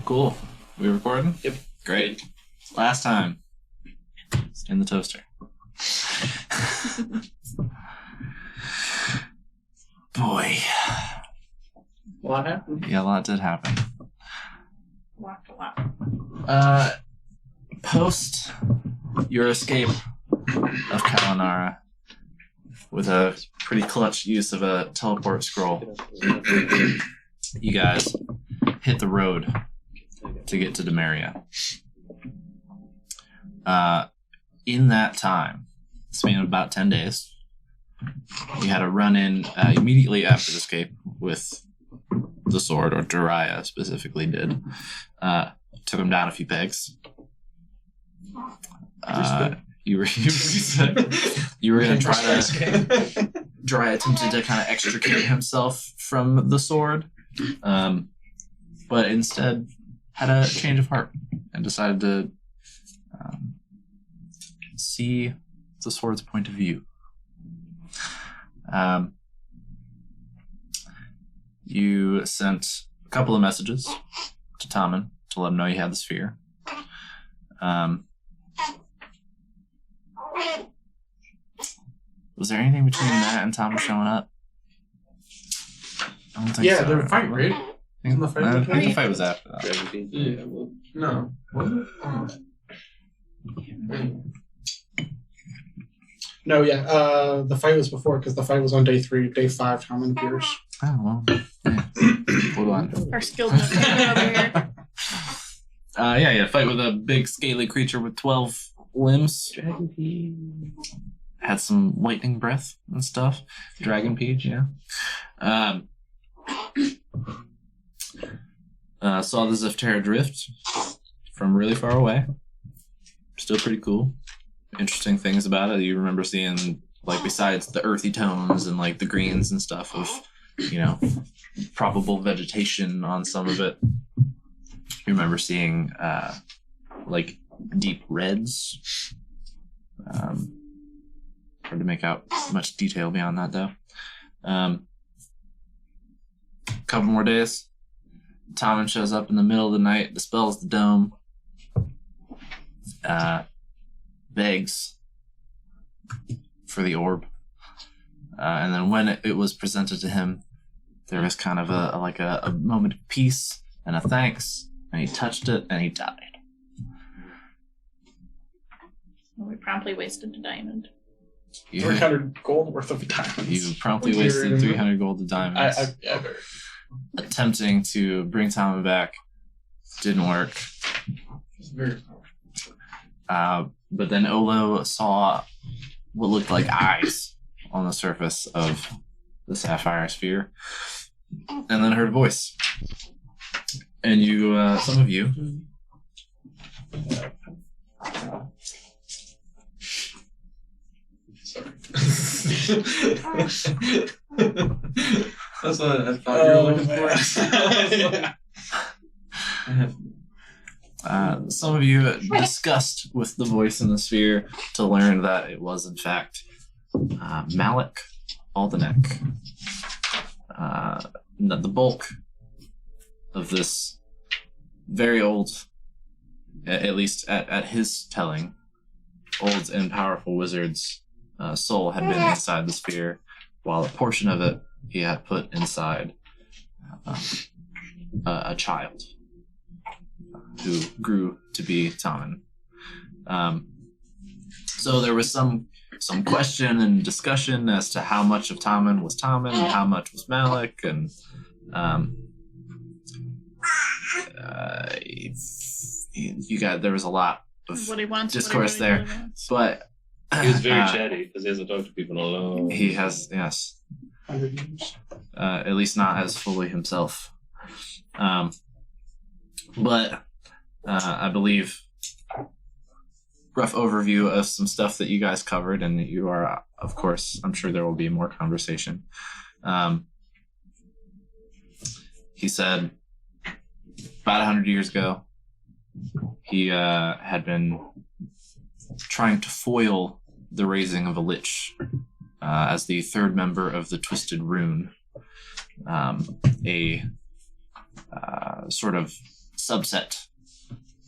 Cool. We recording? Yep. Great. Last time. In the toaster. Boy. What happened? Yeah, a lot did happen. What? Post your escape of Kalanara with a pretty clutch use of a teleport scroll, you guys hit the road to get to Demeria. In that time, span of about 10 days, you had a run-in immediately after the escape with the sword, or Demeria specifically did. Took him down a few pegs. You were going to try attempted to kind of extricate himself from the sword, but instead had a change of heart and decided to see the sword's point of view. You sent a couple of messages to Tommen to let him know you had the sphere. Was there anything between that and Tommen showing up? I don't think so. They were fighting, right? I think the fight was after that. Yeah, well, no. Was it? No, yeah. The fight was before, because the fight was on day 3. Day 5, Tom appears. Oh, well. Yeah. Hold on. Our skilled navigator over here. Yeah, fight with a big scaly creature with 12 limbs. Dragon Pea. Had some lightning breath and stuff. Dragon Peach, yeah. Saw the Zepterra drift from really far away. Still pretty cool. Interesting things about it. You remember seeing, like, besides the earthy tones and, like, the greens and stuff of, you know, probable vegetation on some of it. You remember seeing, like, deep reds. Hard to make out much detail beyond that, though. Couple more days. Tommen shows up in the middle of the night, dispels the dome, begs for the orb. And then when it was presented to him, there was kind of a moment of peace and a thanks, and he touched it and he died. Well, we promptly wasted the diamond. 300 gold worth of diamonds. You promptly wasted 300 gold of diamonds. Attempting to bring Tommen back didn't work. But then Olo saw what looked like eyes on the surface of the sapphire sphere, and then heard a voice. And you, some of you, That's what I thought you were looking for. some of you discussed with the voice in the sphere to learn that it was, in fact, Malik Aldenek. The bulk of this very old, at least at his telling, old and powerful wizard's soul had been inside the sphere, while a portion of it he had put inside a child who grew to be Tommen. So there was some question and discussion as to how much of Tommen was Tommen and how much was Malik, and there was a lot of What he wants, discourse what he really there, wants. but He was very chatty because he hasn't talked to people in a long. he has, yes, 100 years. at least not as fully himself. But I believe rough overview of some stuff that you guys covered, and you are, of course, I'm sure there will be more conversation. He said about 100 years ago, he had been trying to foil the raising of a lich as the third member of the Twisted Rune, a sort of subset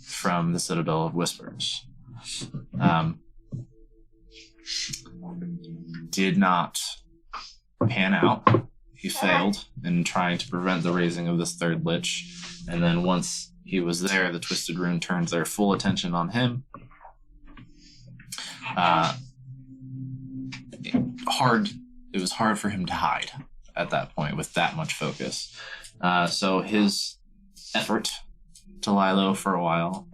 from the Citadel of Whispers. Did not pan out. He failed in trying to prevent the raising of this third lich. And then once he was there, the Twisted Rune turned their full attention on him. It was hard for him to hide at that point with that much focus. So his effort to lie low for a while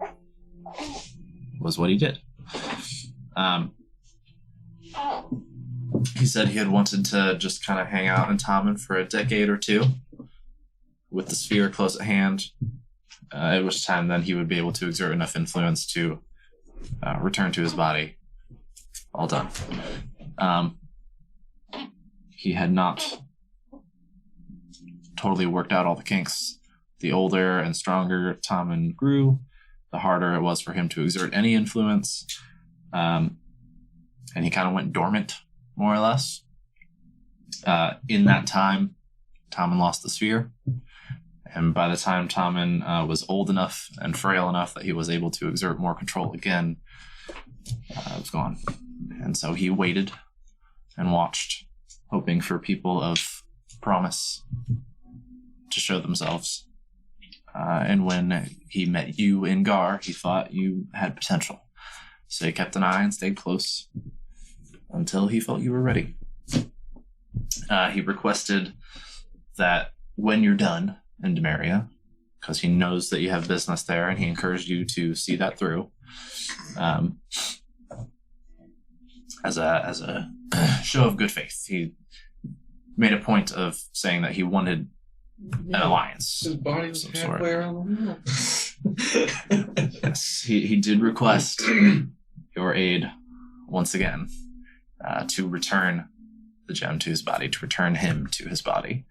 was what he did. He said he had wanted to just kind of hang out in Tommen for a decade or two with the sphere close at hand, at which time then he would be able to exert enough influence to return to his body. All done. He had not totally worked out all the kinks. The older and stronger Tommen grew, the harder it was for him to exert any influence. And he kind of went dormant, more or less. In that time, Tommen lost the sphere. And by the time Tommen was old enough and frail enough that he was able to exert more control again, it was gone. And so he waited and watched, hoping for people of promise to show themselves. And when he met you in Gar, he thought you had potential. So he kept an eye and stayed close until he felt you were ready. He requested that when you're done in Demeria, because he knows that you have business there, and he encouraged you to see that through, as a show of good faith. He made a point of saying that he wanted an alliance. His body was Some halfway sort. around the world. Yes, he did request your aid once again to return the gem to his body, to return him to his body.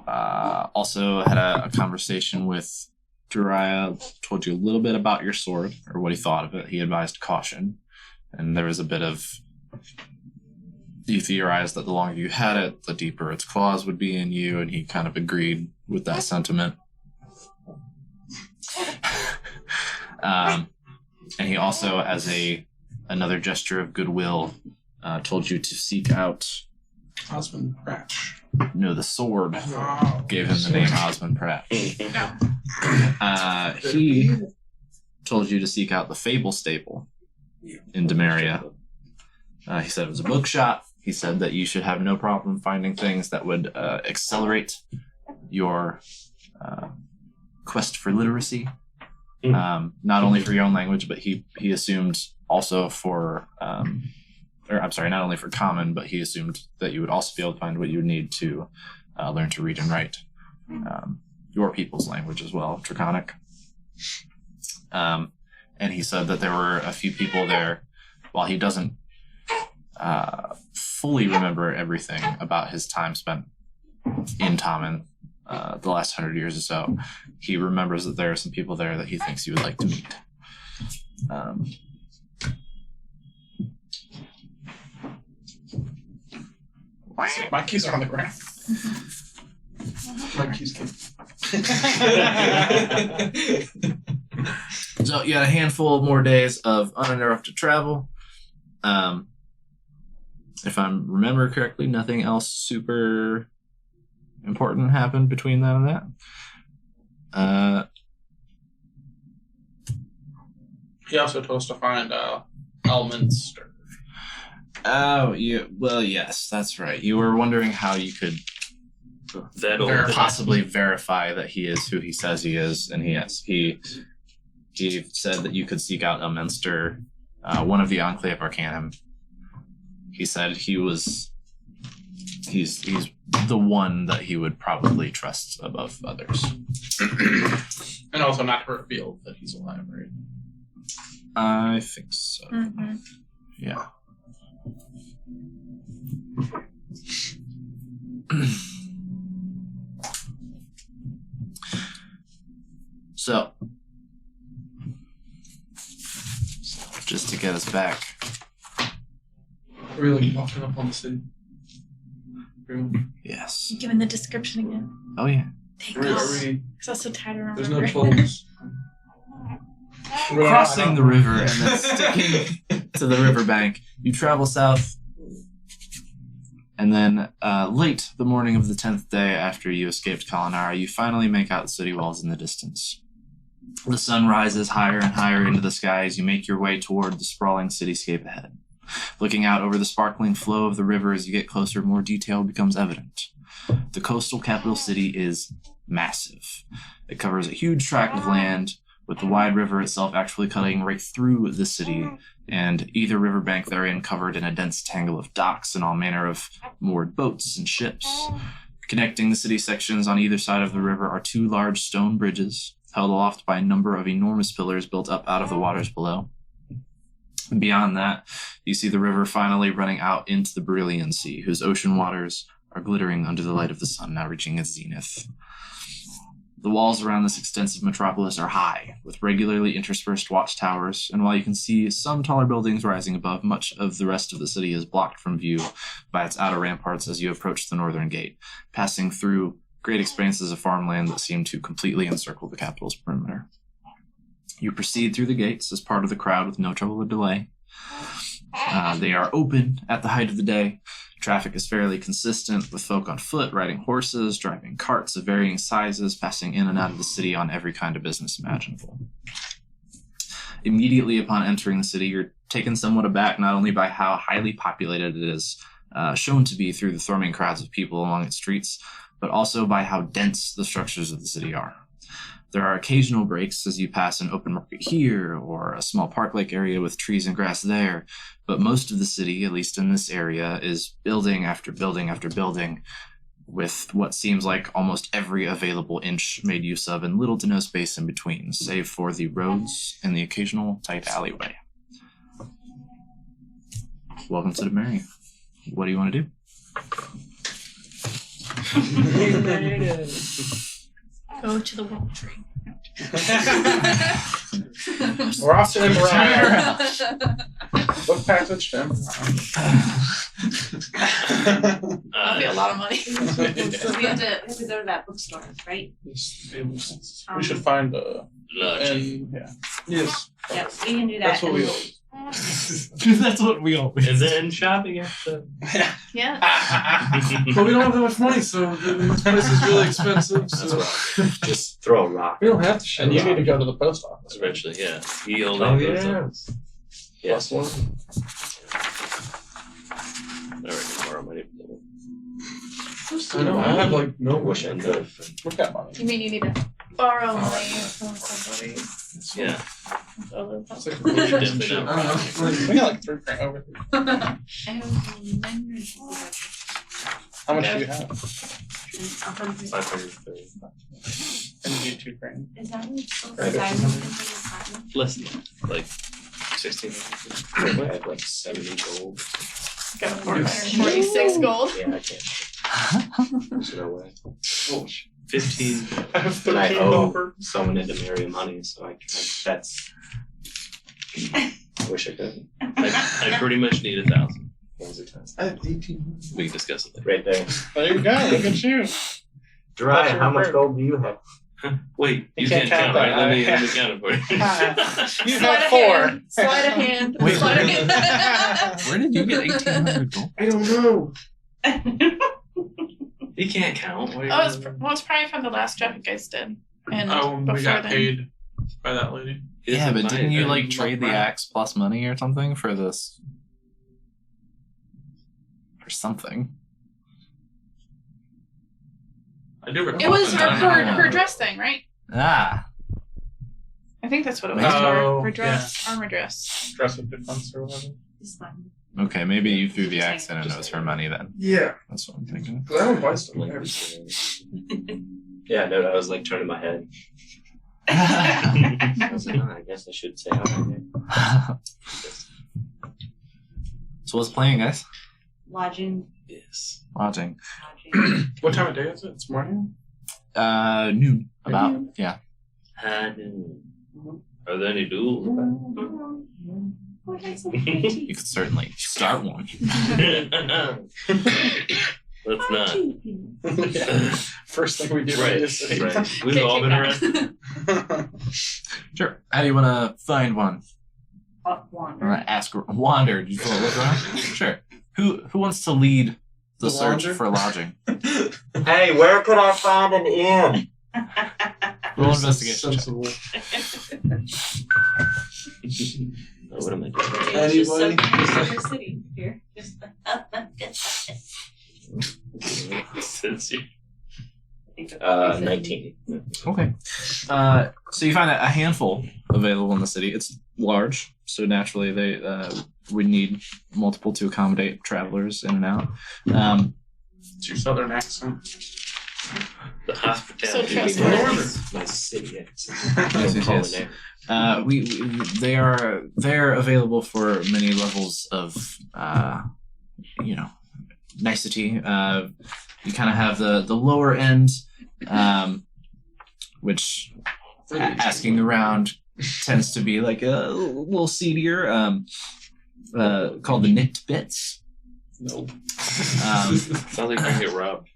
Also had a conversation with Demeria, told you a little bit about your sword, or what he thought of it. He advised caution, and there was a bit of... You theorized that the longer you had it, the deeper its claws would be in you, and he kind of agreed with that sentiment. And he also, as another gesture of goodwill, told you to seek out... Osmond Ratch. No, the sword Oh, gave him the name Osmond Pratt. He told you to seek out the Fable Stable in Demeria. He said it was a bookshop. He said that you should have no problem finding things that would accelerate your quest for literacy. Not only for your own language, but he assumed also for... not only for common, but he assumed that you would also be able to find what you would need to learn to read and write your people's language as well, Draconic. And he said that there were a few people there, while he doesn't fully remember everything about his time spent in Tommen, the last 100 years or so, he remembers that there are some people there that he thinks you would like to meet. my keys are on the ground. My keys came. So you had a handful more days of uninterrupted travel. If I remember correctly, nothing else super important happened between that and that. He also told us to find elements. Oh, well, yes, that's right. You were wondering how you could possibly verify that he is who he says he is, and he said that you could seek out Elminster, one of the Enclave Arcanum. He said he's the one that he would probably trust above others. And also not to reveal that he's alive, right? I think so. Mm-hmm. Yeah. So, just to get us back. Really walking up on the city. Yes. Given the description again. Oh yeah. Thank Are God. we, Because I was so tired of there's remembering. no trolls. Crossing the river and then sticking to the riverbank, you travel south. And then, late the morning of the 10th day after you escaped Kalinara, you finally make out the city walls in the distance. The sun rises higher and higher into the sky as you make your way toward the sprawling cityscape ahead. Looking out over the sparkling flow of the river as you get closer, more detail becomes evident. The coastal capital city is massive. It covers a huge tract of land, with the wide river itself actually cutting right through the city, and either riverbank therein covered in a dense tangle of docks and all manner of moored boats and ships. Connecting the city sections on either side of the river are two large stone bridges, held aloft by a number of enormous pillars built up out of the waters below. And beyond that, you see the river finally running out into the Brilliant Sea, whose ocean waters are glittering under the light of the sun, now reaching its zenith. The walls around this extensive metropolis are high, with regularly interspersed watchtowers, and while you can see some taller buildings rising above, much of the rest of the city is blocked from view by its outer ramparts as you approach the northern gate, passing through great expanses of farmland that seem to completely encircle the capital's perimeter. You proceed through the gates as part of the crowd with no trouble or delay. They are open at the height of the day. Traffic is fairly consistent, with folk on foot, riding horses, driving carts of varying sizes, passing in and out of the city on every kind of business imaginable. Immediately upon entering the city, you're taken somewhat aback not only by how highly populated it is shown to be through the swarming crowds of people along its streets, but also by how dense the structures of the city are. There are occasional breaks as you pass an open market here or a small park-like area with trees and grass there, but most of the city, at least in this area, is building after building after building with what seems like almost every available inch made use of and little to no space in between, save for the roads and the occasional tight alleyway. Welcome to Demeria. What do you want to do? Go to the world tree. We're off to Demeria. Book passage to That'll be a lot of money. So we have to go to that bookstore, right? We should find a. And yeah. Yes. Yep, we can do that. That's what we always. That's what we always Is it in shopping after? Yeah. But we don't have that much money, so this place is really expensive. That's So wrong. Just throw a rock. we don't have to share. And you need to go to the post office. Eventually, yeah. Yield Oh and yeah. those Yes. Plus one. I already borrow money. I know. I have like no Wish I could. We've got money. You mean you need to borrow money from somebody? Yeah. It's like Definitely definitely not I don't know. We got like 3 grand over 3. I have 950. How much do you have? 530. And you need 2 grand. Is that Less than that. Like 16. I have like 70 gold. Got 446 gold. Yeah, I can't. There's no way. Oh, 15. I have But I 13 owe over. someone in Demeria money, so that's. I wish I could. I pretty much need 1,000. I have 18. We can discuss it later. Right there. There you go. Look at you. Dry, how much gold do you have? Wait, you can't can't count, count right? that. Let me count it for you. You Sleight have of 4. hand. Sleight of hand. Wait, Sleight of hand. Where did you get 1,800 gold? I don't know. He can't count. What are you Oh, it's, doing? well, it's probably from the last job you guys did. And Oh, before we got then. paid by that lady. He Yeah, doesn't but buy didn't you it. like trade the axe plus money or something for this? Or something. I do recall. It was that. her dress thing, right? Ah. I think that's what it was. Oh, her dress, armor dress. Dress with defense or whatever. It's fine. Okay, maybe you threw the axe in and it was her money then. Yeah. That's what I'm thinking. Because I don't buy stuff Like like this. Yeah, no, I was like turning my head. I was like, oh, I guess I should say hi. So what's playing, guys? Lodging. Yes. Watching. What time of day is it? It's morning? Noon. About. Yeah. Are there any duels? Oh, that's so pretty. You could certainly start one. Let's not. Yeah. First thing we do Right. is Right. We've all been arrested. Sure. How do you want to find one? I Wander. want to ask. Wander. Do you want to look around? Sure. Who wants to lead the The search wander? for lodging? Hey, where could I find an inn? Roll investigation check. Sensible. Oh, what am I doing? Anybody? Just city here. Just Since you. 19. Okay. So you find a handful available in the city. It's large, so naturally they would need multiple to accommodate travelers in and out. It's your southern accent. The So hospitality. trustworthy. My city accent. Yes. They're available for many levels of nicety. You kind of have the lower end, which asking around tends to be like a little seedier, called the Nicked Bits. Nope. Sounds like I get robbed.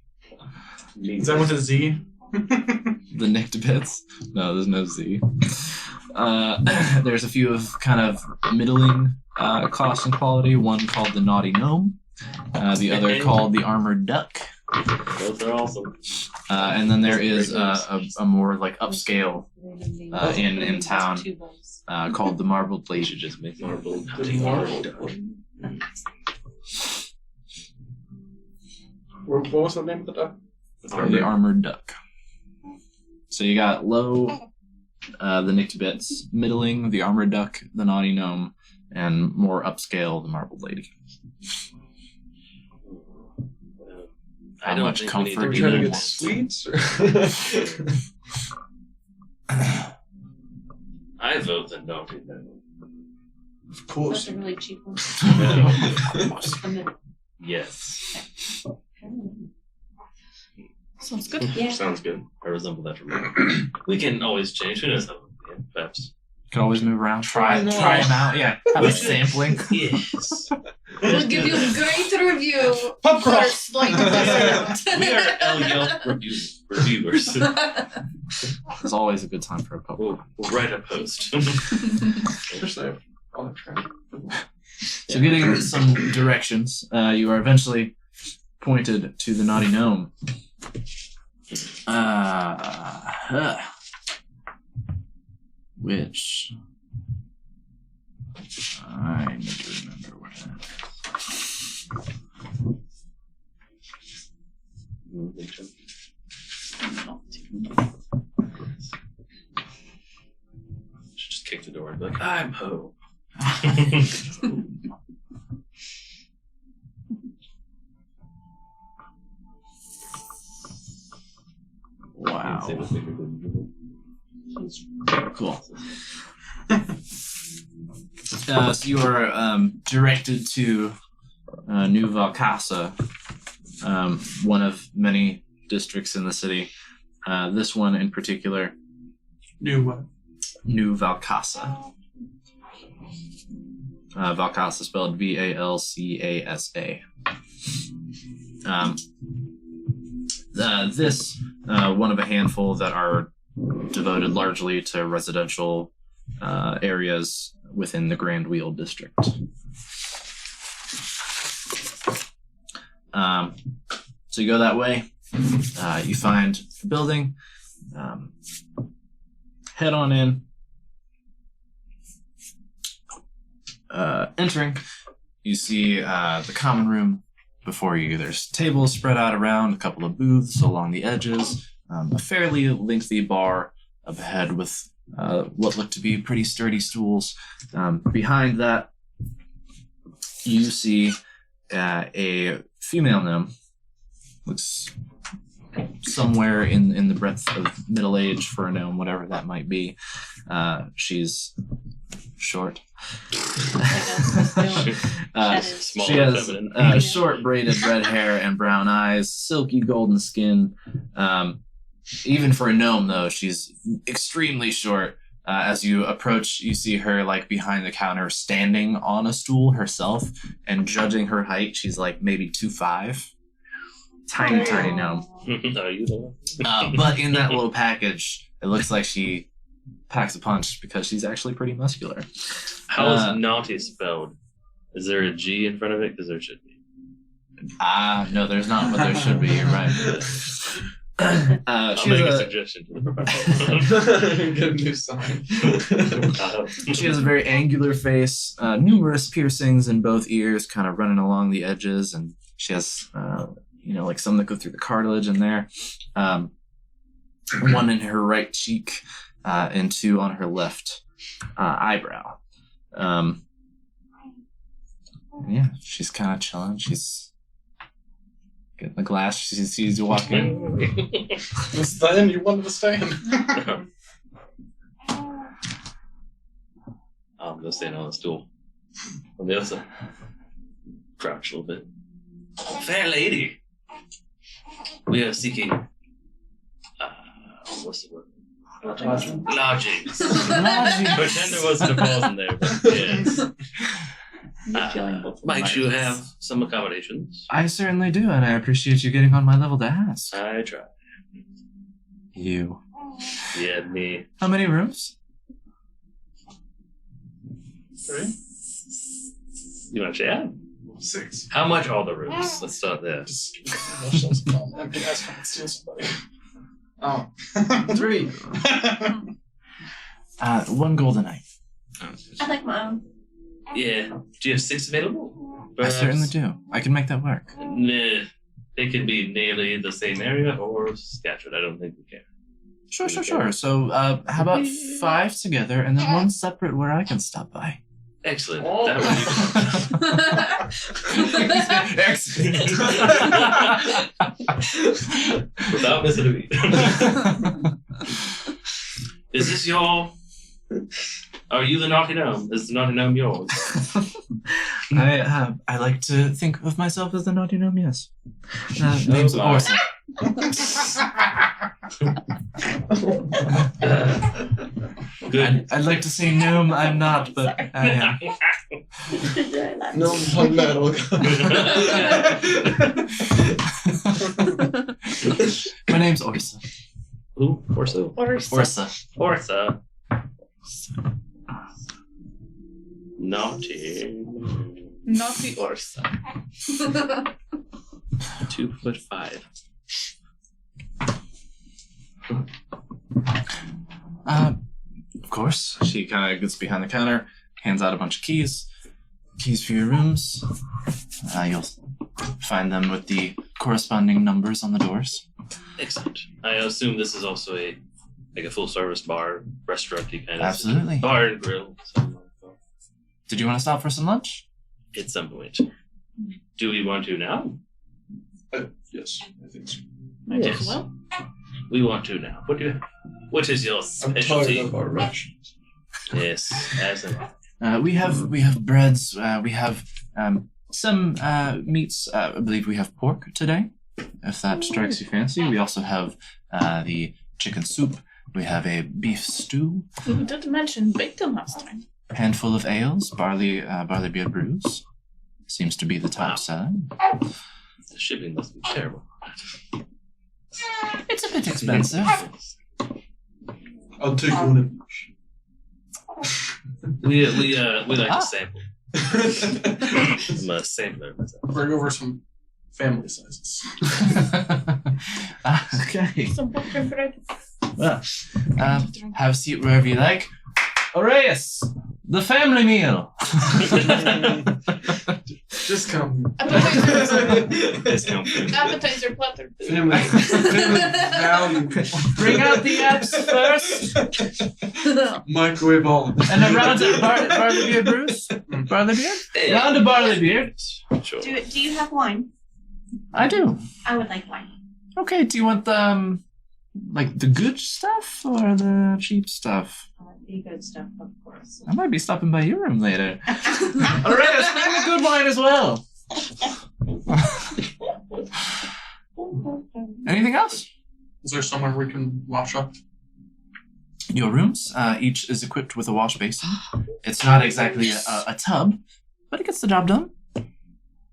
Is that with a Z? The Nicked Bits? No, there's no Z. There's a few of kind of middling cost and quality. One called the Naughty Gnome. The other called the Armored Duck. Those are awesome. And then there is a more like upscale in town called the Marbled Lady. Should just make marble. What was the name of the duck? The Armored Duck. So you got low, the Nicked Bits, middling, the Armored Duck, the Naughty Gnome, and more upscale, the Marbled Lady. I How don't much think comfort we Are need we to trying to do get that. sweets? Or... I vote that don't do that. Of That's course. a really cheap one. A minute. Yes. Sounds good. Yeah. Sounds good. I resemble that from me. We can always change. Who knows how perhaps. Can always move around. Try no. them out. Yeah, have a sampling. Yes. We'll give you a great review. Pub crawl. First, like, We are L Yelp reviewers. It's always a good time for a pub. We'll write a post. Especially on the train. So getting some directions, you are eventually pointed to the Naughty Gnome. Which I need to remember where that Should just kick the door and be like, I'm Poe. Wow. Cool. So you are directed to New Valcasa, one of many districts in the city. This one in particular, New what? New Valcasa. Valcasa spelled Valcasa. This one of a handful that are devoted largely to residential areas within the Grand Wheel district. So you go that way, you find the building, head on in. Entering, you see the common room before you. There's tables spread out around, a couple of booths along the edges, a fairly lengthy bar up ahead with what look to be pretty sturdy stools. Behind that, you see a female gnome. Looks somewhere in the breadth of middle age for a gnome, whatever that might be. She's short. That is Small She and has feminine. short braided red hair and brown eyes, silky golden skin. Even for a gnome, though, she's extremely short. As you approach, you see her like behind the counter, standing on a stool herself, and judging her height, she's like maybe 2'5". tiny gnome. Are you the one? But in that little package, it looks like she packs a punch because she's actually pretty muscular. How is naughty spelled? Is there a G in front of it? Because there should be. No, there's not, but there should be. You're right. I'll She make a has suggestion to the professional. Get a new sign. she has a very angular face, numerous piercings in both ears, kind of running along the edges, and she has, like some that go through the cartilage in there. One in her right cheek, and two on her left eyebrow. Yeah, she's kind of chilling. She's getting the glass. She sees you walking. It's the end you wanted to stay in. I'm gonna stand on the stool. On the other side. Crouch a little bit. Fair lady. We are seeking what's the word? Lodgings. Pretend there wasn't a pause in there, but yes. Might you have some accommodations? I certainly do, and I appreciate you getting on my level to ask. I try. You. Yeah, me. How many rooms? 3? You want to chat? 6. How much are the rooms? Let's start there. Just Michelle's calm. Empty house come and steal somebody. Oh. 3. 1 golden night. I like my own. Yeah. Do you have 6 available? I certainly do. I can make that work. Nah. They could be nearly the same area or scattered. I don't think we care. Sure. So, how about 5 together and then 1 separate where I can stop by? Excellent. Oh. That would be Excellent. without missing a beat. Is this your? Are you the naughty gnome? Is the naughty gnome yours? I like to think of myself as the naughty gnome, yes. Name's my. Orson. Good. I'd like to say gnome, I'm not, but I am. No one metal. My name's Orsa. Who? Orso? Orsa. Orsa. Naughty. Naughty Orsa. 2'5". Of course. She kind of gets behind the counter, hands out a bunch of keys. Keys for your rooms. You'll find them with the corresponding numbers on the doors. Excellent. I assume this is also a full service bar, restaurant-y kind of Absolutely. bar and grill. Something like that. Did you want to stop for some lunch? At some point. Do we want to now? Yes, I think so. Might Yes. as well. We want to now. What is your I'm tired specialty? of our rations. Yes, as in We have breads. We have some meats. I believe we have pork today, if that strikes you fancy. We also have the chicken soup. We have a beef stew. We did mention bacon last time. Handful of ales, barley beer brews. Seems to be the top Wow. selling. the shipping must be terrible. It's a bit expensive. I'll take one of We like to sample. I'm a sampler. Bring over some family sizes. Okay. Some bacon bread. Well, have a seat wherever you like. Aureus, the family meal. discount. Discount. Appetizer platter. Family value. Bring out the apps first. Microwave all. And a round of barley beer brews. Barley beer? Round of barley beer. Sure. Do you have wine? I do. I would like wine. Okay, do you want the like the good stuff or the cheap stuff? The good stuff, of course. I might be stopping by your room later. Alright, let's bring the good wine as well. Anything else? Is there somewhere we can wash up? Your rooms, each is equipped with a wash basin. It's not exactly a tub, but it gets the job done.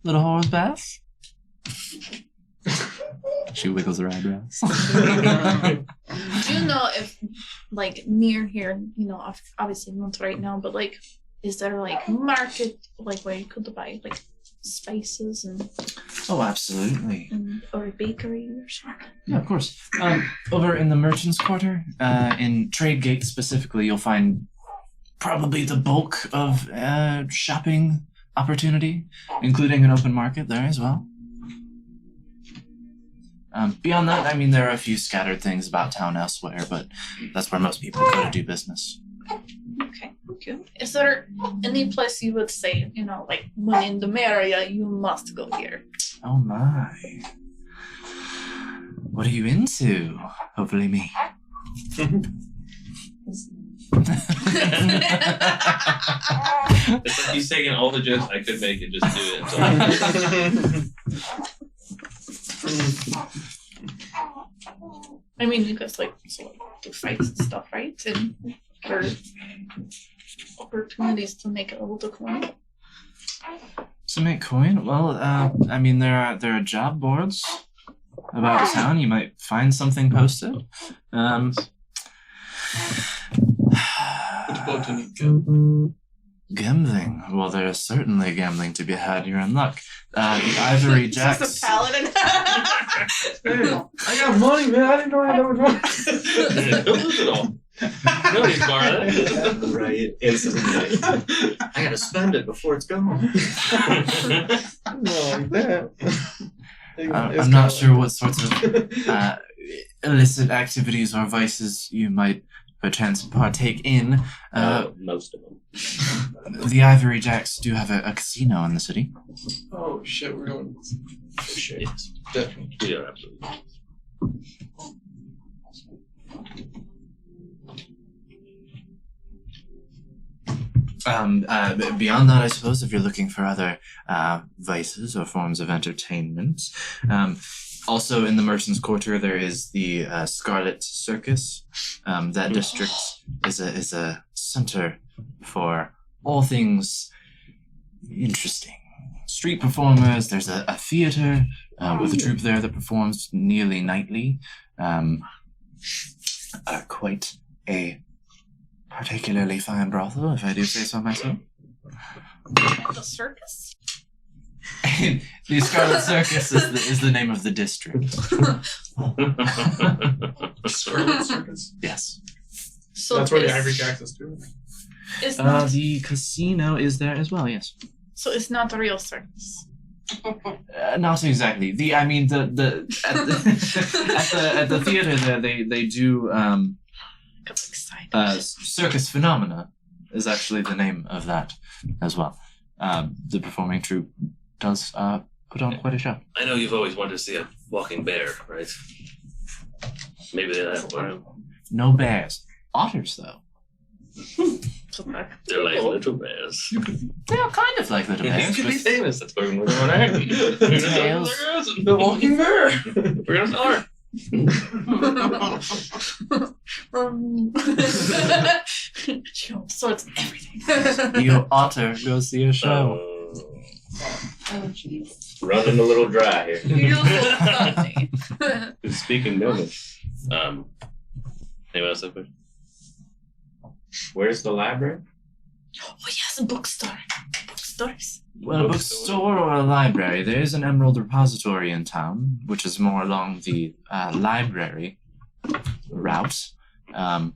Little horse bath. She wiggles her eyebrows. Do you know if, like, near here, you know, obviously not right now, but, like, is there, like, market, like, where you could buy, like, spices and Oh, absolutely. or a bakery or something? Yeah, of course. Over in the Merchants Quarter, in Trade Gate specifically, you'll find probably the bulk of shopping opportunity, including an open market there as well. Beyond that, I mean, there are a few scattered things about town elsewhere, but that's where most people go to do business. Okay, thank you. Is there any place you would say, you know, like when in Demeria, you must go here? Oh my. What are you into? Hopefully me. It's like he's taking all the jokes I could make and just do it. I mean, you guys like do fights and stuff, right? And there are opportunities to make a little coin. To make coin? Well, I mean, there are job boards about town. You might find something posted. Which boat do you need to get? Gambling. Well, there is certainly gambling to be had. You're in luck. The Ivory Jacks. Just a paladin. Hey, I got money, man. I didn't know I had that much money. Don't lose it all. Nobody's borrowed it. Right, instantly. I gotta spend it before it's gone. No, like that. I'm not sure what sorts of illicit activities or vices you might perchance partake in. Most of them. The Ivory Jacks do have a casino in the city. Oh shit, we're going. Shit. Yes, Definitely. we are absolutely. Beyond that, I suppose, if you're looking for other vices or forms of entertainment, also in the Merchants Quarter there is the Scarlet Circus. That district is a center for all things interesting. Street performers. There's a theater with a troupe there that performs nearly nightly. Quite a particularly fine brothel, if I do say so myself. The circus? The Scarlet Circus is the name of the district. Scarlet Circus. Yes. So That's where the it's- Ivory Jacks is too. It's not, The casino is there as well. Yes. so it's not a real circus. Not exactly. At the theater there, they do Got excited. Circus Phenomena is actually the name of that as well. The performing troupe does put on quite a show. I know you've always wanted to see a walking bear, right? Maybe they have one. No bears. Otters, though. So that- They're like little bears. They are kind of like little You bears. could be with- famous. That's why we're going on. Tails. The walking bear. We're gonna sell her. She sorts everything. You otter go see a show. Oh, jeez. Running a little dry here. You're so funny. Speaking Gnomish. Anyone else have a question? Where's the library? Oh yes, a bookstore. Bookstores. Well, a bookstore or a library. There is an Emerald Repository in town, which is more along the library route. I'm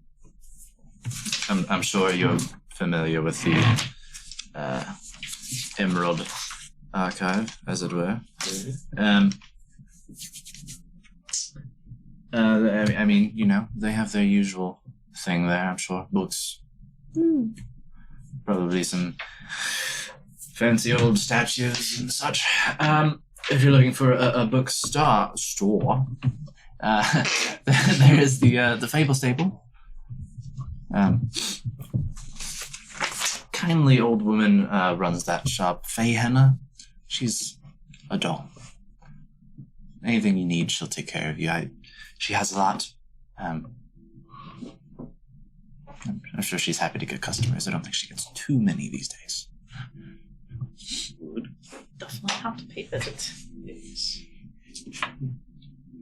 sure you're familiar with the Emerald Archive, as it were. I mean, you know, they have their usual thing there, I'm sure. Books. Probably some fancy old statues and such. If you're looking for a bookstore, there is the Fable Stable. Kindly old woman runs that shop, Faye Henna. She's a doll. Anything you need, she'll take care of you. She has a lot. I'm sure she's happy to get customers. I don't think she gets too many these days. Definitely have to pay visit. Yes.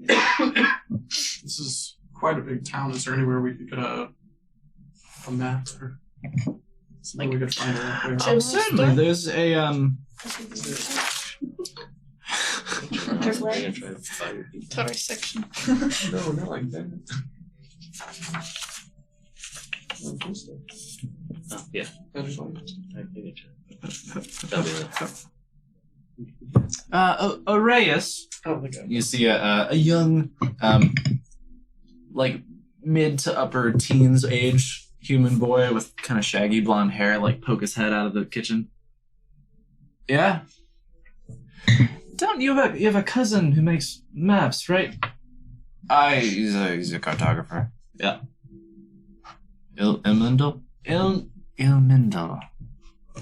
This is quite a big town. Is there anywhere we could get a map or something we could find out there? General Certainly, store? there's a There's I'm way. gonna try to find people. Tourist section. No, not like that. Oh, yeah. I just want I can get you. That'll be it. Arrayus. I don't think I. You see a young, like mid to upper teens age human boy with kind of shaggy blonde hair, like poke his head out of the kitchen. Yeah. Don't you have a cousin who makes maps, right? He's a cartographer. Yeah. Ilmindel? Ilmindel.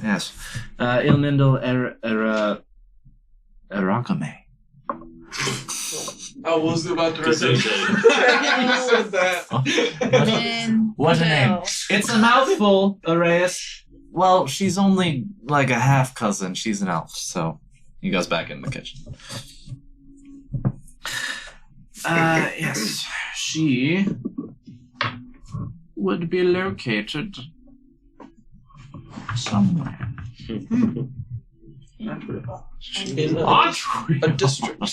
Yes. Ilmindel Erakame. I was about to Good say save, Dave. You said that. What a name. No. It's a mouthful, Arrayus. Well, she's only like a half cousin. She's an elf, so he goes back in the kitchen. Yes. She would be located somewhere. In a district.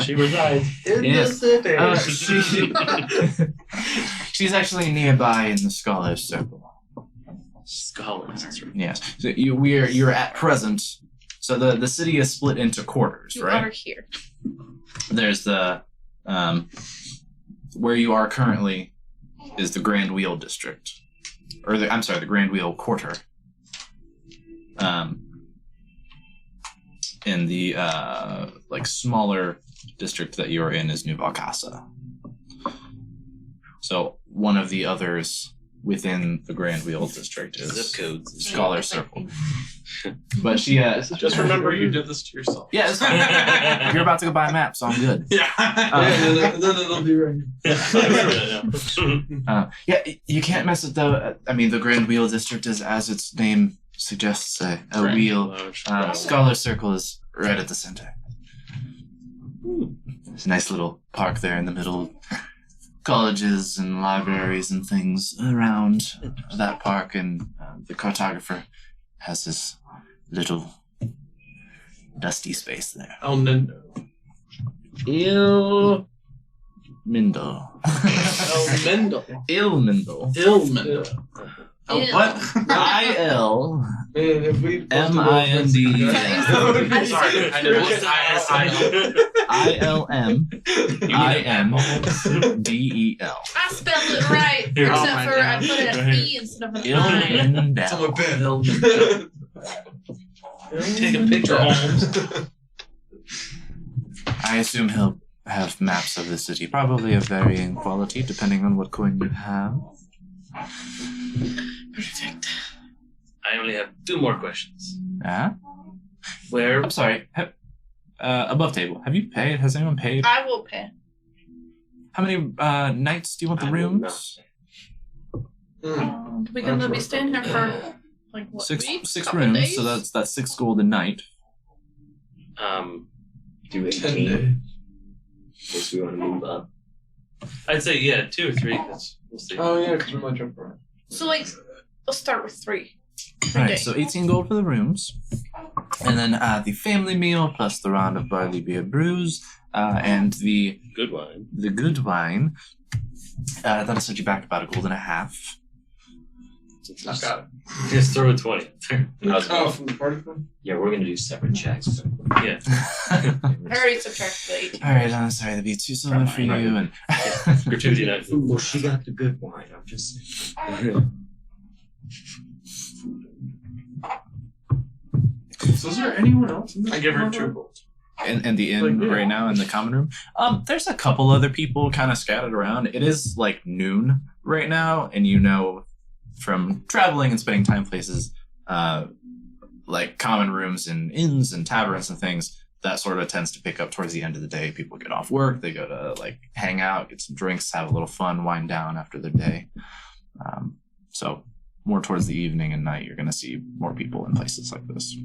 She resides in Yes. the city. She's actually nearby in the Scholars Circle. Scholars, that's right. Yes. So you're at present. So the city is split into quarters, You right? are here. There's the where you are currently is the Grand Wheel District, or the Grand Wheel Quarter. In the like smaller district that you're in is New Valcasa. So one of the others within the Grand Wheel District is Zip codes. Scholar Circle. But she Just remember you did this to yourself. yeah, it's fine. You're about to go buy maps, so I'm good. Yeah. And then it'll be right. Yeah, you can't miss it though. I mean, the Grand Wheel District is, as its name suggests, a Grand wheel. Scholar Circle is right at the center. There's a nice little park there in the middle. Colleges and libraries and things around that park, and the cartographer has this little dusty space there. El Nindo. Mindel. Mendel. Ilmindel. Ilmindel. Ew. What? I-L. Man, if we M-I-N-D. Sorry, I did I-L-M-I-N-D-E-L. I spelled it right, Here. except Oh my for I God. put an E instead of an I. It's on my Ilmindel. bed. Take a picture, Holmes. I assume he'll have maps of the city, probably of varying quality, depending on what coin you have. Perfect. I only have 2 more questions. Ah? Where? I'm sorry. Above table. Have you paid? Has anyone paid? I will pay. How many nights do you want the I will rooms? We're gonna be staying here for like what? Six weeks? six Couple rooms, days? so that's 6 gold a night. Do 10 18 days. in case we want to move up. I'd say, yeah, 2 or 3. We'll see. Oh yeah, because we might jump around. So like, let's start with 3. Alright, so 18 gold for the rooms. And then the family meal plus the round of barley beer brews and the Good wine. good wine. That'll set you back about 1.5 gold. I got it. Just throw a 20. Oh, from the party fund? Yeah, we're gonna do separate checks. Yeah. I already subtracted the 18. Alright, I'm sorry to be too slow for you. And Gratuity night. Ooh, well, she got the good wine. I'm just saying. So is there anyone else in this? I give her Uh-huh. 2 gold. and the inn Like, yeah. right now in the common room. There's a couple other people kind of scattered around. It is like noon right now, and you know from traveling and spending time places, like common rooms in inns and taverns and things, that sort of tends to pick up towards the end of the day. People get off work, they go to like hang out, get some drinks, have a little fun, wind down after their day. So more towards the evening and night, you're going to see more people in places like this.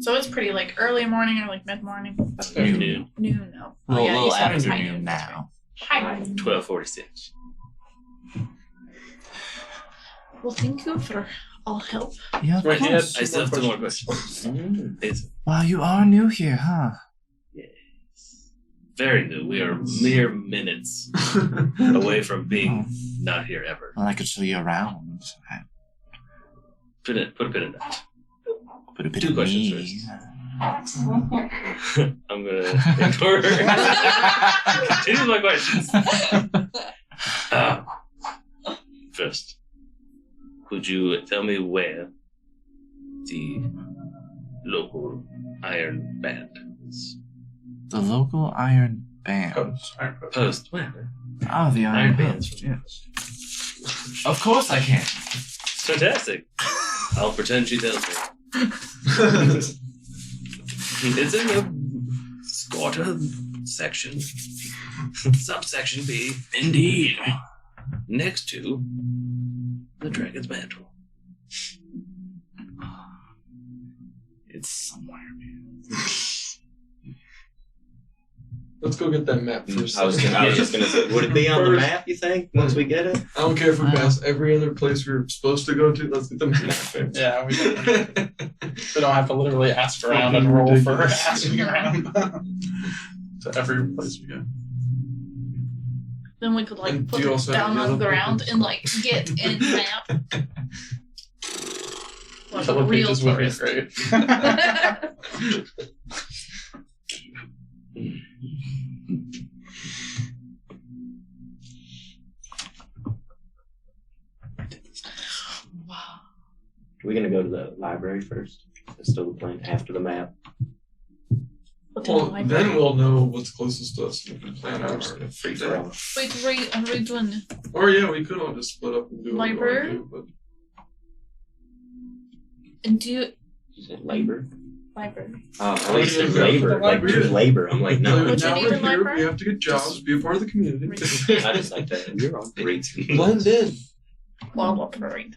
So it's pretty like early morning or like mid morning. Noon. Noon no. A little, you little said it was high afternoon noon. now. High noon. 12:46. Well, thank you for all help. Yeah, of Right, he had course. I still have 2 more questions. It's Wow, you are new here, huh? very new. We are mere minutes away from being not here ever. Well, I could show you around. Put a pin in that. Put a bit 2 of questions me. I'm gonna ignore her. Continue my questions. First, could you tell me where the local iron band is? The local Iron Band. Post where? Oh, the Iron Iron Band. Bands. Yeah. Of course I can. Fantastic. I'll pretend she tells me. It's in the Scorta section. Subsection B. Indeed. Next to the Dragon's Mantle. It's somewhere, man. Let's go get that map first. I was just gonna say, would it be on the map, you think, once we get it? I don't care if we pass every other place we're supposed to go to. Let's get the map first. Yeah, we don't have to literally ask around and roll for asking around to every place we go. Then we could like And put do you it also have down the on the other ground papers? and like get in map. Like a Yellow real pages would be tourist. great. Wow. Are we gonna go to the library first? That's still the plan after the map. What's in the Well, library? then we'll know what's closest to us and we can plan our free day. Wait, are we doing Or yeah, we could all just split up and do what we Library? want to do. But and do you You said labor? library? Oh, I Oh, thought you said yeah, labor. the Like library. there's labor. I'm like, no. Would you now need we're a here, library? we have to get jobs, be a part of the community. I just like that. You're all great. Blend in. Well, operate.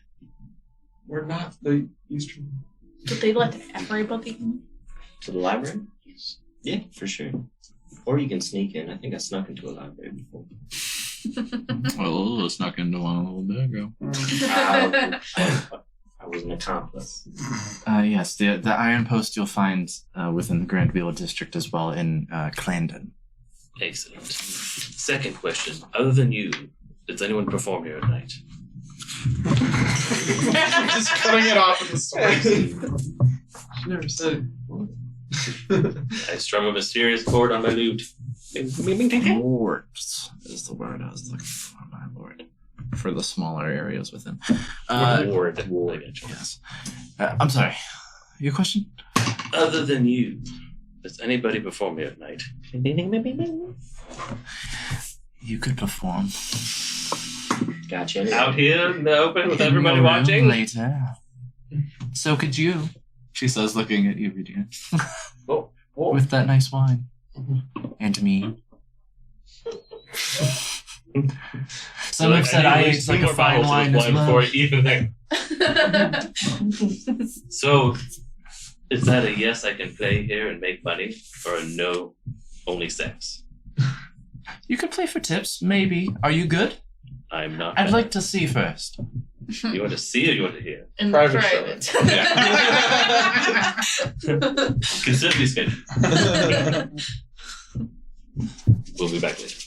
We're not the Eastern. Did they let everybody in? To the library? Yeah, for sure. Or you can sneak in. I think I snuck into a library before. Well, I snuck into one a little bit ago. I was an accomplice. Yes, the Iron Post you'll find within the Grand Wheel District as well in Clandon. Excellent. Second question. Other than you, does anyone perform here at night? Just cutting it off in the story. She never said. I strum a mysterious chord on my lute. Wards is the word I was looking for, my lord. For the smaller areas within. Ward. Yes. I'm sorry. Your question? Other than you, does anybody perform here at night? You could perform. Gotcha. Out here in the open with In everybody the room watching? later. So could you. She says, looking at you, Virginia. Oh. With that nice wine. And me. Some have said I ate like a fine wine as well. Before evening. So, is that a yes, I can play here and make money, or a no, only sex? You could play for tips, maybe. Are you good? I'm not. I'd bad. like to see first. You want to see or you want to hear? In Private private. Consider me scheduled. We'll be back later.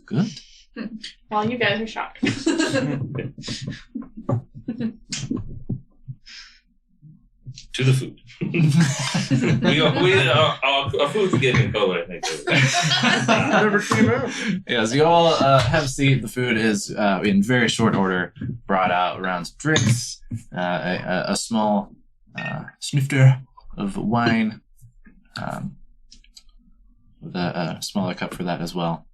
Good. While you guys are shocked. To the food. Our food's getting cold, I think. Never came out. Yes, you all have a seat. The food is in very short order brought out around some drinks, a small snifter of wine, with a smaller cup for that as well.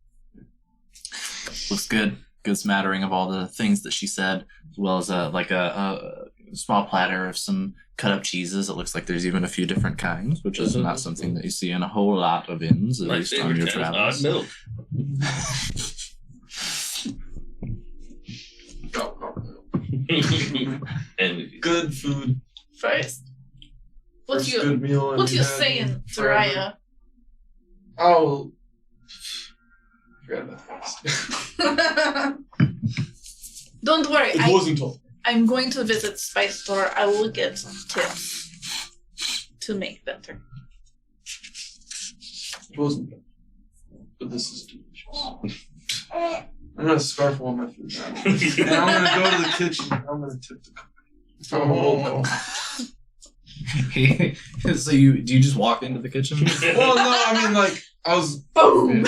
Looks good. Good smattering of all the things that she said, as well as a small platter of some cut up cheeses. It looks like there's even a few different kinds, which is not something that you see in a whole lot of inns, at My least on your favorite kind of travels. odd milk. Go. And we Good food. First. What First you good meal. what you had saying, forever. Soraya? Oh. Forgot that. Don't worry. It wasn't all. I'm going to visit Spice Store. I will get tips to make better. It wasn't bad. But this is delicious. I'm gonna scarf all my food now. And I'm gonna go to the kitchen. I'm gonna tip the cook. Oh. So do you just walk into the kitchen? Well, no, I mean, like, I was. Boom!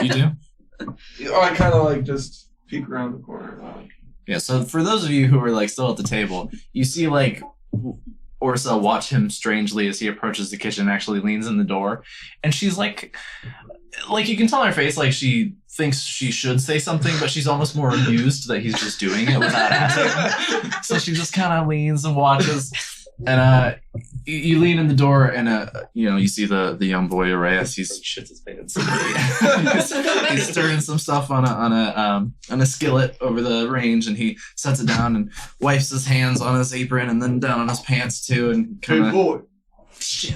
You do? I kind of, like, just peek around the corner. Like, Yeah, so for those of you who are like still at the table, you see like Orsa watch him strangely as he approaches the kitchen and actually leans in the door. And she's like you can tell on her face like she thinks she should say something, but she's almost more amused that he's just doing it without asking. So she just kind of leans and watches. And you lean in the door and you see the young boy Arias. He's shits his pants. he's stirring some stuff on a skillet over the range, and he sets it down and wipes his hands on his apron and then down on his pants too, and hey, kind of boy. shit.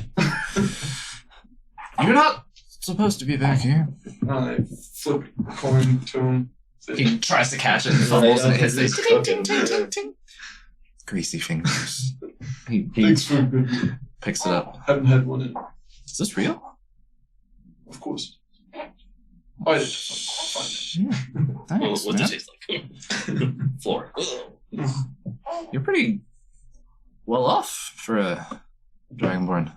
You're not supposed to be back here. I flip a coin to him. He tries to catch it and fumbles and it hits He's it. cooking. Greasy fingers. He Thanks for a good meal. picks it up. Haven't had one in. Is this real? Of course. Oh, yeah. Fine. Yeah. Thanks, What's man. it taste like? Floor. You're pretty well off for a Dragonborn.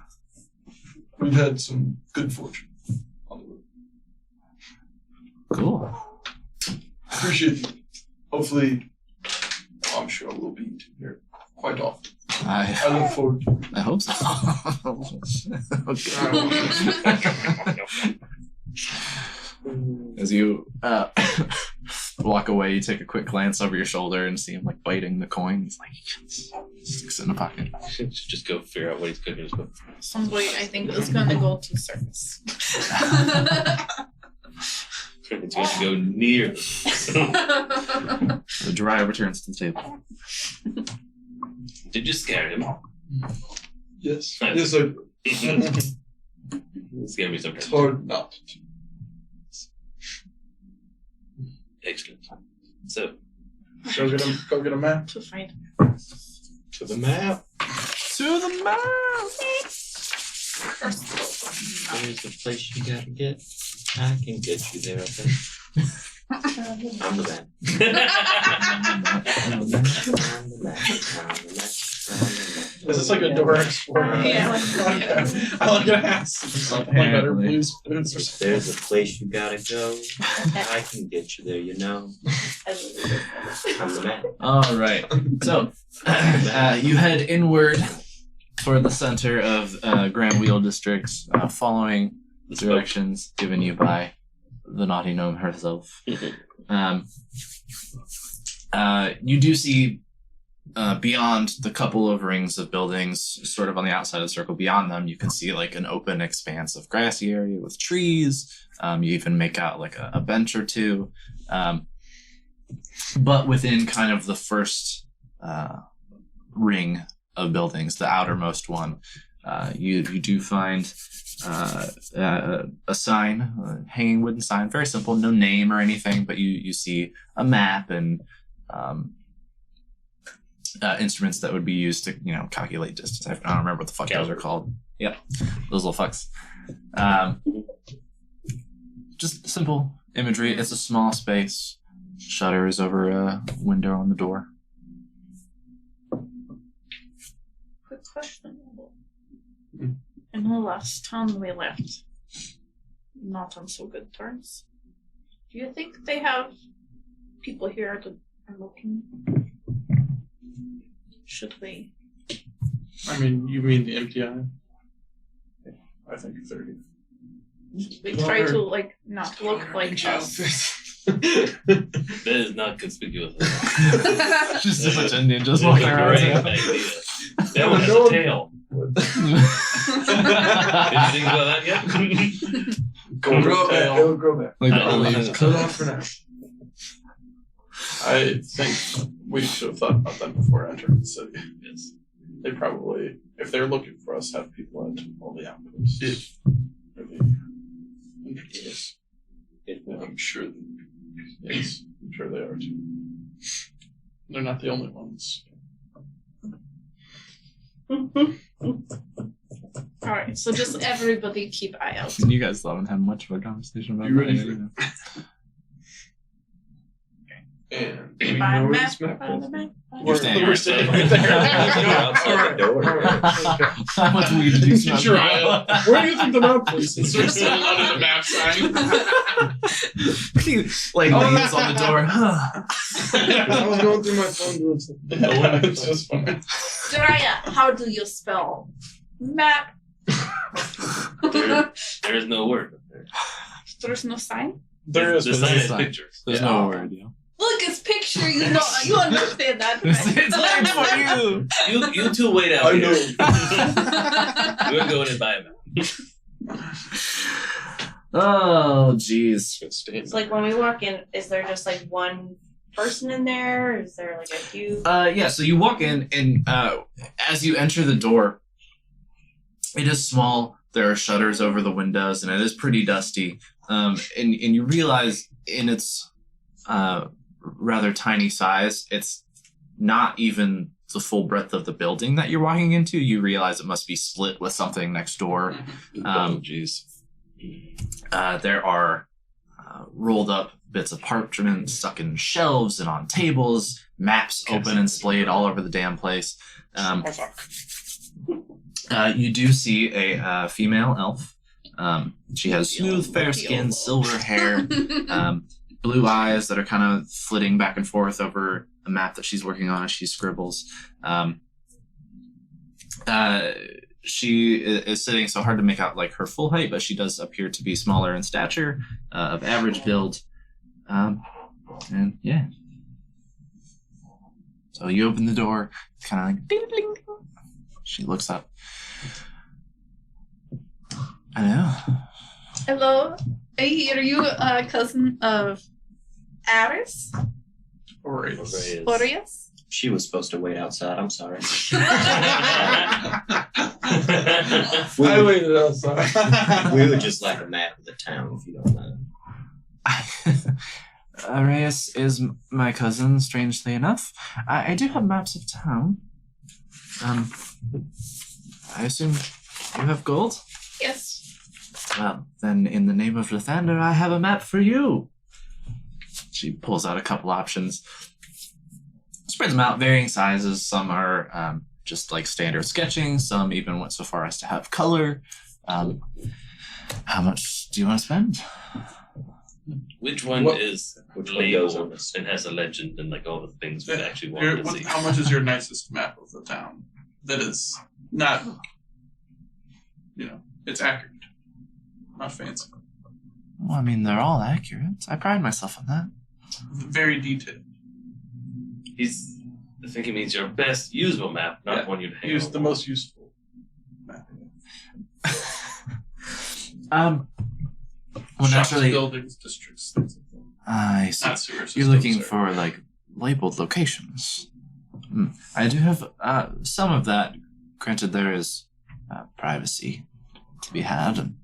We've had some good fortune on the road. Cool. Appreciate it. Hopefully, I'm sure we'll be eating here quite often. I I look forward to it. hope so. As you walk away, you take a quick glance over your shoulder and see him like biting the coin. He's like sticks it in the pocket. Should just go figure out what he's cooking. Somebody, I think, is gonna go to service. It's going to go near them. The Jiraiya returns to the table. Did you scare him? Yes. Yes, I Scare me sometimes. It's hard not to. Excellent. So, Go get a map. To find. To the map. To the map. There's a place you gotta get. I can get you there, I think. I'm the man. I'm the man. I'm the man. I'm the man. Is this like a Dora Explorer? Yeah. I like to ask something like better Apparently. blues spoons or something. There's a place you gotta go. I can get you there, you know. I'm the man. All right. So you head inward toward the center of Grand Wheel District, following the directions given you by the naughty gnome herself. You do see beyond the couple of rings of buildings, sort of on the outside of the circle, beyond them, you can see like an open expanse of grassy area with trees. You even make out like a bench or two. But within kind of the first ring of buildings, the outermost one, you do find a sign, a hanging wooden sign, very simple, no name or anything, but you see a map and instruments that would be used to calculate distance. I don't remember what the fuck those are called. Yep, those little fucks. Just simple imagery. It's a small space. Shutter is over a window on the door. Quick question. In the last town we left, not on so good terms. Do you think they have people here that are looking? Should we? I mean, you mean the empty eye? I think 30. We try to not look like that is not conspicuous. Just a bunch of Indian just walking Great around. idea. That one has a tail. Did you think about that yet? It'll grow back. It'll grow back. Like the I only know. Cut it off for now. I think we should have thought about that before entering the city. Yes. They probably, if they're looking for us, have people at all the outposts. Yes. I'm sure. Yes, I'm sure they are too. They're not the only ones. Alright, so just everybody keep eye out. You guys haven't had much of a conversation about You ready that, for you know. And we Buy know a where map, this map buy the is. map. You're standing We're right standing there. right there. Outside the door. How much weed did you smoke? Keep your eye out. Where do you think the map is? It's sort of standing under the map sign. Like leaves on the door. I was going through my phone doing something. It's just funny. Demeria, how do you spell map? There's no word up there. There's no sign? There is The but sign it's is sign. pictures. There's Yeah. no word, you know. Look, it's picture. You know, you understand that. It's Right? for you. You two wait out I here. know. We're going to buy a map. Oh, jeez. It's like when we walk in, is there just like one person in there? Is there like a few? Yeah, so you walk in, and as you enter the door, it is small. There are shutters over the windows, and it is pretty dusty. And you realize in its rather tiny size, it's not even the full breadth of the building that you're walking into. You realize it must be split with something next door. Oh, jeez. There are rolled up bits of parchment stuck in shelves and on tables, maps open and splayed all over the damn place. You do see a female elf. She has smooth, fair skin, silver hair, blue eyes that are kind of flitting back and forth over a map that she's working on as she scribbles. She is sitting, so hard to make out like her full height, but she does appear to be smaller in stature, of average build. And yeah. So you open the door, it's kind of like ding, ding, ding. She looks up. Hello. Hello. Hey, are you a cousin of Aris? Orius? She was supposed to wait outside. I'm sorry. I waited outside. We would just like a map of the town if you don't mind. Arius is my cousin, strangely enough. I do have maps of town. I assume you have gold? Yes. Well, then in the name of Lathander, I have a map for you. She pulls out a couple options. Spreads them out, varying sizes. Some are just like standard sketching. Some even went so far as to have color. How much do you want to spend? Which one What- is Which one goes on labeled this? and has a legend and like all the things we actually Your- want to see? how much is your nicest map of the town? That is not, it's accurate, not fancy, Well, I mean, they're all accurate. I pride myself on that. very detailed. I think he means your best usable map, not Yeah. one you'd hang Use on the the wall. most useful map. Well, Shops, naturally, buildings, districts, things like that. I see. Not sewer systems. You're looking or- for like labeled locations. I do have some of that. Granted, there is privacy to be had, and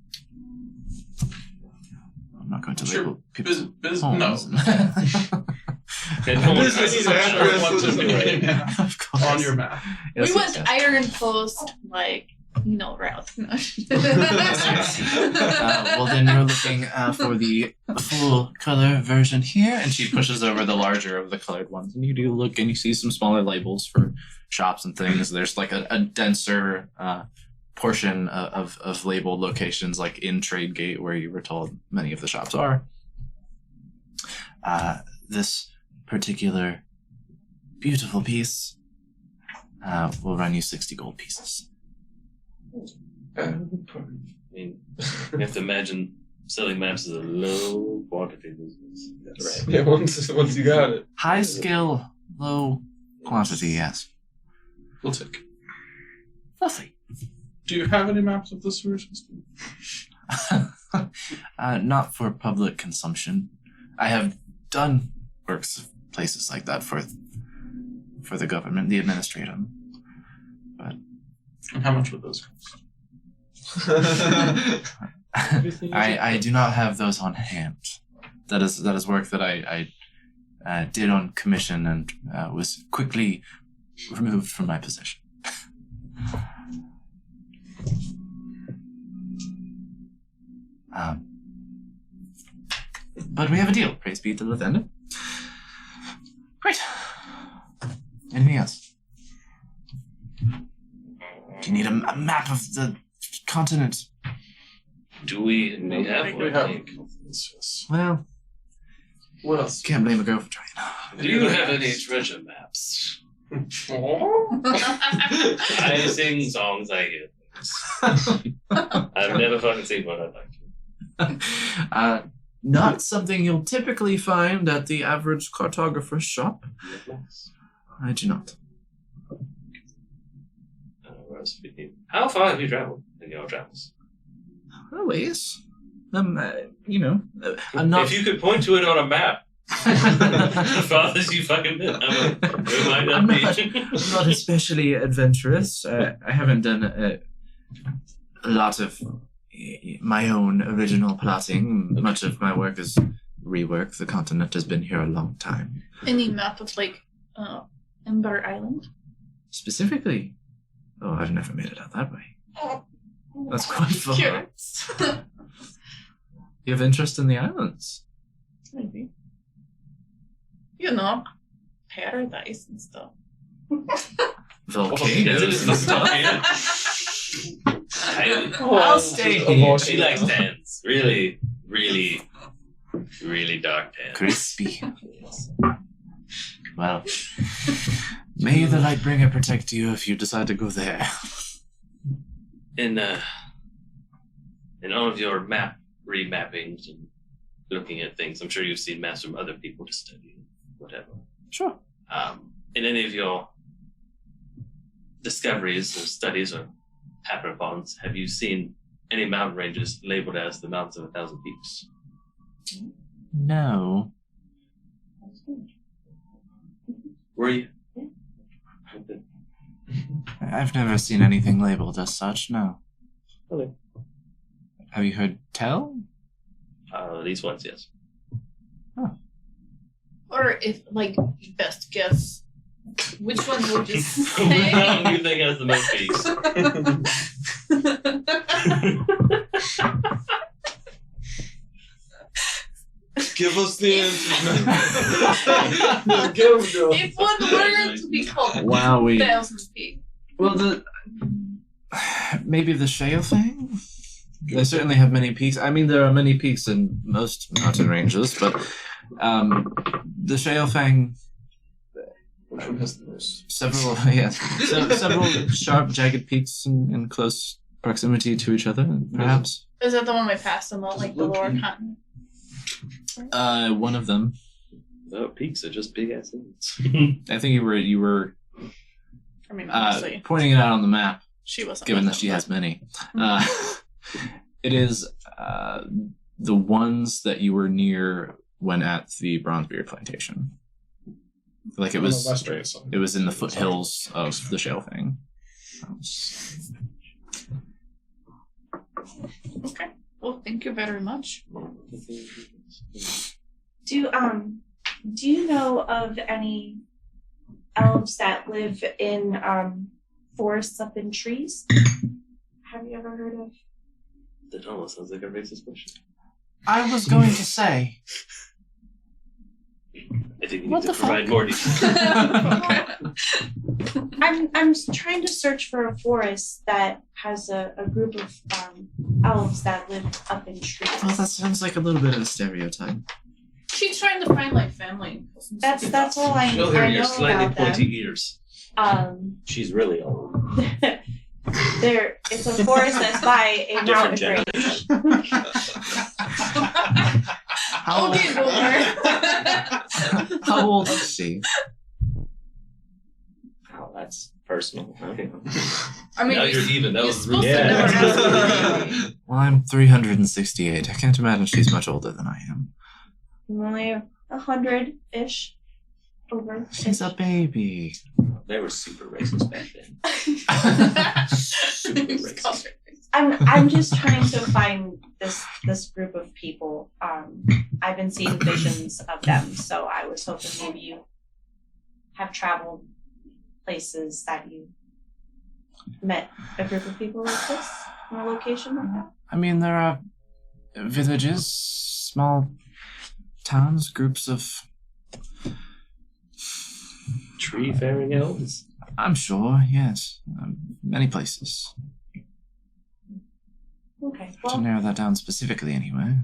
I'm not going to Sure. label people's No. homes. And no one Business has is a address one to is do it. Yeah, Of course. on your map. Yes, We yes, went yes. Iron Post, route. No. Well, then you're looking for the full color version here, and she pushes over the larger of the colored ones. And you do look, and you see some smaller labels for shops and things. There's like a denser portion of labeled locations, like in Trade Gate, where you were told many of the shops are. This particular beautiful piece will run you 60 gold pieces. I mean, you have to imagine selling maps is a low quantity business. Right. Yeah, once you got it. High skill, low quantity, yes. We'll take it. Lovely. Do you have any maps of the sewer system? Not for public consumption. I have done works of places like that for the government, the administratum. But And how much would those cost? I do not have those on hand. That is work that I did on commission and was quickly removed from my possession. But we have a deal. Praise be to the vendor. Great. Anything else? Do you need a map of the continent? Do we have We one? have. Nick? Yes. Well, What else? can't blame a girl for trying. Do you have any treasure maps? I sing songs, I hear things. I've never fucking seen one I'd like to. Not something you'll typically find at the average cartographer's shop. I do not. How far have you traveled in your travels? Oh, ways. I'm not. If you could point to it on a map, the farthest you fucking been. It might not be. I'm not especially adventurous. I haven't done a lot of my own original plotting. Much of my work is rework. The continent has been here a long time. Any map of Ember Island? Specifically, I've never made it out that way. That's quite far. Curious. You have interest in the islands? Maybe. Paradise and stuff. Volcanoes and stuff. I'll stay here. She likes tans. Really, really, really dark tans. Crispy. Well, may the Lightbringer protect you if you decide to go there. In all of your remappings and looking at things, I'm sure you've seen maps from other people to study, whatever. Sure. In any of your discoveries or studies or happened upon, have you seen any mountain ranges labeled as the Mountains of 1,000 Peaks? No. Were you? I've never seen anything labeled as such, no. Okay. Have you heard tell? These ones, yes. Or if, best guess, which one would you Which say? mountain do you think has the most peaks? Give us the answers. No, give them to us. If one were to be called Wowee. 1,000 feet. Well, maybe the shale thing? They certainly have many peaks. I mean, there are many peaks in most mountain ranges, but the Shale Fang, Which one has the most? several sharp, jagged peaks in close proximity to each other, perhaps. Is that the one we passed on the lower continent? One of them. No, peaks are just big ass things. I think you were I mean, obviously, pointing it out on the map, she wasn't. given with that she them, has many. It is the ones that you were near when at the Bronzebeard plantation. Like it was in the foothills of the Shale Fang. Okay. Well, thank you very much. Do you know of any elves that live in forests up in trees? Have you ever heard of? That almost sounds like a racist question. I was going to say. I think you What need to the provide fuck? more details. I'm trying to search for a forest that has a group of elves that live up in trees. Well, that sounds like a little bit of a stereotype. She's trying to find family. That's all I Show her know your slightly about pointy them. ears. She's really old. It's a forest that's by a Different mountain range. How, Okay, boomer. how old is she? Oh, that's personal. Okay. I mean, Now you're even. That you're was supposed really to never Yeah. ask me. Well, I'm 368. I can't imagine she's much older than I am. Only 100-ish over. She's a baby. They were super racist back then. Super racist. I'm just trying to find this group of people. I've been seeing visions of them, so I was hoping maybe you have traveled places that you met a group of people like this in a location like that. I mean, there are villages, small towns, groups of... Tree-faring elves? I'm sure, yes. Many places. Okay, To well, narrow that down specifically, anyway.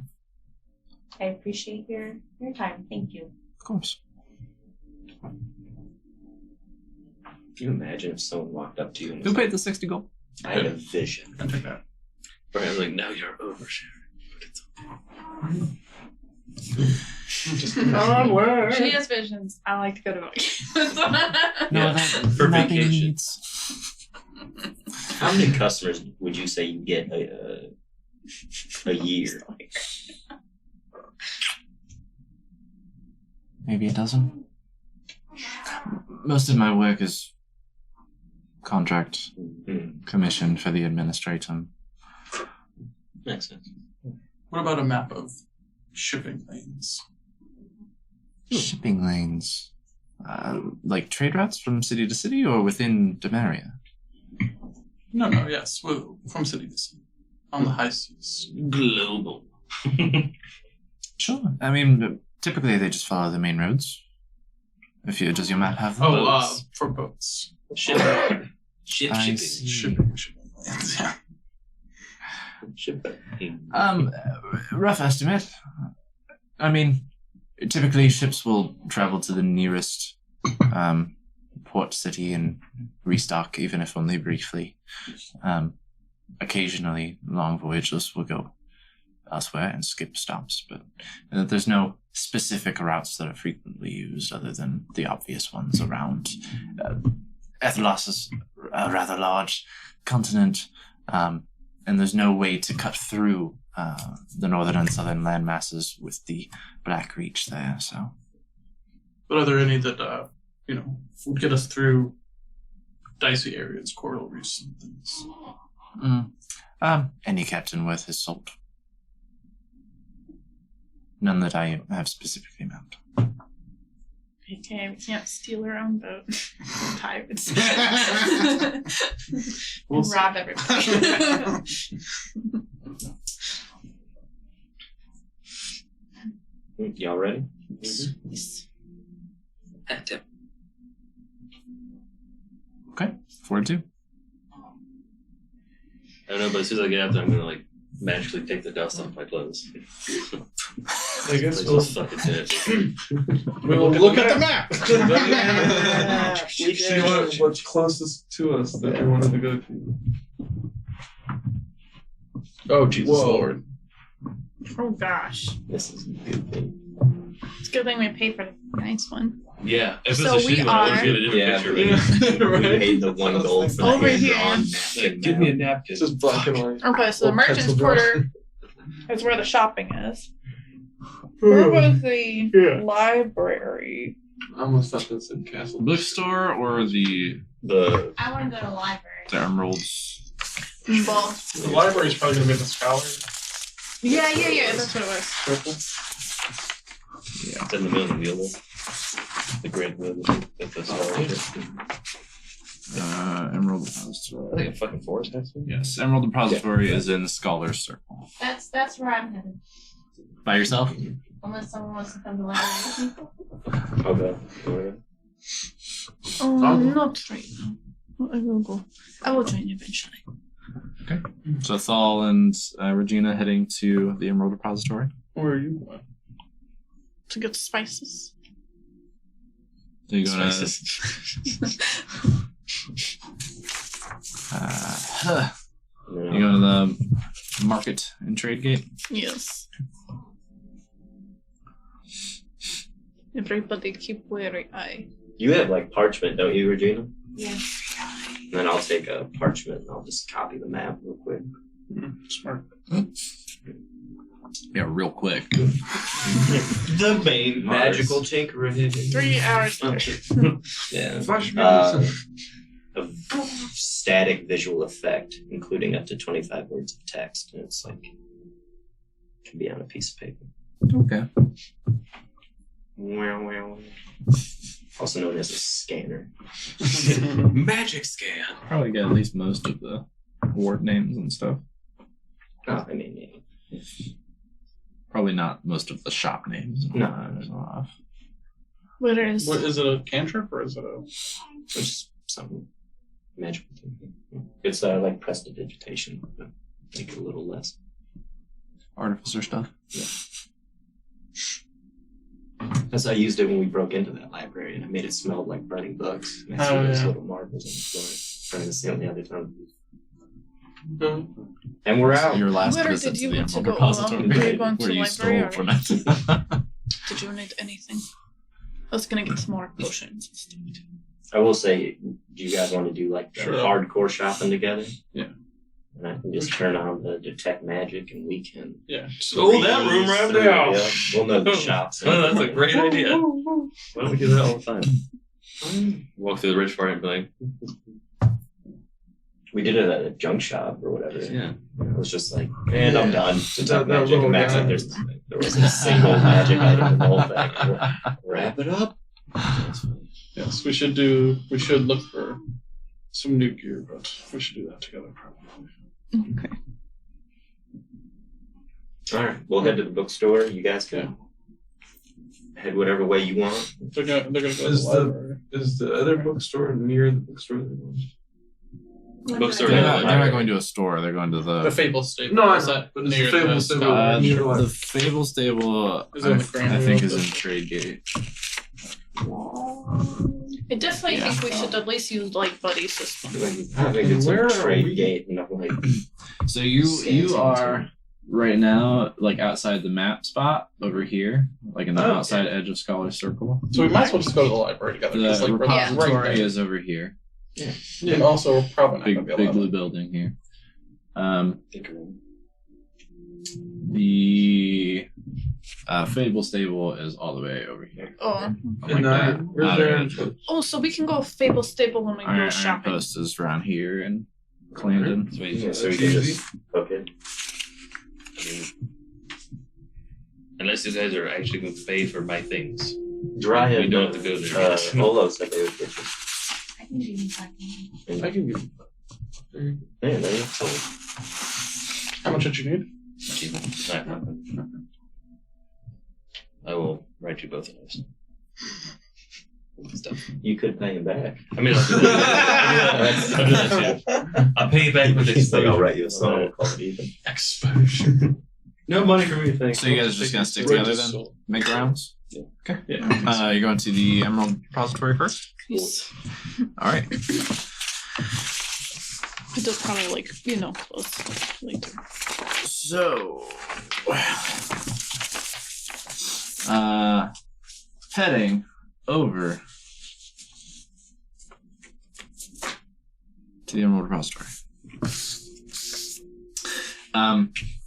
I appreciate your time. Thank you. Of course. Can you imagine if someone walked up to you and was Who like, paid the 60 gold? I had a vision? I take that. Brian's like, no, you're oversharing. But it's She has visions. I like to go to vacations. No, that For nothing vacation. needs. How many customers would you say you get a year? Maybe a dozen. Most of my work is contract Mm, commission for the administratum. makes sense. What about a map of shipping lanes? Shipping lanes. Like trade routes from city to city or within Demeria? No, yes. Well, from city to city. On the high seas. Global. Sure. I mean, typically they just follow the main roads. Does your map have them? Boats. For boats. Shipping. Shipping. I see. Shipping lanes, yeah. Shipping. Rough estimate. I mean, typically ships will travel to the nearest port city and restock, even if only briefly. Occasionally, long voyages will go elsewhere and skip stops, but there's no specific routes that are frequently used other than the obvious ones around. Ethelos is a rather large continent, and there's no way to cut through the northern and southern land masses with the Black Reach there, so... But are there any that, would get us through dicey areas, coral reefs and things? Any captain worth his salt. None that I have specifically mapped. Okay, we can't steal our own boat. Pirates. We'll And rob everybody. Y'all ready? Yes. Active. Okay, 4-2. I don't know, but as soon as I get out there, I'm gonna like magically take the dust off my clothes. I guess Like, we'll just fucking do it. we'll look at the map. We See what's closest to us that we wanted to go to. Oh, Jesus Whoa. Lord. Oh gosh. This is a good thing. It's a good thing we paid for the nice one. Yeah, if So it's a we shitty one, I would are- get a different Yeah. picture of it. We paid the 1 gold for the Over hand-drawn here. napkin Give me a now. napkin. It's just black and white. Okay, so the Or merchant's pencil drawer. quarter is where the shopping is. Where was the Yeah. library? I almost thought that said castle. Bookstore or the I want to go to the library. Emeralds? Both. The library's probably going to be the scholar. Yeah, that's what it was. Purple. It's in the middle of the wheel. The great wheel at the scholarship. Emerald I Repository. think a fucking forest has one. Yes, Emerald Repository is in Scholar's Circle. That's where I'm headed. By yourself? Unless someone wants to come to the library with me. Okay. Oh, not right now. I will go. I will join you eventually. So Thal and Regina heading to the Emerald Repository. Where are you going? To get spices. So you're gonna you go to the market and trade gate. Yes. Everybody keep wary eye. You have like parchment, don't you, Regina? Yeah. And then I'll take a parchment and I'll just copy the map real quick. Smart. Yeah, real quick. The main magical tinkerer. 3 hours. Yeah. Flash me. A static visual effect, including up to 25 words of text, and it's like can be on a piece of paper. Okay. Also known as a scanner. Magic scan. Probably get at least most of the ward names and stuff. Oh, I mean, yeah. Probably not most of the shop names. No. There's a lot. What is? What is it? A cantrip or is it a? It's some magical thing. It's like prestidigitation, but make it a little less. Artificer stuff. That's I used it when we broke into that library, and I made it smell like burning books. And I Oh, threw those yeah. little marbles on the floor, trying to steal the other time. And we're out. Your last Where visit did you to the want to Emerald go? Repository. Were you going to where the you library stole from it. Did you need anything? I was gonna get some more potions and stuff too. I will say, do you guys want to do like the Sure. hardcore shopping together? Yeah. And I can just turn on the detect magic, and we can. Yeah. Oh, that room right through- now. Yeah, we'll know the shops. Oh, that's a great idea. Why don't we do that all the time? Walk through the rich part and be like, We did it at a junk shop or whatever. yeah. It was just like, and I'm done. Detect That magic. little And Max guy. like, there wasn't a single magic item in the whole thing. Wrap it up. Yes, we should look for some new gear, but we should do that together probably. Okay. All right, we'll head to the bookstore. You guys can head whatever way you want. They're gonna go to Is the the- library. Is the other bookstore near the bookstore they're going to? Bookstore. They're Yeah. not going to a store. They're going to The the. Fable Stable. No, I Is know, that but it's near the Fable the Stable. Scholar? Near the The Fable Stable, Is it in the Grand I think, Royal is in District? Trade Gate. I definitely Yeah. think we should at least use like buddy system. I think it's Where a are trade we? gate, and I'm like, So you are right now like outside the map spot over here, like in the Oh, outside edge of Scholar Circle. So we might as well just go to the library together. The Just like we're repository right there. is over here. And also, we're probably not Big gonna be big able blue to. building here. The Fable Stable is all the way over here. Oh, Like And that. where's their oh, so we can go Fable Stable when we Iron go shopping. Post is around here in Clarendon. So yeah, we, so we can just hook it. I mean, unless you guys are actually going to pay for my things. Dry We and don't have to go there. Olo said they would get you. I can give you 5 minutes. I can give Yeah, there you go. How much did you need? I will write you both of those. Stuff. You could pay him back. I mean, I'll do that. I'll do that too. I'll pay you back with He's like, I'll exposure. write you a song. Call it even. Exposure. No money for me, thanks. So you guys are just gonna stick together then? Make rounds? Okay. Yeah. You're going to the Emerald Repository first? Yes. Alright. But they'll probably like close later. So heading over to the Emerald Repository.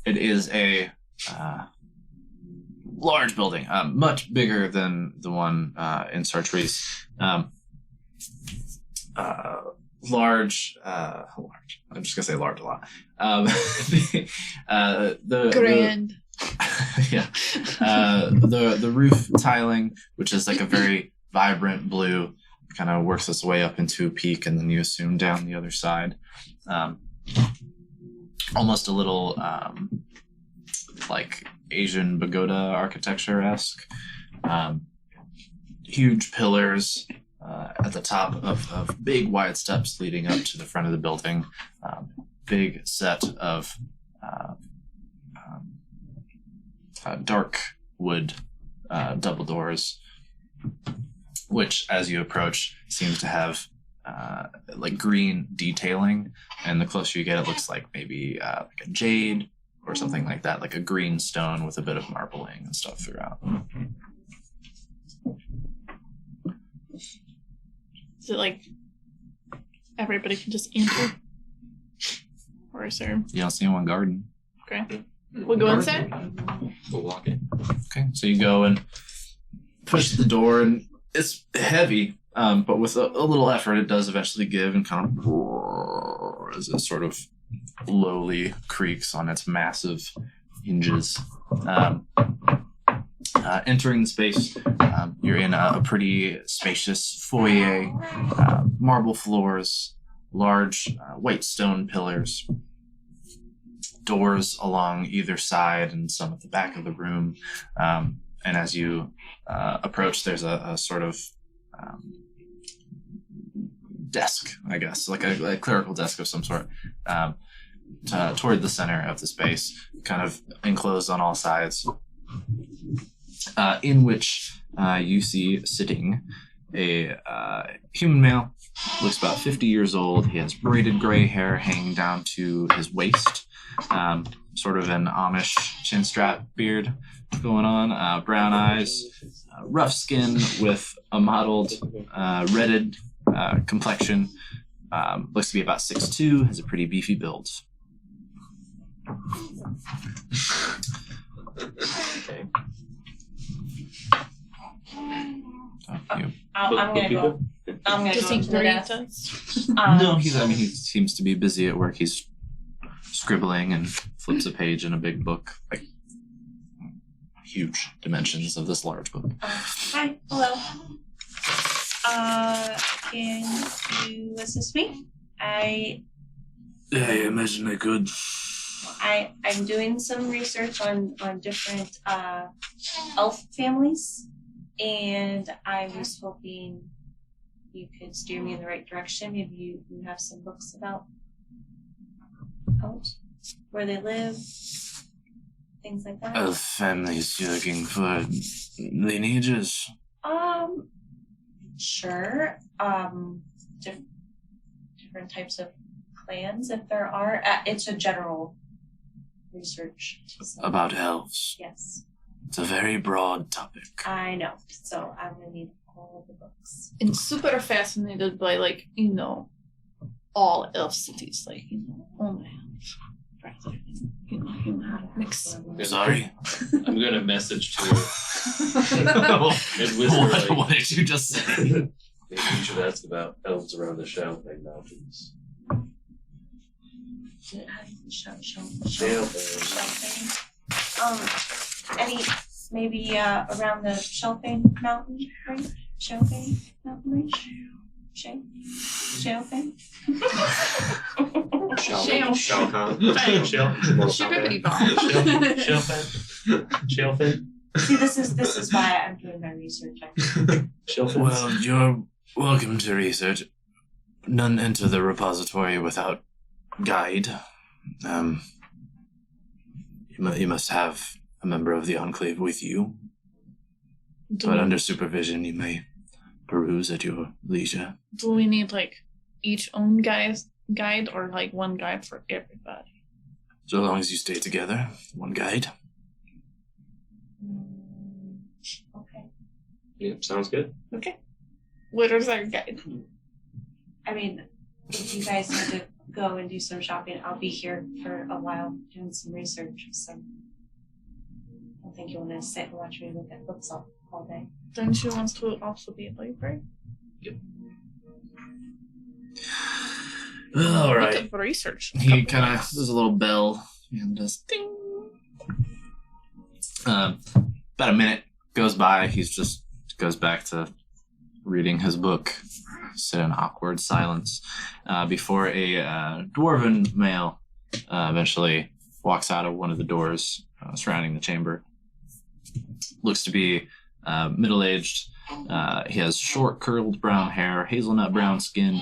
It is a large building, much bigger than the one in Sartreuse. Large. I'm just gonna say large a lot. The Grand. yeah. The roof tiling, which is like a very vibrant blue, kind of works its way up into a peak, and then you assume down the other side. Almost a little like Asian pagoda architecture-esque. Huge pillars at the top of big wide steps leading up to the front of the building. Big set of dark wood double doors, which as you approach seems to have like green detailing, and the closer you get it looks like maybe like a jade or something like that, like a green stone with a bit of marbling and stuff throughout. Is it like everybody can just enter? Or is there You don't see one garden. okay? We'll go inside. We'll walk in. Okay, so you go and push the door, and it's heavy, but with a little effort, it does eventually give and kind of roar as it sort of lowly creaks on its massive hinges. Entering the space, you're in a pretty spacious foyer, marble floors, large white stone pillars, doors along either side and some at the back of the room. And as you approach, there's a sort of desk, I guess, like a clerical desk of some sort, toward the center of the space, kind of enclosed on all sides, in which you see sitting a human male, looks about 50 years old. He has braided gray hair hanging down to his waist, sort of an Amish chin strap beard going on, brown eyes, rough skin with a mottled, redded complexion, looks to be about 6'2", has a pretty beefy build. Okay. I'm gonna go. I'm gonna Does go he to the greet desk. us? No, he seems to be busy at work. He's scribbling and flips a page in a big book, like huge dimensions of this large book. Hi, hello. Can you assist me? Yeah, I imagine I could. I'm doing some research on different elf families, and I was hoping you could steer me in the right direction. Maybe you have some books about elves, where they live, things like that. Elf families, you're looking for lineages? Sure. Different types of clans, if there are. It's a general research. So. About elves. Yes, It's a very broad topic. I know. So I'm gonna need all of the books. And super fascinated by, like, all elf cities, like, only elves. Rather than, human mix. Sorry. I'm gonna message to her and whisper What did you just say? maybe you should ask about elves around the Champagne Mountains. Any maybe around the Champagne Mountain range? Champagne Mountain range? Champagne? Shale. Shell. Shippity Shellfin. See, this is why I'm doing my research. Well, you're welcome to research. None enter the repository without guide. You must have a member of the Enclave with you, but under supervision you may peruse at your leisure. Do we need, like, each own guide, or, like, one guide for everybody? So long as you stay together, one guide. Okay. Yep, sounds good. Okay. What is our guide? I mean, if you guys need to go and do some shopping, I'll be here for a while doing some research. So I don't think you want to sit and watch me look at books all day. Don't you want to also be a library? All Look right. at the research. He kind of does a little bell and does ding. About a minute goes by. He just goes back to reading his book. Sit in awkward silence before a dwarven male eventually walks out of one of the doors surrounding the chamber. Looks to be middle-aged. He has short, curled brown hair, hazelnut brown skin.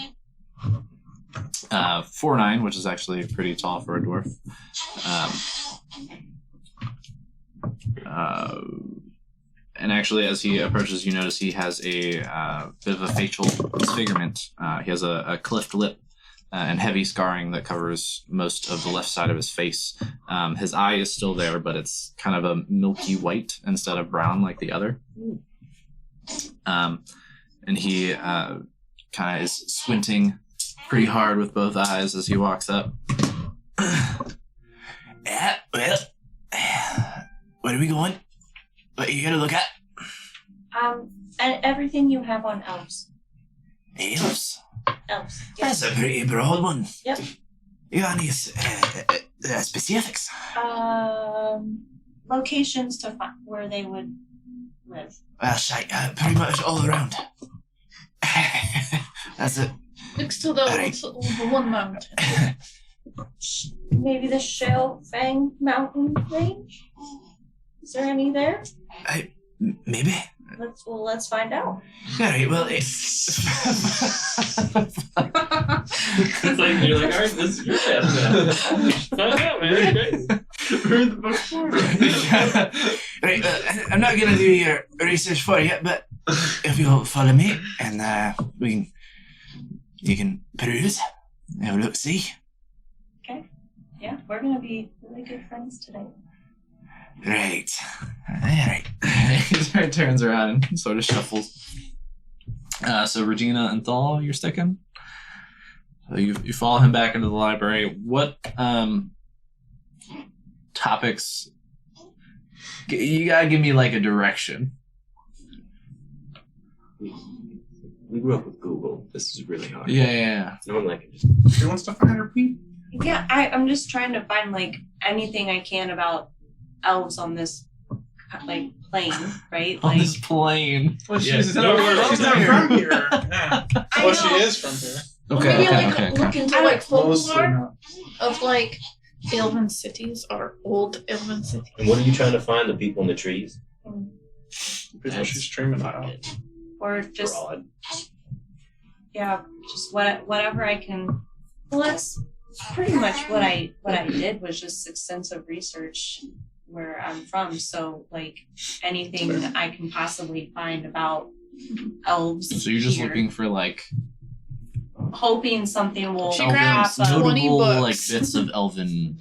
4'9", which is actually pretty tall for a dwarf. And actually, as he approaches, you notice he has a bit of a facial disfigurement. He has a cleft lip and heavy scarring that covers most of the left side of his face. His eye is still there, but it's kind of a milky white instead of brown like the other. And he kind of is squinting pretty hard with both eyes as he walks up. Well, Where are we going? What are you gonna look at? And everything you have on elves. Elves. Elves. That's a pretty broad one. Yep. You got any specifics? Locations to find where they would live. Well, shite, pretty much all around. That's it. Next to the, Alright. the one mountain. Maybe the Shell Fang Mountain Range? Is there any there? Maybe. Let's find out. Alright, well, it's... It's like you're like, all right, this is your task now. Find out, man. Great. Read the book for me. Right, I'm not gonna do your research for you, but if you'll follow me, and you can peruse, have a look, see. Yeah, we're gonna be really good friends today. Right. Alright. He turns around and sort of shuffles. So Regina and Thal, you're sticking? So you follow him back into the library. What topics? You gotta give me like a direction. We grew up with Google. This is really hard. Yeah. Normally I can just. She wants to find her feet. Yeah, I'm just trying to find like anything I can about elves on this like plane, right? On Like this plane. Well, Yes, she's no, not, we're she's from not here. from here. Yeah. I Well, she know. is from here. Or maybe look into like Mostly folklore not. of like elven cities or old elven cities. And what are you trying to find? The people in the trees? People she's dreaming about. or just Broad. yeah, just whatever I can. Well, that's pretty much what I did was just extensive research where I'm from. So like anything I can possibly find about elves. So you're just here, looking for like hoping something will She elven, grabs pop up. 20 notable like books. bits of elven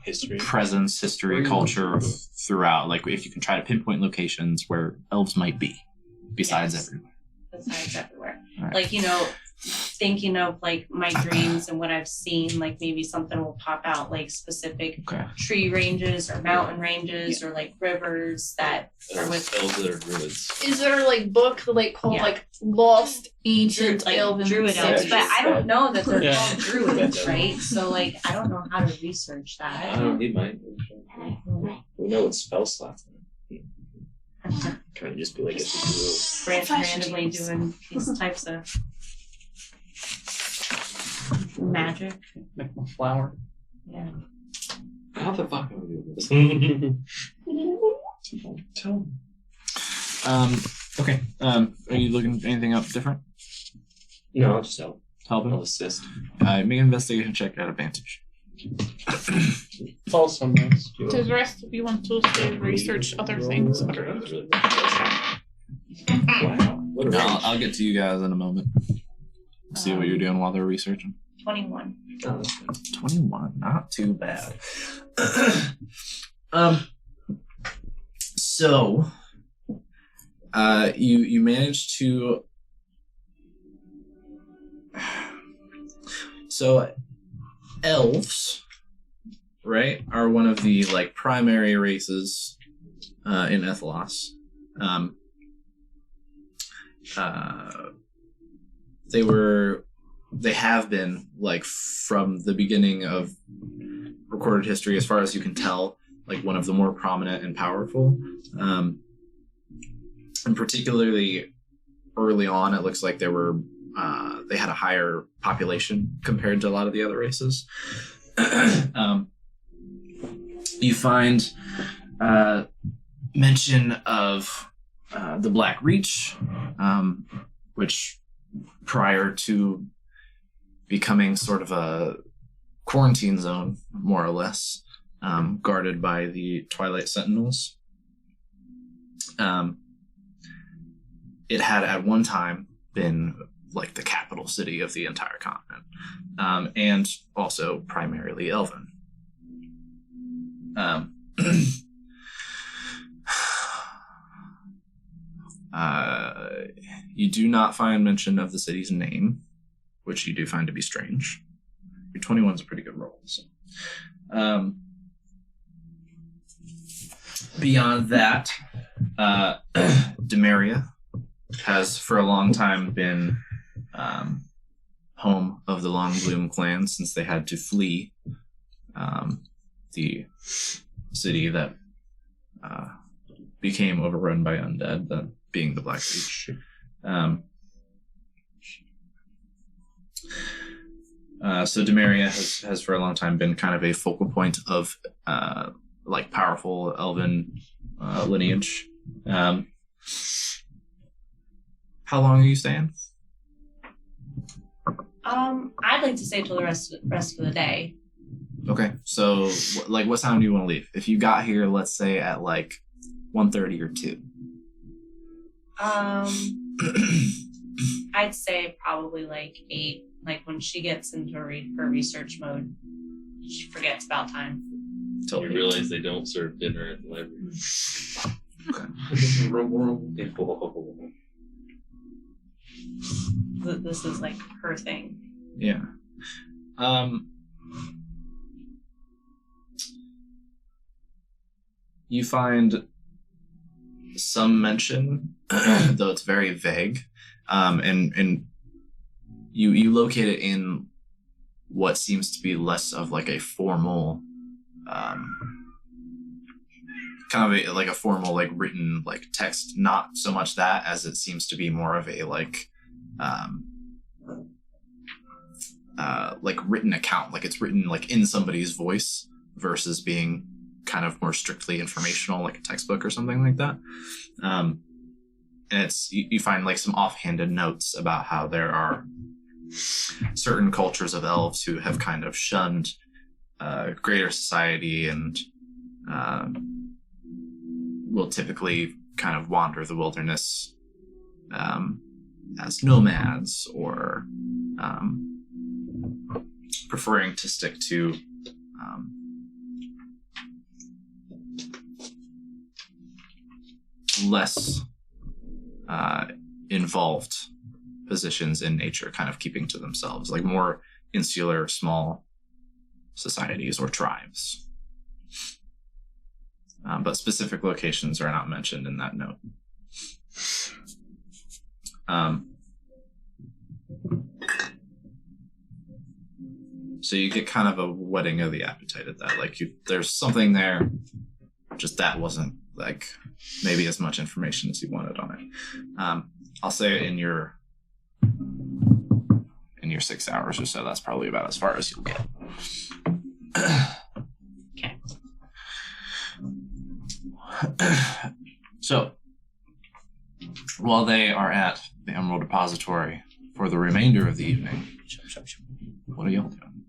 History. presence, history, culture throughout. Like if you can try to pinpoint locations where elves might be, besides Yes. everywhere. Besides everywhere. All right. Like, thinking of like my dreams and what I've seen, like maybe something will pop out, like specific Okay. tree ranges or mountain ranges or like rivers that are with Elves that are druids. Is there like book like called Yeah. like Lost Ancient like Elven druid elves, Cities? but I don't know that they're Yeah. called druids, right? So like I don't know how to research I that. don't need mine. We know what spell slots are. Kind of just be like, it's a Randomly doing these types of magic. Make my flower. Yeah. How the fuck am I doing this? Tell me. Okay. Are you looking anything up different? No, I'll just help. Help I'll him. assist. Make an investigation check at advantage. Also nice. To the rest of you want to say research other things. Or... Wow. What a range. I'll get to you guys in a moment. See what you're doing while they're researching. 21. Oh, that's good. 21, not too bad. So, you managed to. So, elves, right, are one of the like primary races in Ethelos. They have been like from the beginning of recorded history, as far as you can tell, like one of the more prominent and powerful. And particularly early on, it looks like they had a higher population compared to a lot of the other races. You find mention of the Black Reach, which prior to becoming sort of a quarantine zone, more or less, guarded by the Twilight Sentinels. It had at one time been like the capital city of the entire continent, and also primarily elven. You do not find mention of the city's name, which you do find to be strange. Your 21 is a pretty good roll. So. beyond that, Demeria has for a long time been home of the Longbloom clan since they had to flee the city that became overrun by undead, that being the Black Beach. So Demeria has for a long time been kind of a focal point of like powerful elven lineage. How long are you staying? I'd like to stay till the rest of the day. Okay, so what time do you want to leave? If you got here, let's say at like 1:30 or 2. I'd say probably like 8. Like when she gets into her research mode, she forgets about time. Until you realize they don't serve dinner at the library. This is like her thing. Yeah. You find some mention, though it's very vague, and you locate it in what seems to be less of like a formal, kind of like a formal like written like text. Not so much that as it seems to be more of a like written account, like it's written like in somebody's voice versus being kind of more strictly informational, like a textbook or something like that. And it's you find like some offhanded notes about how there are certain cultures of elves who have kind of shunned greater society and will typically kind of wander the wilderness as nomads or preferring to stick to less involved positions in nature, kind of keeping to themselves, like more insular, small societies or tribes. But specific locations are not mentioned in that note. So you get kind of a whetting of the appetite at that. Like there's something there, just that wasn't like maybe as much information as you wanted on it. I'll say in your 6 hours or so, that's probably about as far as you'll get. Okay. So, while they are at the Emerald Depository for the remainder of the evening, what are y'all doing?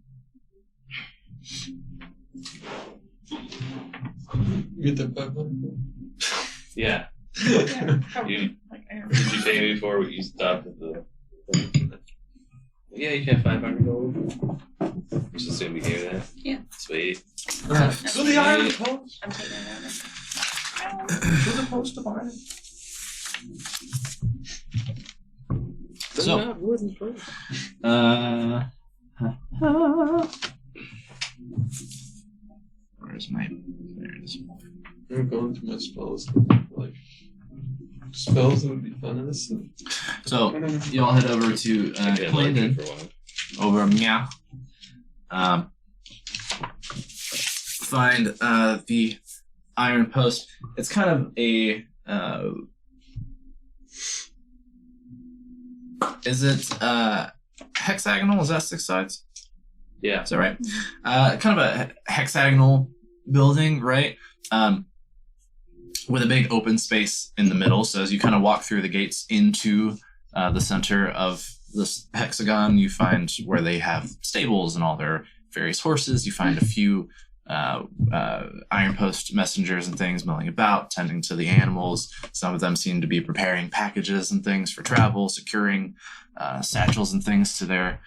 Get the pepper. Yeah. Yeah, probably. Did you pay me before you stopped at the... Yeah, you can have 500 gold. Just assume we gave that. Yeah. Sweet. To the iron post. I'm taking it out. To the post of iron. So, Not wooden post. where's my... There it is. I'm going through my spells. Like, spells that would be fun in this. So, you all head over to Clandon, over Meow. Find the iron post. It's kind of a... is it hexagonal? Is that 6 sides? Yeah. Is that right? Kind of a hexagonal building, right? With a big open space in the middle. So as you kind of walk through the gates into the center of this hexagon, you find where they have stables and all their various horses. You find a few iron post messengers and things milling about, tending to the animals. Some of them seem to be preparing packages and things for travel, securing satchels and things to their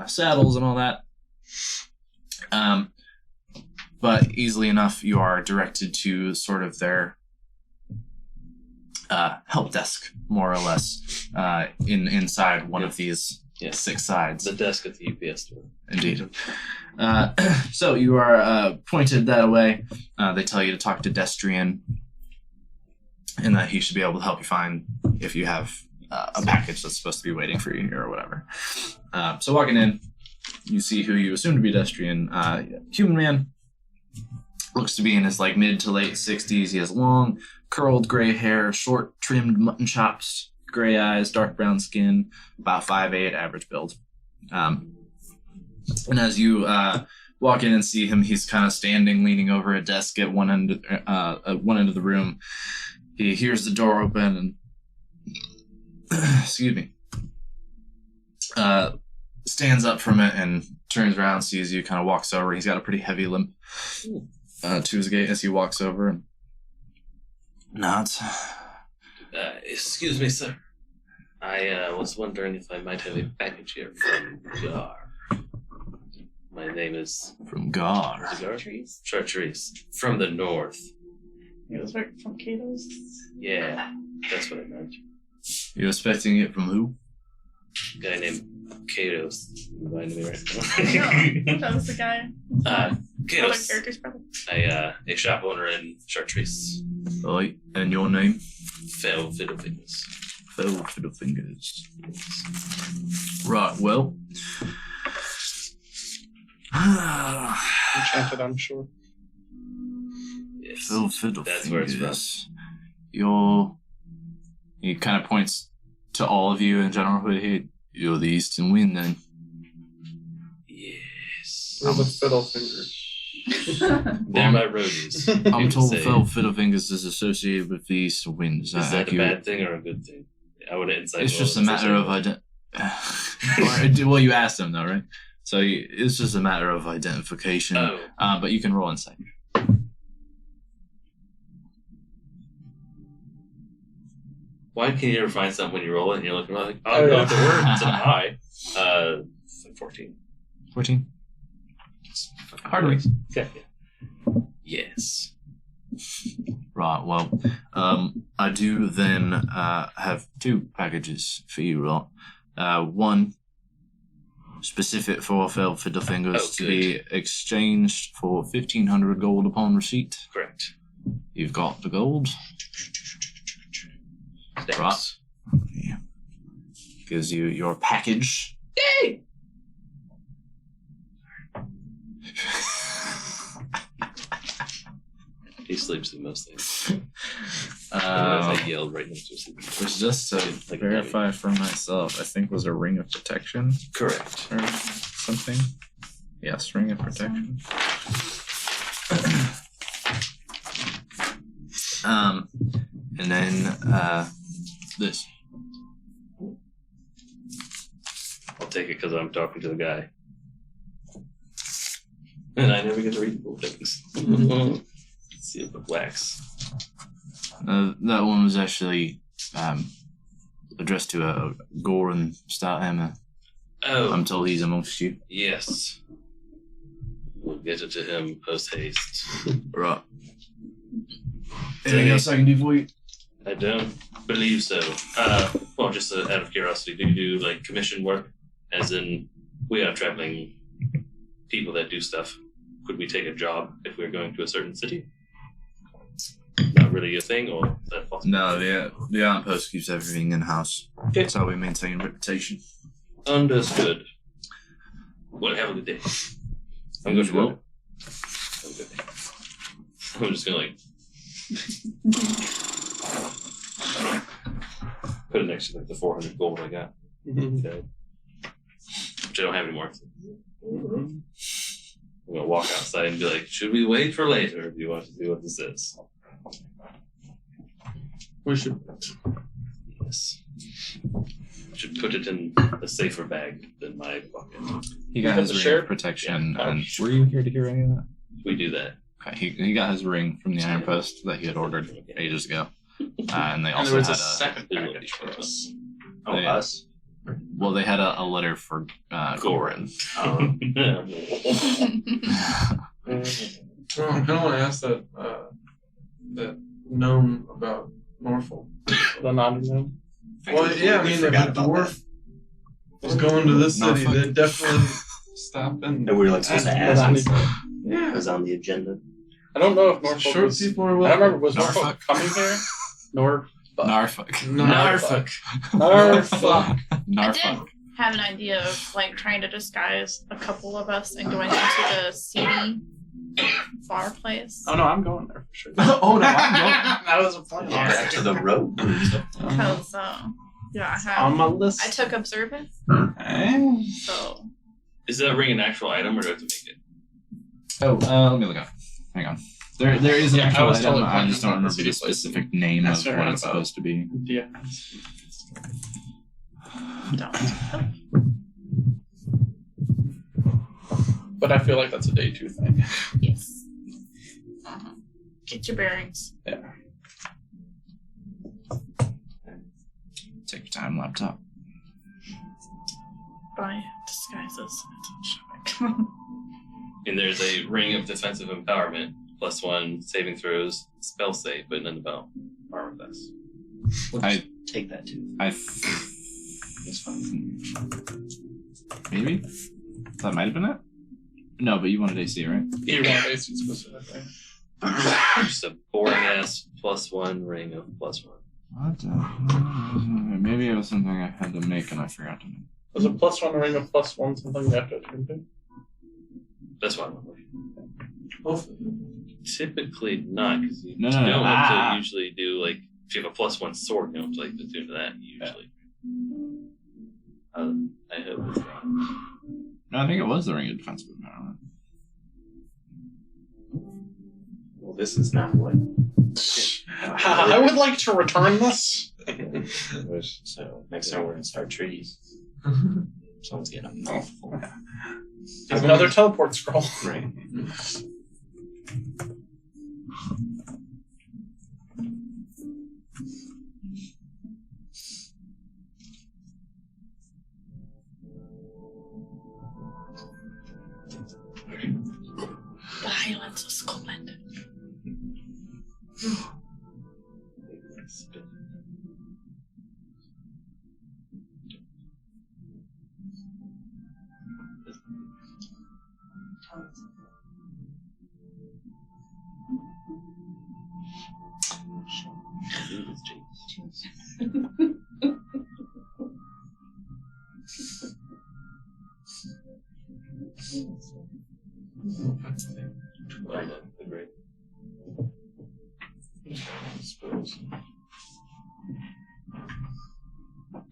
saddles and all that. But easily enough, you are directed to sort of their help desk, more or less, inside one of these Yeah. 6 sides. The desk at the UPS store. Indeed. So you are pointed that way. They tell you to talk to Destrian, and that he should be able to help you find if you have a package that's supposed to be waiting for you here or whatever. So walking in, you see who you assume to be Destrian. Human man. Looks to be in his like mid to late 60s. He has long, curled gray hair, short, trimmed mutton chops, gray eyes, dark brown skin, about 5'8", average build. And as you walk in and see him, he's kind of standing, leaning over a desk at one end of the room. He hears the door open and excuse me, stands up from it and turns around, sees you, kind of walks over. He's got a pretty heavy limp to his gait as he walks over and nods. Excuse me, sir. I was wondering if I might have a package here from Gar. My name is... From Gar. Chartreuse. Chartreuse. From the north. He was working from Cato's. Yeah, that's what I meant. You expecting it from who? A guy named Katos. Reminded me right No, that was the guy. Other Katos. character's brother. A shop owner in Chartreuse. Right, and your name? Fell Fiddlefingers. Fell Fiddlefingers. Right, well... Enchanted, I'm sure. Yes. Fell Fiddlefingers. That's where it's from. He kind of points to all of you in general. You're the Eastern Wind, then. Yes. We're the fiddle fingers. They're my roadies. I'm told Say, Fell Fiddlefingers is associated with the Eastern Wind. Is Is that a accurate? bad thing or a good thing? I would insight. It's just a matter of well, you asked him though, right? So it's just a matter of identification. Oh. But you can roll insight. Why can you ever find something when you roll it and you're looking like, oh, no, the word, it's an I. 14. 14. Hardly. Okay. Yes. Right, well, I do then have 2 packages for you, right? One specific for Fell Fiddlefingers to be exchanged for 1,500 gold upon receipt. Correct. You've got the gold. Thanks. Right. Yeah. Gives you your package. Yay! He sleeps through most things. I yelled right next to him. Which, just to Like verify for myself, I think was a ring of protection Correct. or something. Yes, ring of protection. And then this. I'll take it because I'm talking to the guy. And I never get to read cool things. Let's see it with wax. That one was actually addressed to a Goran Stouthammer. Oh, I'm told he's amongst you. yes. We'll get it to him post haste. Right. Anything else I can do for you? I don't believe so. Well, just out of curiosity, do you do like commission work? As in, we are traveling people that do stuff. Could we take a job if we're going to a certain city? Not really a thing, or is that possible? No, the outpost keeps everything in house. That's how we maintain reputation. Understood. Well, have a good day. I'm going to Well. go. Have a good day. I'm just gonna like put it next to like the 400 gold I got. Okay. Which I don't have anymore. I'm gonna walk outside and be like, should we wait for later? Do you want to see what this is? We should. Yes. Should put it in a safer bag than my pocket. He got have his the ring share? of protection. Yeah. And were you here to hear any of that? We do that. Okay, he got his ring from the Iron Post that he had ordered ages ago. And they And also there was had a second package for us. Oh, Yeah. us? well, they had a letter for Goran. I kind of want to ask that gnome about Norfolk. The non-gnome. Well, yeah, I mean, the was going to this city, Norfolk. they'd definitely stop and. And we were like supposed to ask ask me. and stuff. Yeah. It was on the agenda. I don't know if Norfolk Short was. people are I don't welcome. remember, was Norfolk Norfolk. coming here? Norfolk. Norfolk. Norfolk. Norfolk. I Norfolk. did have an idea of like trying to disguise a couple of us and going into the seedy bar place. Oh no, I'm going there for sure. Oh, no, I'm That was a plan. Yeah, to the road. Because yeah, I On have. my list. I took observant, Hey. so Is that ring an actual item, or do I have to make it? Oh, let me look up. Hang on. There is an Yeah, I actual was item. totally I just don't planning on remember the this. specific name That's of fair what enough. it's supposed to be. Yeah. don't. But I feel like that's a day 2 thing. Yes. Get your bearings. Yeah. Take your time, laptop. Buy disguises. And there's a ring of defensive empowerment, +1 saving throws, spell save, but none about armor class. I Take that too. It's fine. Maybe that might have been it. No, but you wanted AC, right? You want AC specifically. Just a boring ass +1 ring of +1. What? Maybe it was something I had to make and I forgot to make. Was a +1 ring of +1 something you have to attune to? That's why I'm Hopefully. typically not, because you No. don't have to usually do like if you have a +1 sword, you don't have to like attune to that usually. I hope it's wrong. No, I think it was the ring of defensive empowerment. Well, this is not what. I would like to return this. So next time we're gonna start trees. Someone's getting a mouthful. There's another teleport scroll. Right. Violence is commanded.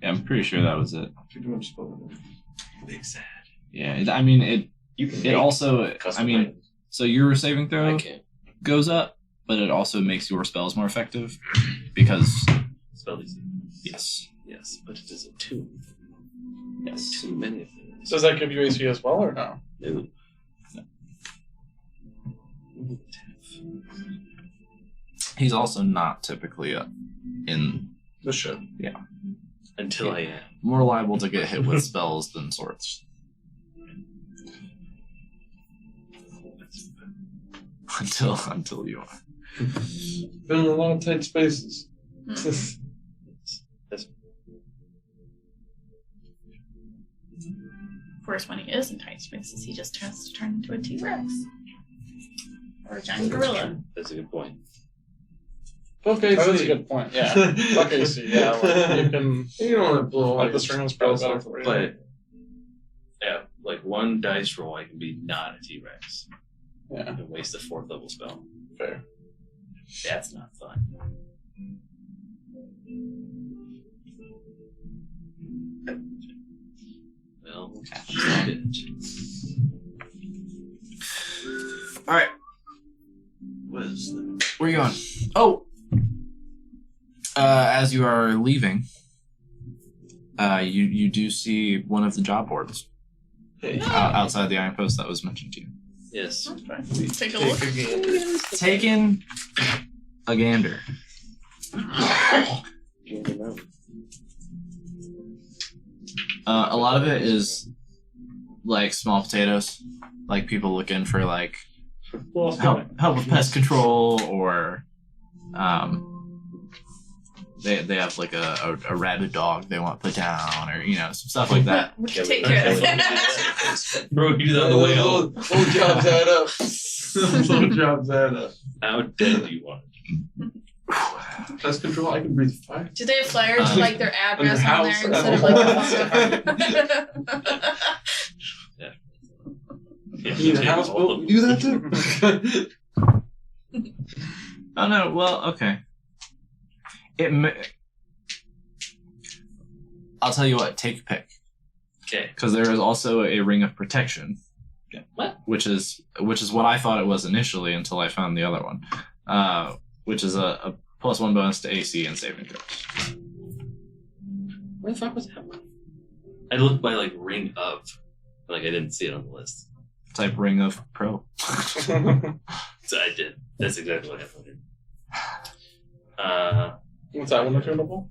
Yeah, I'm pretty sure that was it. Pretty much spoken. Big sad. Yeah, I mean it. You can It make also. custom I mean, items. so your saving throw I can't goes up, but it also makes your spells more effective because spell these. yes, Yes, but it is a 2. yes. Too many of them. Does that give you AC as well, or no? No. He's also not typically in The ship. Until I am. more liable to get hit with spells than swords. Until you are. Been in a lot of tight spaces. Mhm. Of course, when he is in tight spaces, he just has to turn into a T-Rex or a giant gorilla. That's a good point. Okay, That is a good point. Yeah. Fuck AC. Yeah. Like, you can. You don't want to blow Like all the string is probably better for you. But yeah, like one dice roll, I can be not a T-Rex Yeah. and waste a 4th level spell. Fair. That's not fun. Well, shit. All right. What is that? Where are you going? Oh, as you are leaving, you do see one of the job boards outside the iron post that was mentioned to you. Yes. Take a look. Taken a gander. A lot of it is like small potatoes, like people looking for like help with pest control or they have like a rabid dog they want put down, or some stuff like that. We Yeah, can take we- care of okay. that. Bro, you do that on the way home. Little jobs add up. Little jobs add up. How dead do you want it? Pest control, I can breathe fire. Do they have flyers with like their address your on there house. instead of like the phone number? Yeah, You need a take house all built, the- you do that too? Oh no, well, okay. I'll tell you what, take your pick. Okay. Because there is also a ring of protection. What? Which is what I thought it was initially until I found the other one. Which is a +1 bonus to AC and saving throws. What the fuck was that one? I looked by like ring of. Like I didn't see it on the list. Type ring of pro. So I did. That's exactly what happened. What's that one attunable?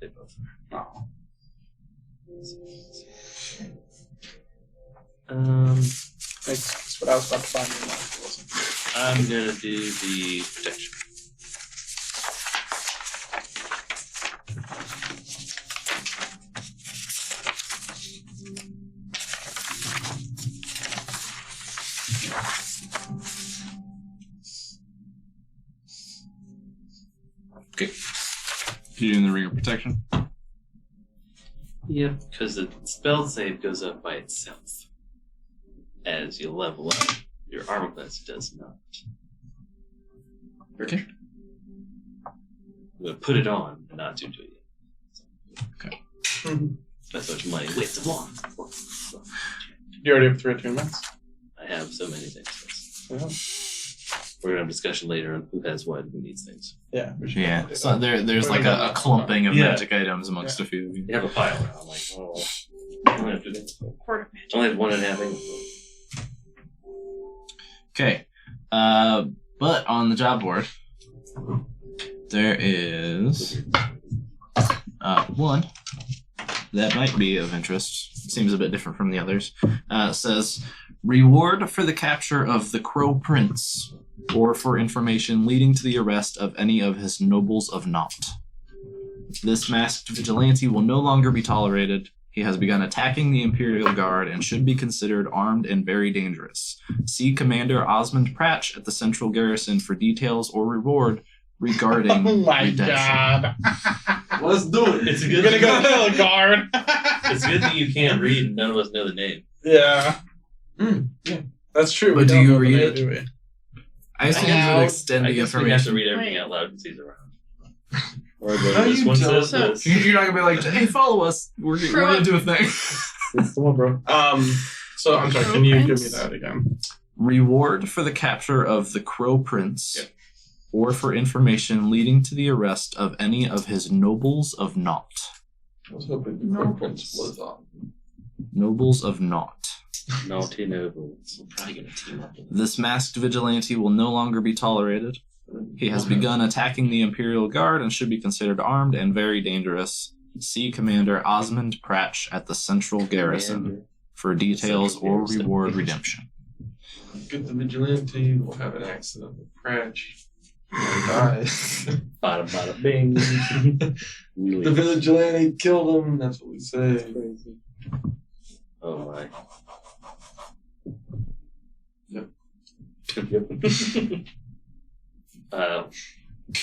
They both Oh. are. That's what I was about to find. In life, wasn't. I'm gonna do the protection. Okay. You doing the ring of protection? Yep, because the spell save goes up by itself as you level up. Your armor class does not. Okay. I'm gonna put it on and not do it yet. Okay. That's what you might wait so long. You already have 3 attunements. I have so many things. Yeah. We're gonna have a discussion later on who has what and who needs things. Yeah. We should Yeah. do So that. there's like a clumping of Yeah. magic items amongst a few of you. You have a pile now. I'm like, oh, I don't have to do this. Quarter magic. I only have 1.5 things. Okay. But on the job board, there is one that might be of interest. Seems a bit different from the others. It says, reward for the capture of the Crow Prince, or for information leading to the arrest of any of his nobles of naught. This masked vigilante will no longer be tolerated. He has begun attacking the Imperial Guard and should be considered armed and very dangerous. See Commander Osmond Pratch at the Central Garrison for details or reward regarding Oh my redemption. god. Let's do it. It's a You're good gonna go kill a guard. It's good that you can't read and none of us know the name. Yeah. Yeah. That's true. But We do don't you know the read name, it? do we? I assume I you know. would extend I the guess we have to information. read everything Wait. out loud because he's around. Or I go, How this you one tell- says So- this. You're not gonna be like, hey, follow us. We're gonna do a thing. It's the one, bro. So I'm sorry, can you give me that again? Reward for the capture of the Crow Prince, Yep. or for information leading to the arrest of any of his nobles of naught. I was hoping the Crow Prince was on. Nobles of naught. Naughty nobles. We're probably gonna team up with This masked vigilante will no longer be tolerated. He has begun attacking the Imperial Guard and should be considered armed and very dangerous. See Commander Osmond Pratch at the Central Garrison for details Central or Garrison. reward redemption. Get the vigilante, we'll have an accident with Pratch. Die. Bada bada bing. The vigilante killed him, that's what we say. Oh my. Yep. Yep.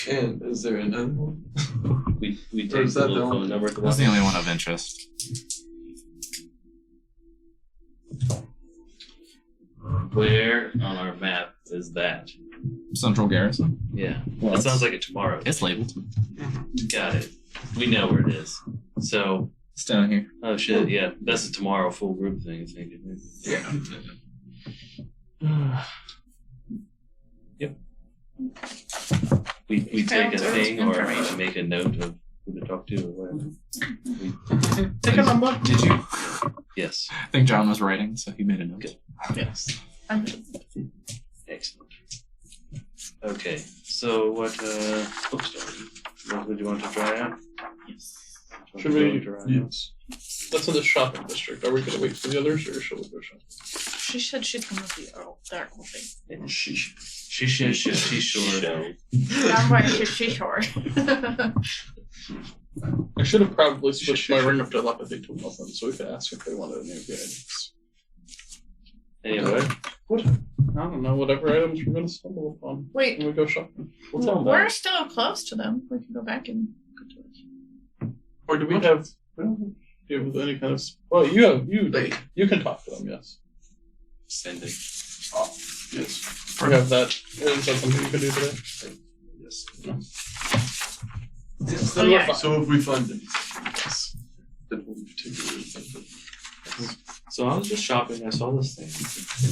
And is there another one? we Or take is the that the little only- phone number at the That's the bottom. only one of interest. Where on our map is that? Central Garrison. Yeah. Well, That sounds like a tomorrow. It's labeled. Got it. We know where it is. So, It's down here. oh shit, yeah, that's a tomorrow full group thing, I think. Yeah. Yep. We take a thing or Information. make a note of who to talk to or whatever. Take a number. Did you? Yes. I think John was writing, so he made a note. Yes. Excellent. Okay, so what what would you want to try out? Should we? Yes. That's in the shopping district. Are we gonna wait for the others, or should we go shopping? She said she'd come with the dark thing. She's She's sure. I'm going to short. I should have probably switched my ring of telepathy to a weapon so we could ask if they wanted any guidance. Anyway, What? I don't know, whatever items we're going to stumble upon Wait, when we go shopping. we'll tell them we're about it. still close to them. We can go back and go to it. Or do we have any kind of... Well, you can talk to them, yes. Sending. yes. You have that. Is that something you can do today? Yes. Oh, yeah. So if we find anything, yes. That one particularly thing. So I was just shopping. I saw this thing.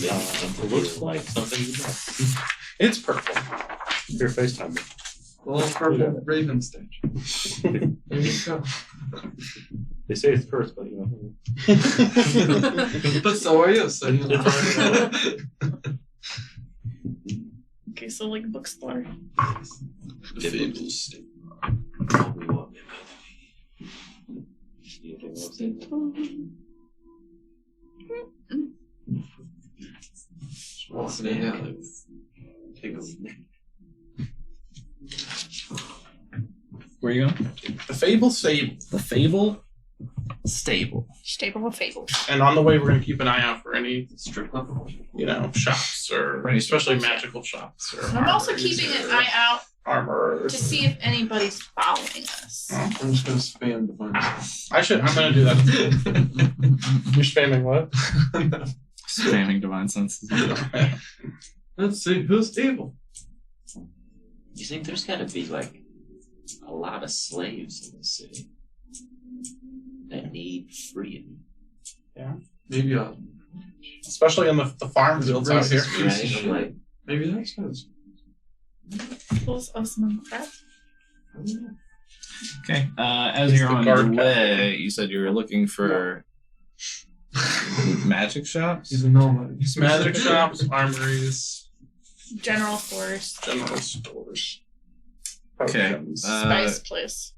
It looks like something you know. It's purple. Your FaceTime. Well, purple raven stench. There you go. They say it's cursed, but you know. But so are you, so you know. Okay, so like bookstore. The fables stay. Well, yeah, take a look. Where are you going? The Fable Sable. The Fable Stable. Staple of Fable. And on the way, we're going to keep an eye out for any, Strip club. shops or Right. especially magical shops. Or I'm also armories keeping an or eye out armor. to see if anybody's following us. Oh, I'm just gonna spam the bunch. I'm going to do that. You're spamming what? Spamming divine senses. Let's see who's able. You think there's got to be like a lot of slaves in the city that need freeing? Maybe Especially in the farm fields out here. Right? I'm like, maybe that's what it's. Pulls us in the crap. Okay. As It's you're the on guard your way, you said you were looking for magic shops. He's a nomad. Magic shops, armories, General stores. general stores. Okay. Potions. Spice place.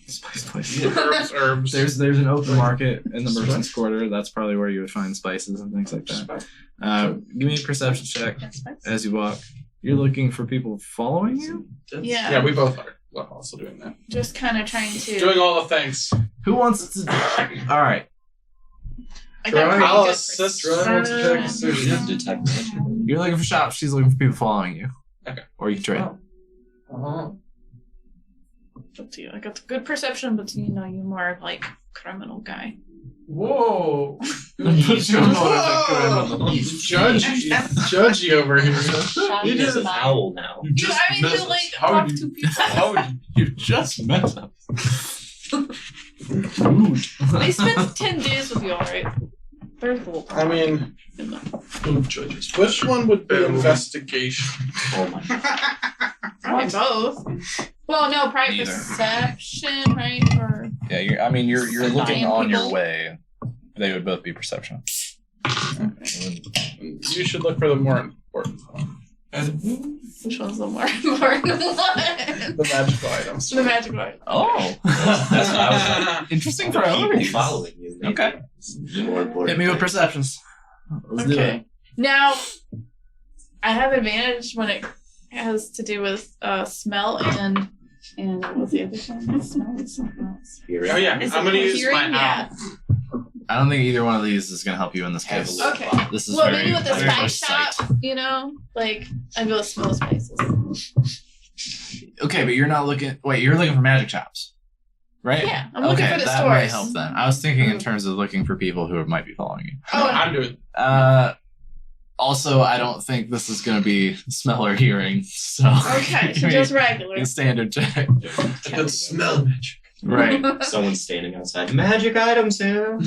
Spice place. Herbs. There's an open market in the merchant's quarter. That's probably where you would find spices and things like that. Give me a perception check That's spice. as you walk. You're looking for people following you? Yeah. Yeah, we both are also doing that. Just kind of trying to. Doing all the things. Who wants to? All right. I got pretty I'll good assist. perception. detect magic. You're looking for shops. She's looking for people following you. Okay. Or you can trade. Uh-huh. Up to you. I got good perception, but you more like criminal guy. Whoa! He's judgy over here. You He's just, an owl now. you just I mean, messed to up. like How talk would to you? people. How would you just messed up? They spent 10 days with you, alright? Very cool. I mean, Who judges? which one would be Bear with me. investigation? Oh my god. Probably both. Well, no, probably Neither. perception, right? Or Yeah, you're looking Fine on your people. way. They would both be perception. You should look for the more important one. which one's the more important one? The magical items. The magic one. Oh, That's what I was interesting like. throw. People following you. maybe. Okay. More important. Hit me with perceptions. Let's do it. Okay. Now, I have advantage when it has to do with smell and what was the other one? Smell and something else. Hearing. Oh yeah, Is I'm it gonna use hearing? my Yeah. owl. I don't think either one of these is going to help you in this case. Heavily. Okay. This is Well, very, maybe with the very much spice shop, sight. like I'd be able to smell spices. Okay, but you're not looking. Wait, you're looking for magic shops, right? Yeah, I'm looking okay, for the that stores. may help then. I was thinking in terms of looking for people who might be following you. No, I'm doing. Also, I don't think this is going to be smell or hearing, so Okay, so give me just regular. a standard check. I can smell magic. Right. Someone's standing outside. Magic items here.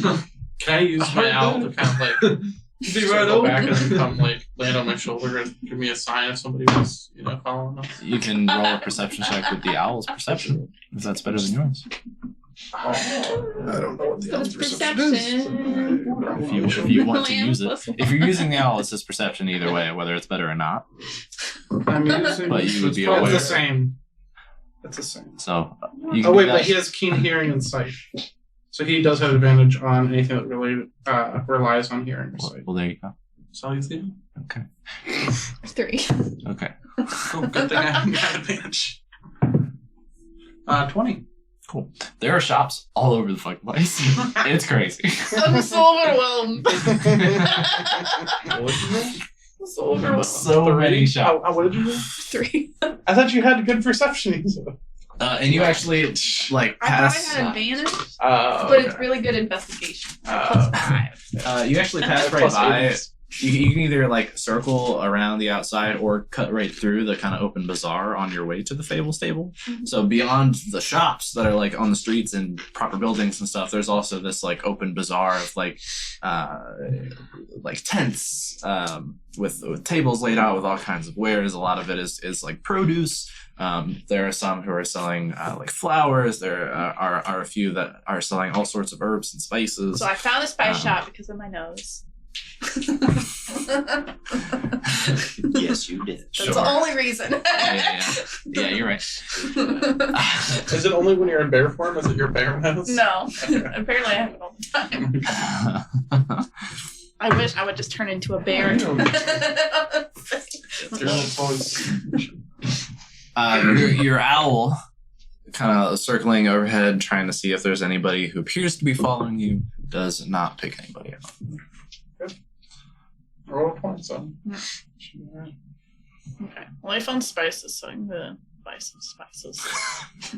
Can I use my owl to kind of like Be circle right over. back and then come like land on my shoulder and give me a sign if somebody was following us? You can roll a perception check with the owl's perception, if that's better than yours. I don't know what the But owl's it's perception is. If you want to use it. If you're using the owl, it's his perception either way, whether it's better or not. I'm using. But you would be It's aware. the same. It's the same. So you can Oh wait, do but that. he has keen hearing and sight, so he does have advantage on anything that really relies on hearing or sight. Well, there you go. That's all you see? Okay. 3. Okay. Oh, good thing I haven't had advantage. 20. Cool. There are shops all over the fucking place. It's crazy. I'm so overwhelmed. What did you say? I'm so overwhelmed. So many shops. What did you do? 3. I thought you had good perception. And you actually like I pass. thought I had advantage, But but it's really good investigation. +5. You actually pass right Plus by. 80. You can either like circle around the outside or cut right through the kind of open bazaar on your way to the Fable Stable. Mhm. So beyond the shops that are like on the streets and proper buildings and stuff, there's also this like open bazaar of like tents with tables laid out with all kinds of wares. A lot of it is like produce. There are some who are selling like flowers. There are a few that are selling all sorts of herbs and spices. So I found a spice shop because of my nose. Yes, you did. That's Sure. the only reason. Yeah, you're right. Is it only when you're in bear form? Is it your bear nose? No. Apparently I have it all the time. I wish I would just turn into a bear. Your owl, kind of circling overhead, trying to see if there's anybody who appears to be following you, does not pick anybody up. Roll a point, so. Okay. Well, I found spices, so I'm gonna buy some spices.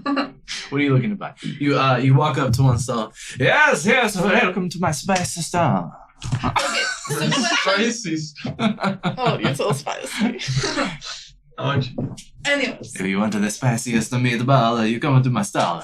What are you looking to buy? You walk up to one stall. Yes, welcome to my spice stall. Okay. So Spices. oh, you're so spicy. Anyways. If you want the spiciest meatball, you come to my stall.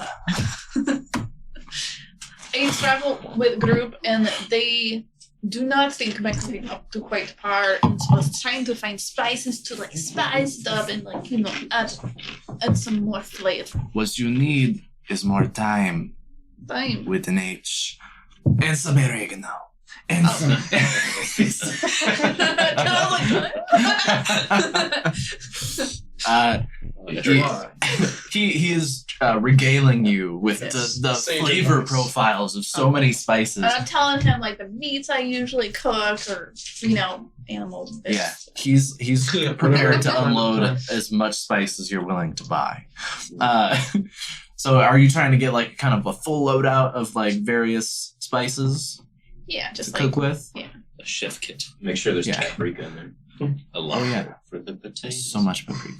I travel with a group and they do not think my cooking up to quite par, and so I was trying to find spices to like spice it up and like, add some more flavor. What you need is more time Time. with an H and some oregano. And he is regaling you with the Sage flavor advice. profiles of so many spices. And I'm telling him like the meats I usually cook or animals. Yeah, he's prepared to unload as much spice as you're willing to buy. So are you trying to get like kind of a full loadout of like various spices Yeah, to just cook with? A chef kit. Make sure there's Yeah. paprika in there. A lot for the potatoes. So much paprika.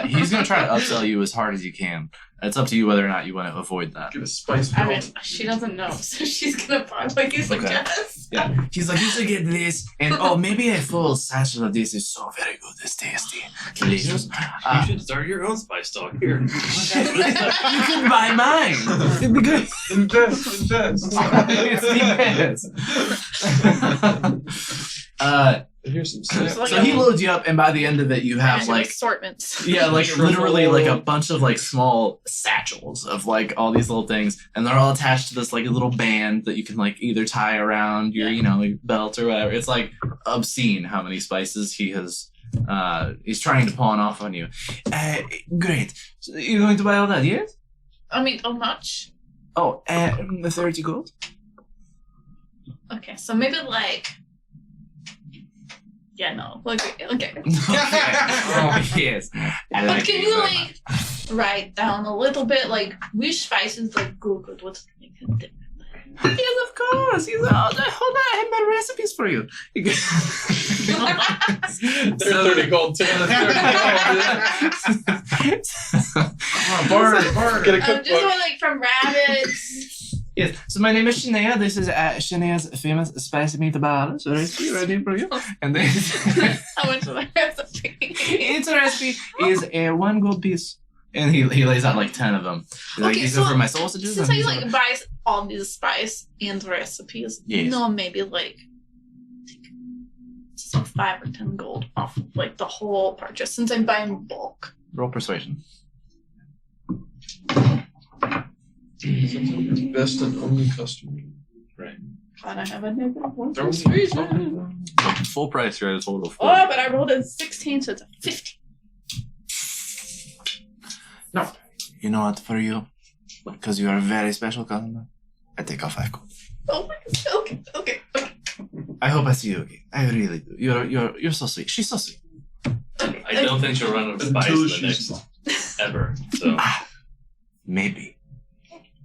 He's gonna try to upsell you as hard as you can. It's up to you whether or not you want to avoid that. Get a spice I bill. mean, she doesn't know, so she's gonna buy what you suggest. Yeah. He's like, you should get this, and maybe a full satchel of this is so very good. It's tasty. Delicious. You should start your own spice dog here. You can buy mine. It'd be good. Invest. It's the best. Here's some So he loads you up, and by the end of it, you have Kind of like assortments. yeah, like literally like a bunch of like small satchels of like all these little things, and they're all attached to this like a little band that you can like either tie around your your belt or whatever. It's like obscene how many spices he's trying to pawn off on you. Great. So you're going to buy all that, yes? I mean, how much? Oh, 30 gold. Okay, so maybe like. Yeah, no. Okay. Okay. Yes. I like Can it you very like write down a little bit like which spices like go good with like a dip? Yes, of course. Hold on, I have my recipes for you. They're 30 gold too. Bar. Get a Just cookbook. one like from rabbits. Yes. So my name is Shania. This is Shania's famous spicy meatball. So recipe ready for you. And then How much of the recipe? its recipe is a 1 gold piece. And he lays out like 10 of them. Like, Okay, these so are for my sausages. Since and I these like are- buy all these spice and recipes, Yes. no, maybe like just like 5 or 10 gold off of, like the whole purchase since I'm buying bulk. Roll persuasion. Best and only customer. And I have a negative one Don't- persuasion. Full price, you're at a total of Oh, but I rolled a 16, so it's a 15. You know what, for you, because you are a very special customer, I take off 5 gold. Oh my god. Okay. I hope I see you again. I really do. You're so sweet. She's so sweet. I don't think she'll run out of spice in the next ever. So Maybe.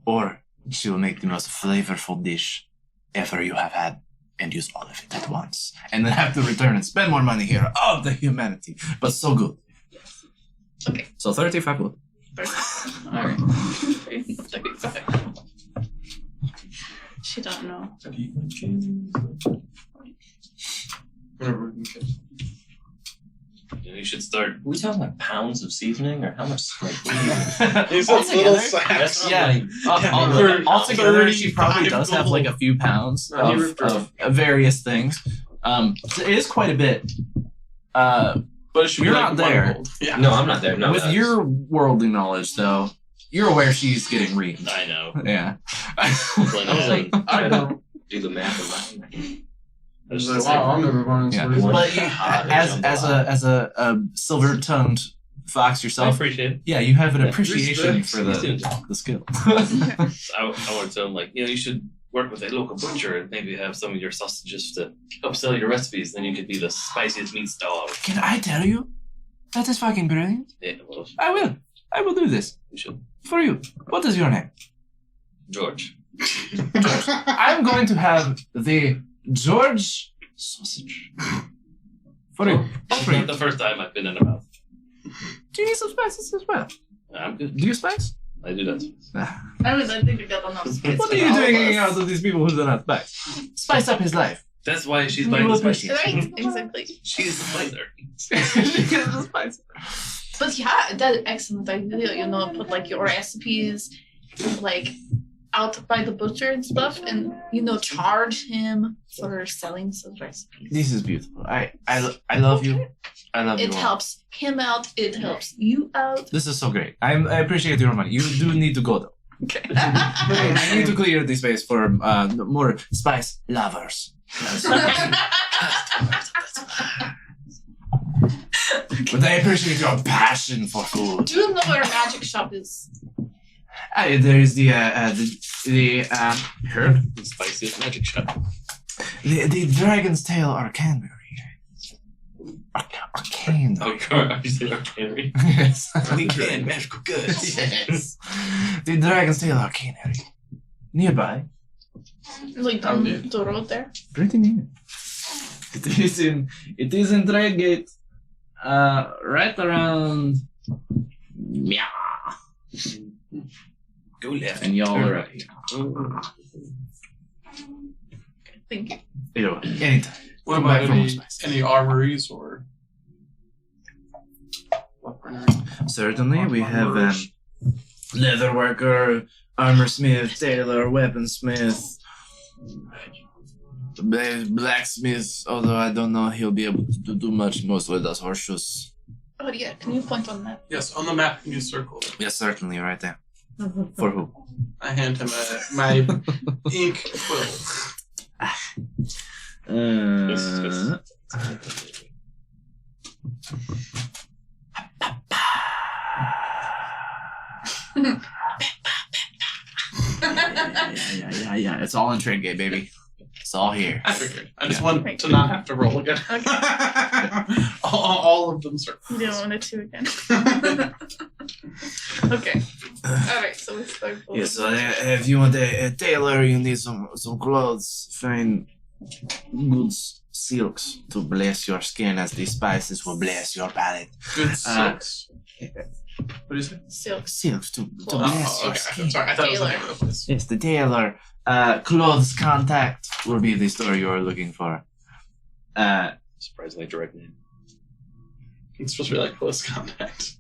Or she will make the most flavorful dish ever you have had and use all of it at once. And then have to return and spend more money here. Oh, the humanity. But so good. Okay. So 35 gold. Alright. 35. She don't know. Have you eaten cheese? Whatever we can get. you should start. Are we talking about pounds of seasoning or how much? Like, These All are little together? sacks. Yeah. For Altogether, she probably 35 does have like a few pounds No, you of various things. So it is quite a bit. But it should You're be not like one there. gold. Yeah. no, I'm not there. No, With that's- your worldly knowledge, though, you're aware she's getting reamed. I know. Yeah. I was like, I don't. do the math in mind. I was Like, just wow, I'm never going to Yeah. sleep. One But you, shot or as jumbo a silver-tongued fox I yourself, appreciate it. yeah, you have an Yeah. appreciation Respect. for the skill. I want to tell him, like, you should work with a local butcher and maybe have some of your sausages to help sell your recipes. Then you could be the spiciest meat dog. Can I tell you? That is fucking brilliant. Yeah, well, I will. I will do this you should. for you. What is your name? George. I'm going to have the George sausage for you. It's For you. not the first time I've been in a mouth. Do you need some spices as well? I'm good. Do you spice? I do that. I think we got enough space. What for are you all doing of hanging us. out with these people who do not spice? Spice up his life. That's why she's You buying will the spices. appreciate Right, exactly. She's the spicer. She gets the spice. But yeah, that's excellent idea. Put like your recipes, like out by the butcher and stuff, and charge him for selling some recipes. This is beautiful. I love you. I love you It all. helps him out. It helps you out. This is so great. I appreciate your money. You do need to go though. Okay. I need to clear the space for more spice lovers. But I appreciate your passion for food. Do you know where a magic shop is? There is the herb, The spiciest magic shop. the Dragon's Tail Arcanberry. Arcane. Oh, are you saying arcanery? Yes. We can magical goods. Yes. The Dragon's Tail Arcanary. Nearby. Like down the road there. Pretty near. It is in Dragate. Right around Go left. and y'all Turn are right. Thank you. anytime. What Come about back for more spice. any armories or weaponry? Certainly, we have leather worker, armor smith, tailor, weaponsmith, blacksmith. Although I don't know he'll be able to do much. Mostly does horseshoes. Oh yeah, can you point on that? Yes, on the map you circle it. Yes, certainly, right there. For who? I hand him my ink quill. Yeah. It's all in Tringate, baby. It's all here. I figured. I just Yeah. want to not have to roll again. all of them circle. You don't want it to again. Okay. Alright, so we start. Yeah, so if you want a tailor, you need some clothes, fine goods, silks to bless your skin as the spices will bless your palate. Good silks. What do you say? Silks. Silks to Oh, bless your okay. skin. Sorry, I thought it was the Tailor. name of the place. Yes, the tailor. Clothes contact will be the store you are looking for. Surprisingly direct name. It's supposed to be like close contact.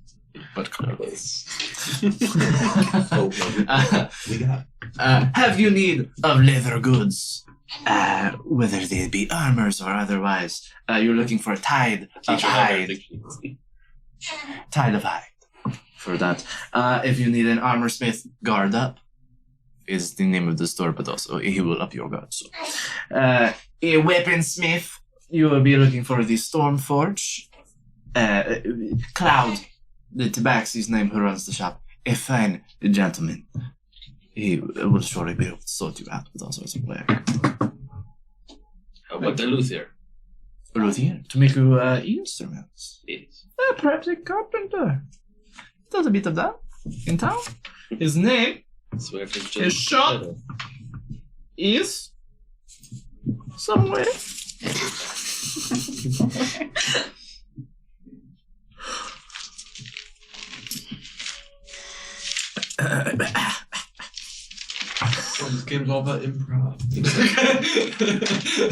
But clothes. Oh, no, we got. Have you need of leather goods? Whether they be armors or otherwise, you're looking for a tide of Teacher have hide. everything she needs. Tide of hide. For that. If you need an armor smith, guard up is the name of the store, but also he will up your guard. So, a weaponsmith, you will be looking for the Stormforge. Cloud, the tabaxi's name who runs the shop, a fine gentleman. He will surely be able to sort you out with all sorts of wares. How How about the luthier? Luthier, to make you instruments. Yes. Perhaps a carpenter. Does a bit of that in town. His name Swear to His shop is somewhere. Oh, this game's all about improv.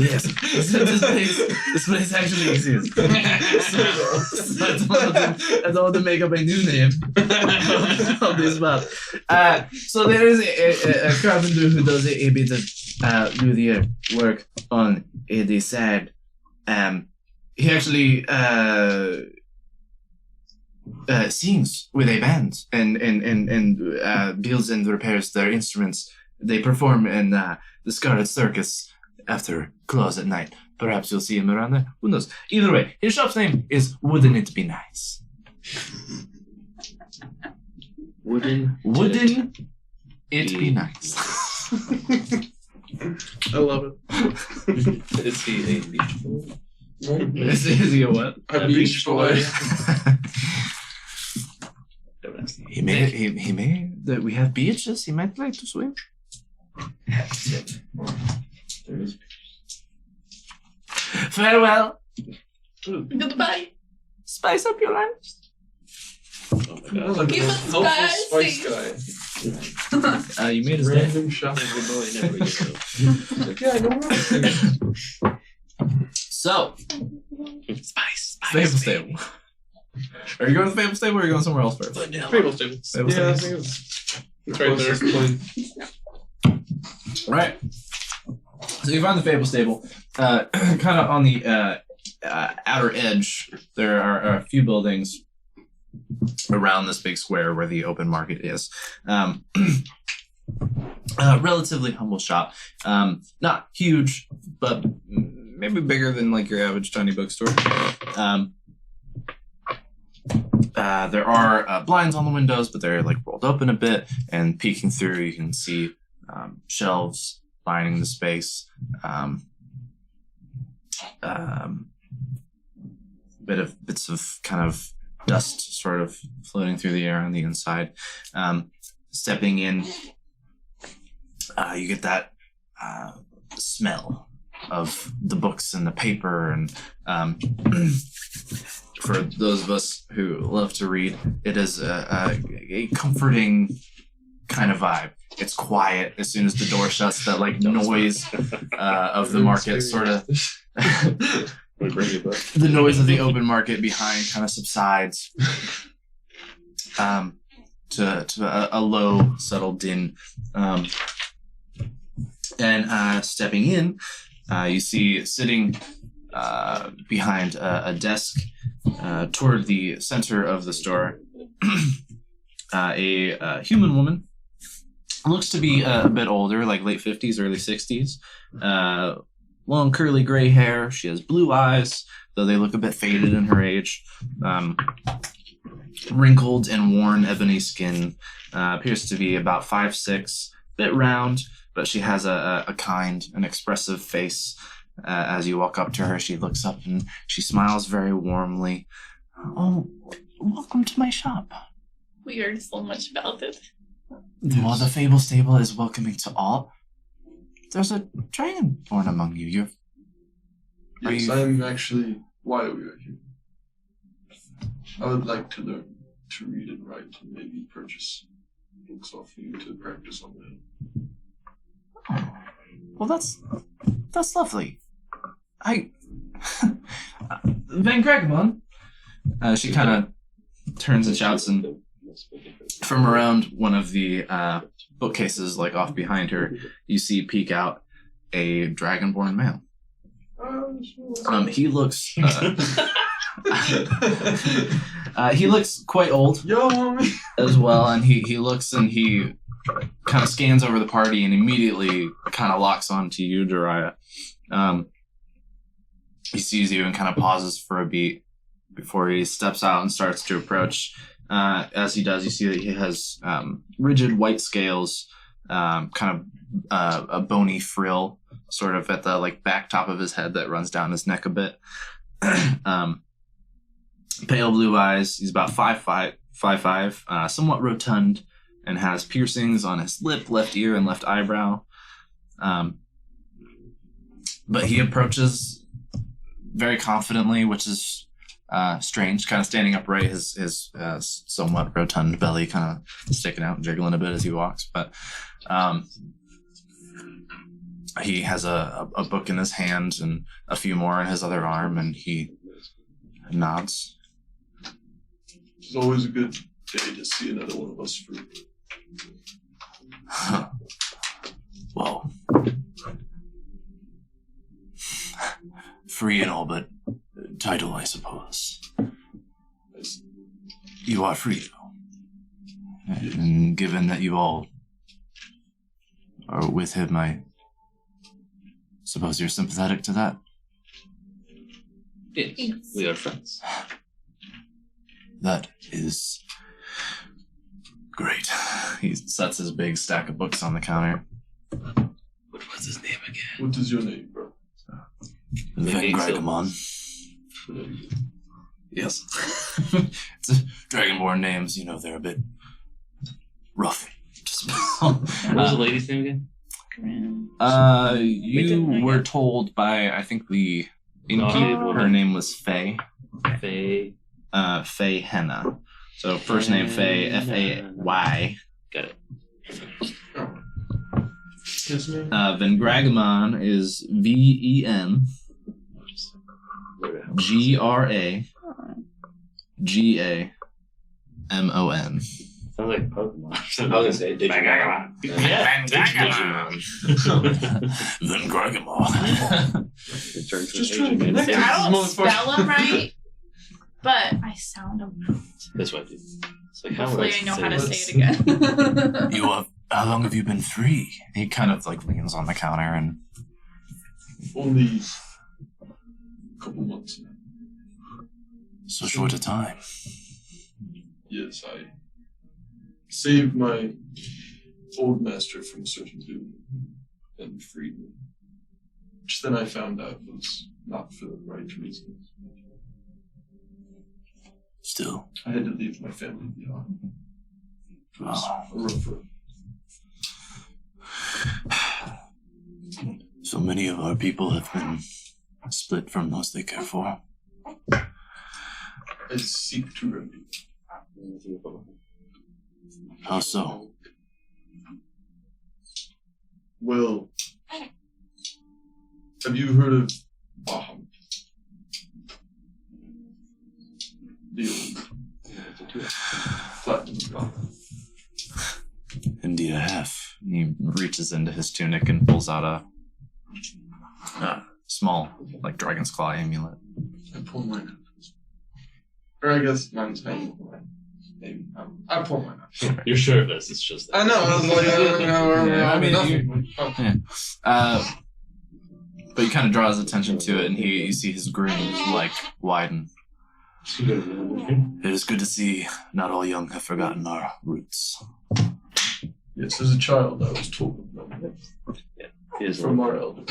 Yes, this place actually exists. So I don't want to make up a new name of this map. So there is a carpenter who does a bit of luthier work on the side. He actually sings with a band and builds and repairs their instruments. They perform in the Scarlet Circus after close at night. Perhaps you'll see him around there. Who knows? Either way, his shop's name is Wouldn't It Be Nice? Wouldn't it be nice? I love it. Is he a beach boy? Is he a what? A beach boy. Don't ask. He may that we have beaches. He might like to swim. There is. Farewell. Goodbye. Spice up your life. Oh my god. Like Keep a it helpful spicy. spice guy. You made his day. Random shop. Every boy never gets old. Like, yeah, I know. So, Spice. Fable Stable. Are you going to the Fable Stable or are you going somewhere else first? Fable Stable. Fable Yeah, I Stable. think It's right there. closest point. Right. So you find the Fable Stable, kind of on the outer edge. There are a few buildings around this big square where the open market is. Relatively humble shop. Not huge, but maybe bigger than like your average tiny bookstore. There are blinds on the windows, but they're like rolled open a bit, and peeking through, you can see shelves lining the space. Bits of kind of dust sort of floating through the air on the inside. Stepping in, you get that smell of the books and the paper, and for those of us who love to read, it is a comforting kind of vibe. It's quiet as soon as the door shuts. That like noise of the market sort of the noise of the open market behind kind of subsides to a low, subtle din. And stepping in, you see sitting behind a desk toward the center of the store, a human woman. Looks to be a bit older, like late 50s, early 60s. Long curly gray hair. She has blue eyes, though they look a bit faded in her age. Wrinkled and worn ebony skin. Appears to be about 5'6", bit round, but she has a kind and expressive face. As you walk up to her, she looks up and she smiles very warmly. Oh, welcome to my shop. We heard so much about it. Well, the Fable Stable is welcoming to all. There's a dragonborn among you. Yes, I am actually why we are here. I would like to learn to read and write and maybe purchase books off you to practice on them. Oh, well, that's lovely. Van Gregamon. She kind of turns and shouts, and from around one of the bookcases, like off behind her, you see peek out a dragonborn male. He looks he looks quite old Yo, mommy. as well, and he looks and he kind of scans over the party and immediately kind of locks onto you, Jiraiya. He sees you and kind of pauses for a beat before he steps out and starts to approach. As he does, you see that he has rigid white scales, kind of a bony frill sort of at the like back top of his head that runs down his neck a bit. Pale blue eyes. He's about 5'5", somewhat rotund, and has piercings on his lip, left ear, and left eyebrow. But he approaches very confidently, which is strange, kind of standing upright, his somewhat rotund belly kind of sticking out and jiggling a bit as he walks. But he has a book in his hand and a few more in his other arm, and he nods. It's always a good day to see another one of us free. Well, free and all, but title, I suppose. You are free, though. And given that you all are with him, I suppose you're sympathetic to that? Yes, we are friends. That is great. He sets his big stack of books on the counter. What was his name again? What is your name, bro? Van Gragamon. Yes. It's a Dragonborn names, they're a bit rough to spell. What was the lady's name again? You were told by, I think, the innkeeper, her name was Faye. Faye. Faye Henna. So first name Faye, Fay. Got it. His name? Van Gragamon is VenGragamon. Sounds like Pokemon. I was gonna say Digimon. Yeah, Van Gragamon. Just trying to connect. I don't spell them right, but I sound them right. That's what I do. It's like, Hopefully I know how to this? say it again. How long have you been free? He kind of like leans on the counter and... Only a couple months now. So short a time. Yes, I saved my old master from certain doom and freed me. Which then I found out was not for the right reasons. Still. I had to leave my family behind. It was a rough road. So many of our people have been split from those they care for. I seek to remedy. How so? Well, have you heard of Bahamut? The old platinum god. Indeed I have. He reaches into his tunic and pulls out a small, like, dragon's claw amulet. I pull mine out. Or I guess mine's hanging away. Maybe. I pull mine out. You're sure of this? It's just that. I know. I was like, I don't know. I mean, nothing. But he kind of draws attention to it, and you see his grin, like, widen. It is good to see not all young have forgotten our roots. Yes, as a child, I was told of them. He is From our elder.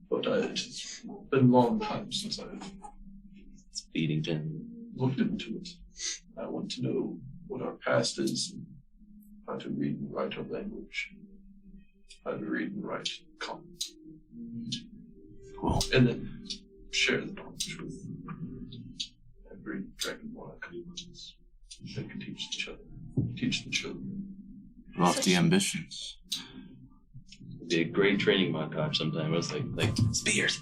But it's been a long time since I've beating down. looked into it. I want to know what our past is, and how to read and write our language, how to read and write common, Cool. and then share the knowledge with every dragonborn I come across. They can teach each other, teach the children. Lofty ambitions. It'd be a great training montage sometime. It was like spears,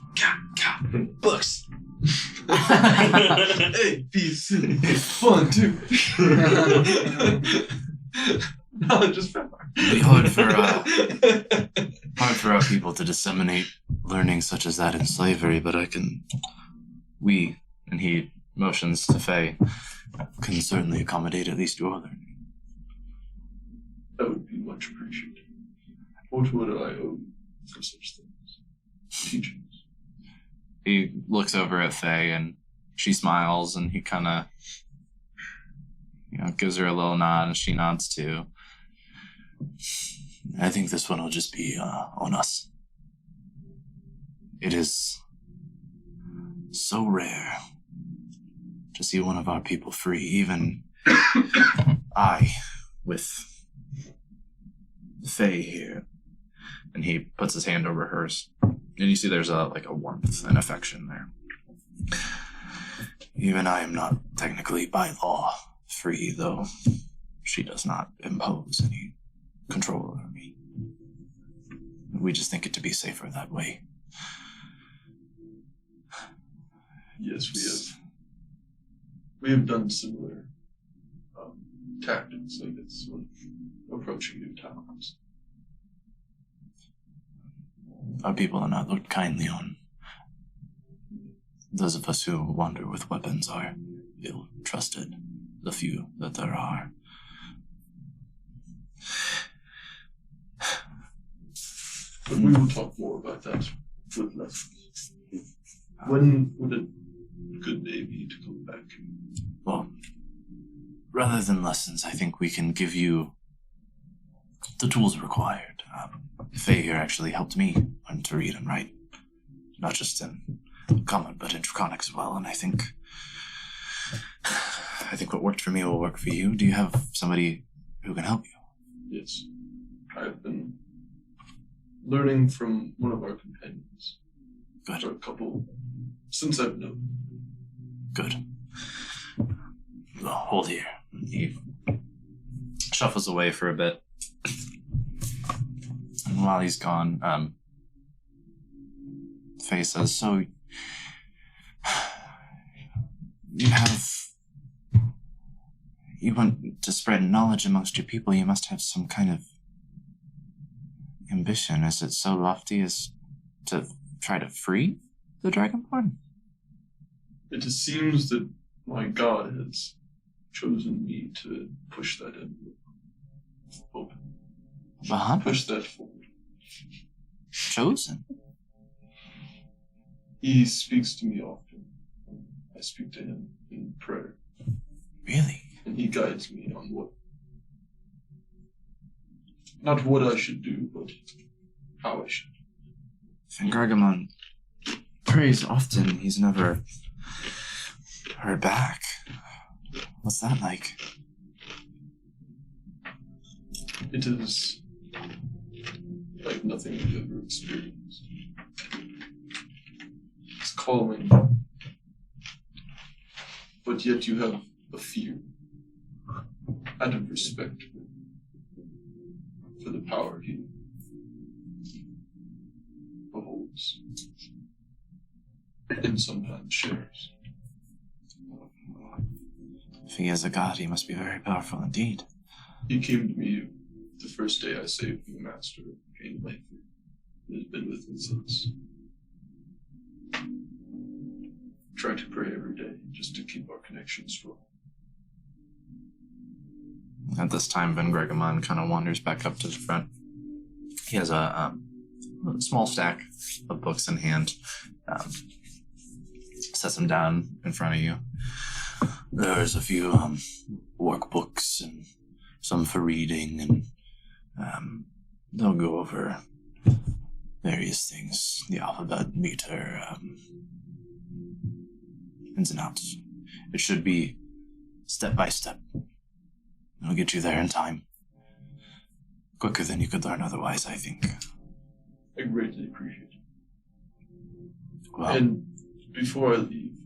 books. Hey, peace. Fun too. Knowledge is power. It'd be hard for our people to disseminate learning such as that in slavery, but we, and he motions to Faye, can certainly accommodate at least your learning. That would be much appreciated. What would I owe for such things? Teachings. He looks over at Faye and she smiles and he kind of, gives her a little nod and she nods too. I think this one will just be on us. It is so rare to see one of our people free. Even I, with Faye here. And he puts his hand over hers. And you see there's a warmth and affection there. Even I am not technically by law free, though she does not impose any control over me. We just think it to be safer that way. Yes, we have done similar tactics, I guess, when approaching new towns. Our people are not looked kindly on. Those of us who wander with weapons are ill-trusted, the few that there are. But we will talk more about that with lessons. When would a good day be to come back? Well, rather than lessons, I think we can give you the tools required. Faye here actually helped me learn to read and write. Not just in common, but in Draconic as well, and I think what worked for me will work for you. Do you have somebody who can help you? Yes. I've been learning from one of our companions. Good. For a couple, since I've known. Good. Well, hold here. He shuffles away for a bit. And while he's gone, Faye says, so you want to spread knowledge amongst your people, you must have some kind of ambition. Is it so lofty as to try to free the Dragonborn? It just seems that my god has chosen me to push that envelope open. Push that forward. Chosen? He speaks to me often. I speak to him in prayer. Really? And he guides me on not what I should do, but how I should. Fengargamon prays often. He's never heard back. What's that like? It is like nothing I've ever experienced. It's calming, but yet you have a fear out of respect for the power he beholds and sometimes shares. If he is a god, he must be very powerful indeed. He came to me the first day I saved the master of Pain Lately, and has been with me since. Try to pray every day just to keep our connection strong. At this time, Fengargamon kind of wanders back up to the front. He has a small stack of books in hand. Sets them down in front of you. There's a few workbooks and some for reading, and they'll go over various things, the alphabet, meter, ins and outs. It should be step by step. It'll get you there in time. Quicker than you could learn otherwise, I think. I greatly appreciate it. Well, And before I leave,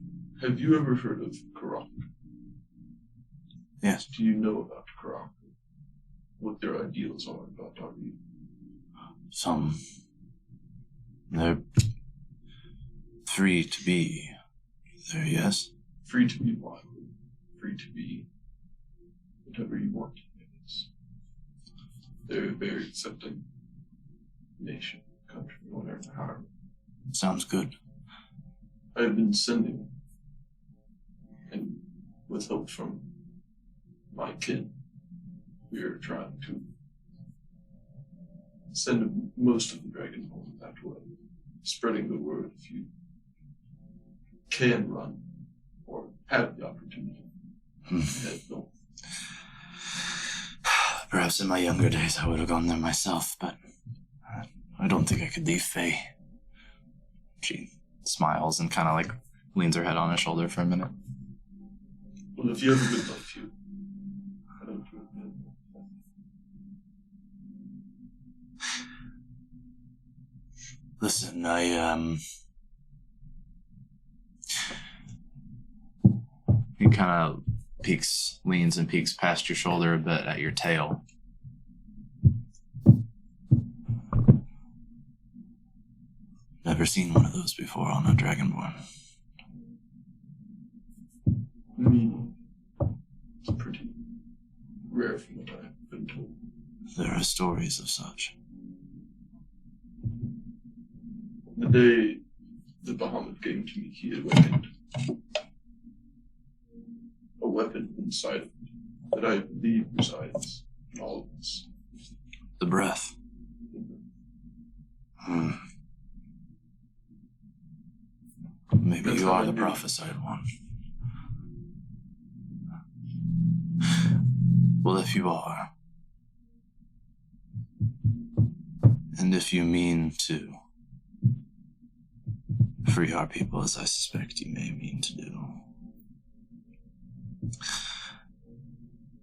have you ever heard of Karak? yes. Do you know about Karak? What their ideals are about our youth? Some. They're free to be there, yes? Free to be wild, free to be whatever you want, I guess. They're a very accepting nation, country, whatever, however. Sounds good. I've been sending, and with help from my kin, we are trying to send most of the Dragonborn that way, spreading the word if you can run or have the opportunity. Head north. Perhaps in my younger days I would have gone there myself, but I don't think I could leave Faye. She smiles and kind of like leans her head on his shoulder for a minute. Well, if you have a good life, I don't do it. Listen, he kind of leans and peeks past your shoulder a bit at your tail. Never seen one of those before on a Dragonborn. I mean, it's pretty rare from what I've been told. There are stories of such. The day the Bahamut came to me, he had awakened a weapon inside of me that I believe resides in all of us. The breath. Maybe That's you how are I the knew. prophesied one. Well, if you are, and if you mean to free our people, as I suspect you may mean to do,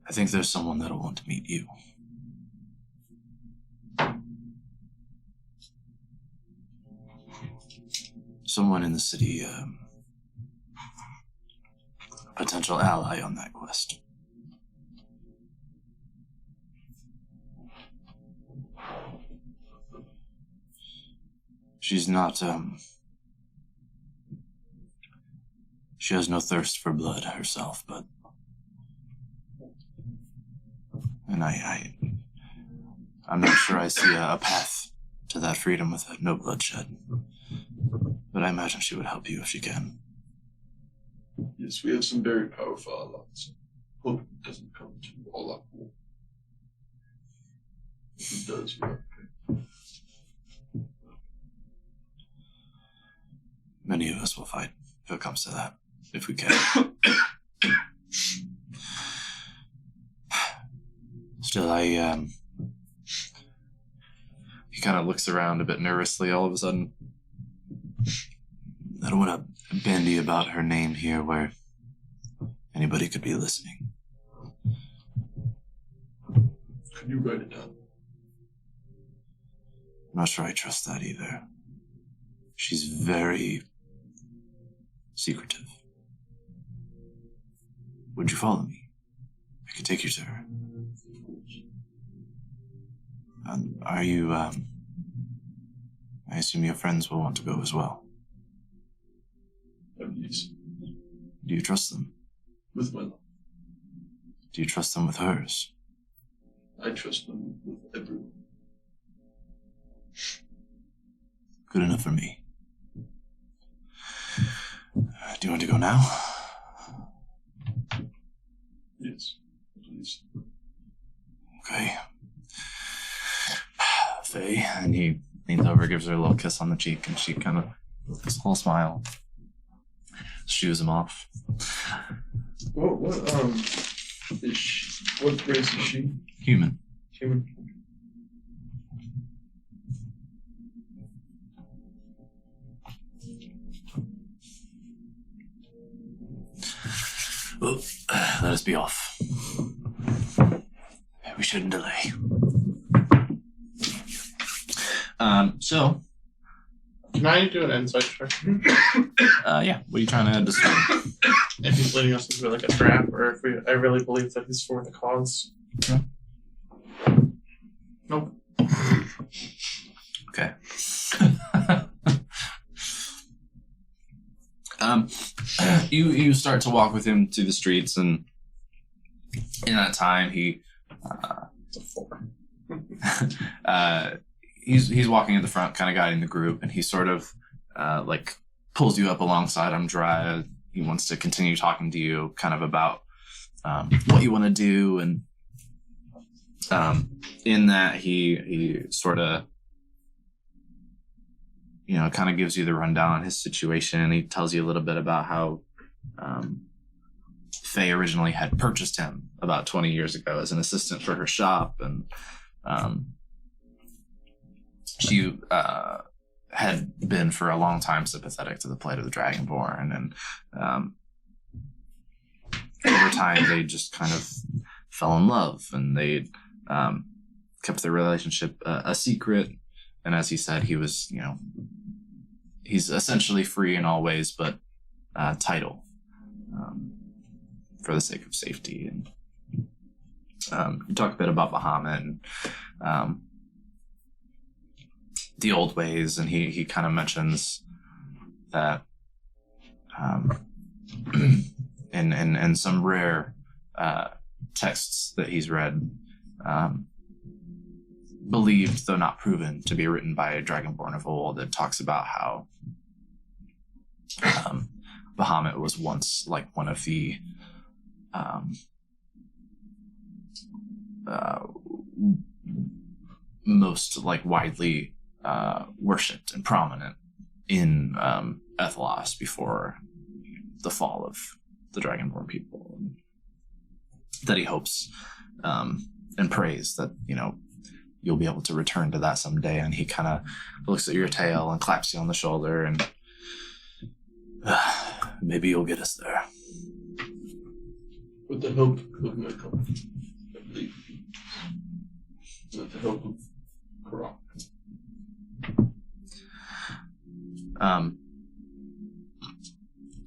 I think there's someone that'll want to meet you. Someone in the city, a potential ally on that quest. She's not, she has no thirst for blood herself, but, and I'm not sure I see a path to that freedom with no bloodshed. But I imagine she would help you if she can. Yes, we have some very powerful allies. Hope it doesn't come to all our war. If it does, we're okay. Many of us will fight if it comes to that, if we can. Still, he kind of looks around a bit nervously all of a sudden. I don't want to bandy about her name here where anybody could be listening. Could you write it down? I'm not sure I trust that either. She's very secretive. Would you follow me? I could take you to her. Are you, I assume your friends will want to go as well. Yes. Do you trust them? With my life. Do you trust them with hers? I trust them with everyone. Good enough for me. Do you want to go now? Yes, please. Okay. Faye, and he leans over, gives her a little kiss on the cheek, and she kind of looks a whole smile. Shoos him off. What race is she? Human. Human. Well, let us be off. We shouldn't delay. So, Can I do an insight check? yeah, what are you trying to discern? If he's leading us into like a trap, or if I really believe that he's for the cause. Yeah. Nope. Okay. You start to walk with him through the streets, and in that time, he It's a 4. he's walking at the front, kind of guiding the group, and he sort of like pulls you up alongside him. He wants to continue talking to you, kind of about what you want to do, and in that he sort of, you know, kind of gives you the rundown on his situation, and he tells you a little bit about how Faye originally had purchased him about 20 years ago as an assistant for her shop, and she had been for a long time sympathetic to the plight of the Dragonborn, and over time they just kind of fell in love, and they kept their relationship a secret. And as he said, he was, he's essentially free in all ways, but title, for the sake of safety. And you talk a bit about Bahamut and the old ways, and he kind of mentions that in some rare texts that he's read, believed, though not proven, to be written by a Dragonborn of old, that talks about how Bahamut was once like one of the most like widely worshipped and prominent in Ethelos before the fall of the Dragonborn people, that he hopes and prays that you'll be able to return to that someday. And he kind of looks at your tail and claps you on the shoulder, and maybe you'll get us there. With the help of my company, I believe. With the help of Karak.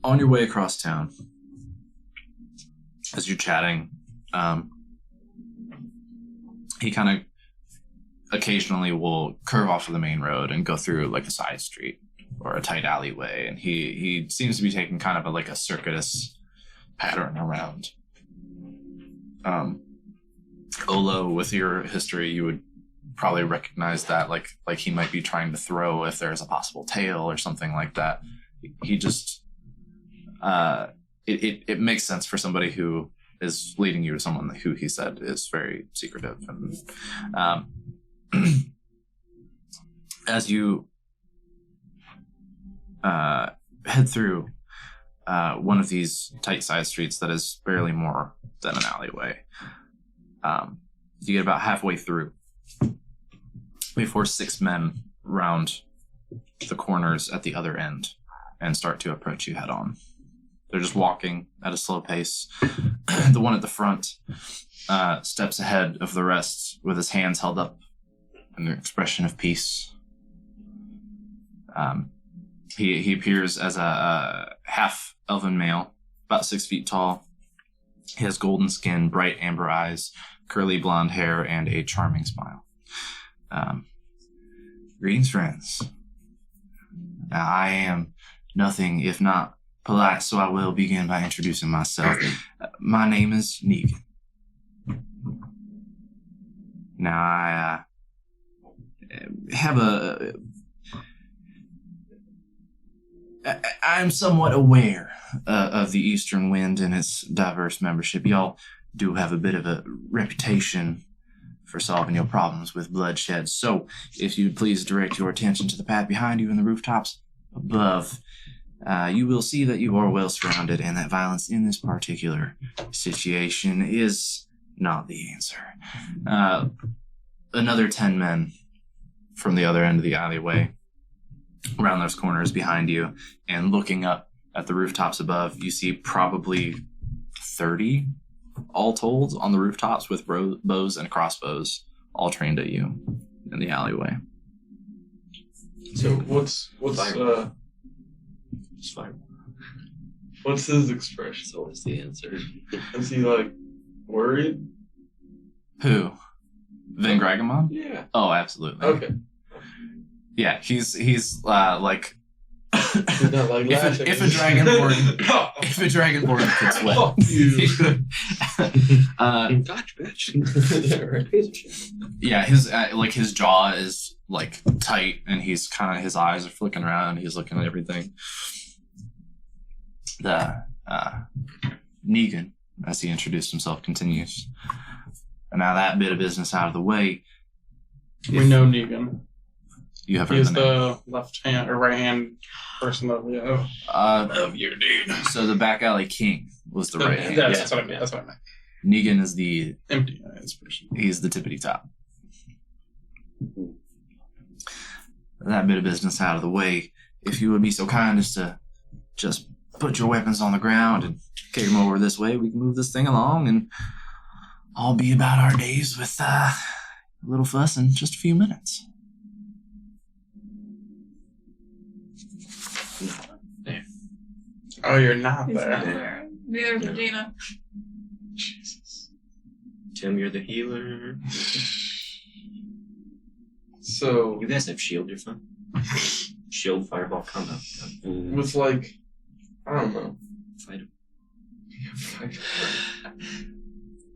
On your way across town, as you're chatting, he kind of occasionally will curve off of the main road and go through like a side street or a tight alleyway, and he seems to be taking kind of a circuitous pattern around. Olo, with your history, you would probably recognize that like he might be trying to throw if there's a possible tail or something like that. He just it makes sense for somebody who is leading you to someone who he said is very secretive. And as you head through one of these tight side streets that is barely more than an alleyway, you get about halfway through before 6 men round the corners at the other end and start to approach you head on. They're just walking at a slow pace. The one at the front steps ahead of the rest with his hands held up in an expression of peace. He appears as a half-elven male, about 6 feet tall. He has golden skin, bright amber eyes, curly blonde hair, and a charming smile. Greetings, friends. Now, I am nothing if not polite, so I will begin by introducing myself. My name is Negan. Now, I have I'm somewhat aware of the Eastern Wind and its diverse membership. Y'all do have a bit of a reputation for solving your problems with bloodshed. So, if you'd please direct your attention to the path behind you and the rooftops above, you will see that you are well surrounded and that violence in this particular situation is not the answer. Another 10 men from the other end of the alleyway around those corners behind you, and looking up at the rooftops above, you see probably 30 all told on the rooftops with bows and crossbows all trained at you in the alleyway. So what's It's fine. what's his expression? That's always the answer. Is he like worried? Who? Van Gragamon? Yeah. Oh, absolutely. Okay. Yeah, he's like He's not like laughing. if a dragonborn could sweat. Fuck you. He could. Gotcha, bitch. Piece of shit. Yeah, his jaw is like tight, and he's kind of, his eyes are flicking around, and he's looking at everything. The Negan, as he introduced himself, continues. And now that bit of business out of the way, We know Negan. you have heard He's the name. the left hand or right hand person that we have. Of your dude. So the back alley king was the right hand. That's what I meant. That's what I meant. Negan is the Empty eyes person. he's the tippity top. that bit of business out of the way, if you would be so kind as to just put your weapons on the ground and kick them over this way, we can move this thing along and all be about our days with a little fuss in just a few minutes. Oh, you're not He's there. not there. Neither is Regina. Jesus. Tim, you're the healer. So, You guys have shield, you're fine. Shield, fireball, combo. with like, I don't know. Fight him.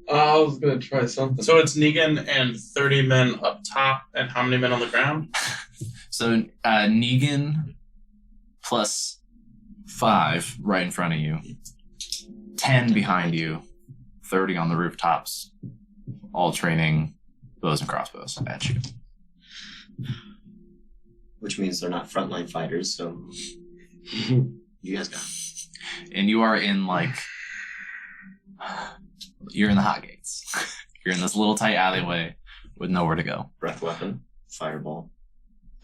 I was gonna try something. So it's Negan and 30 men up top, and how many men on the ground? So Negan plus 5 right in front of you, 10 behind you, 30 on the rooftops, all training bows and crossbows at you. Which means they're not frontline fighters, so you guys got it. And you are in you're in the hot gates. You're in this little tight alleyway with nowhere to go. Breath weapon, fireball.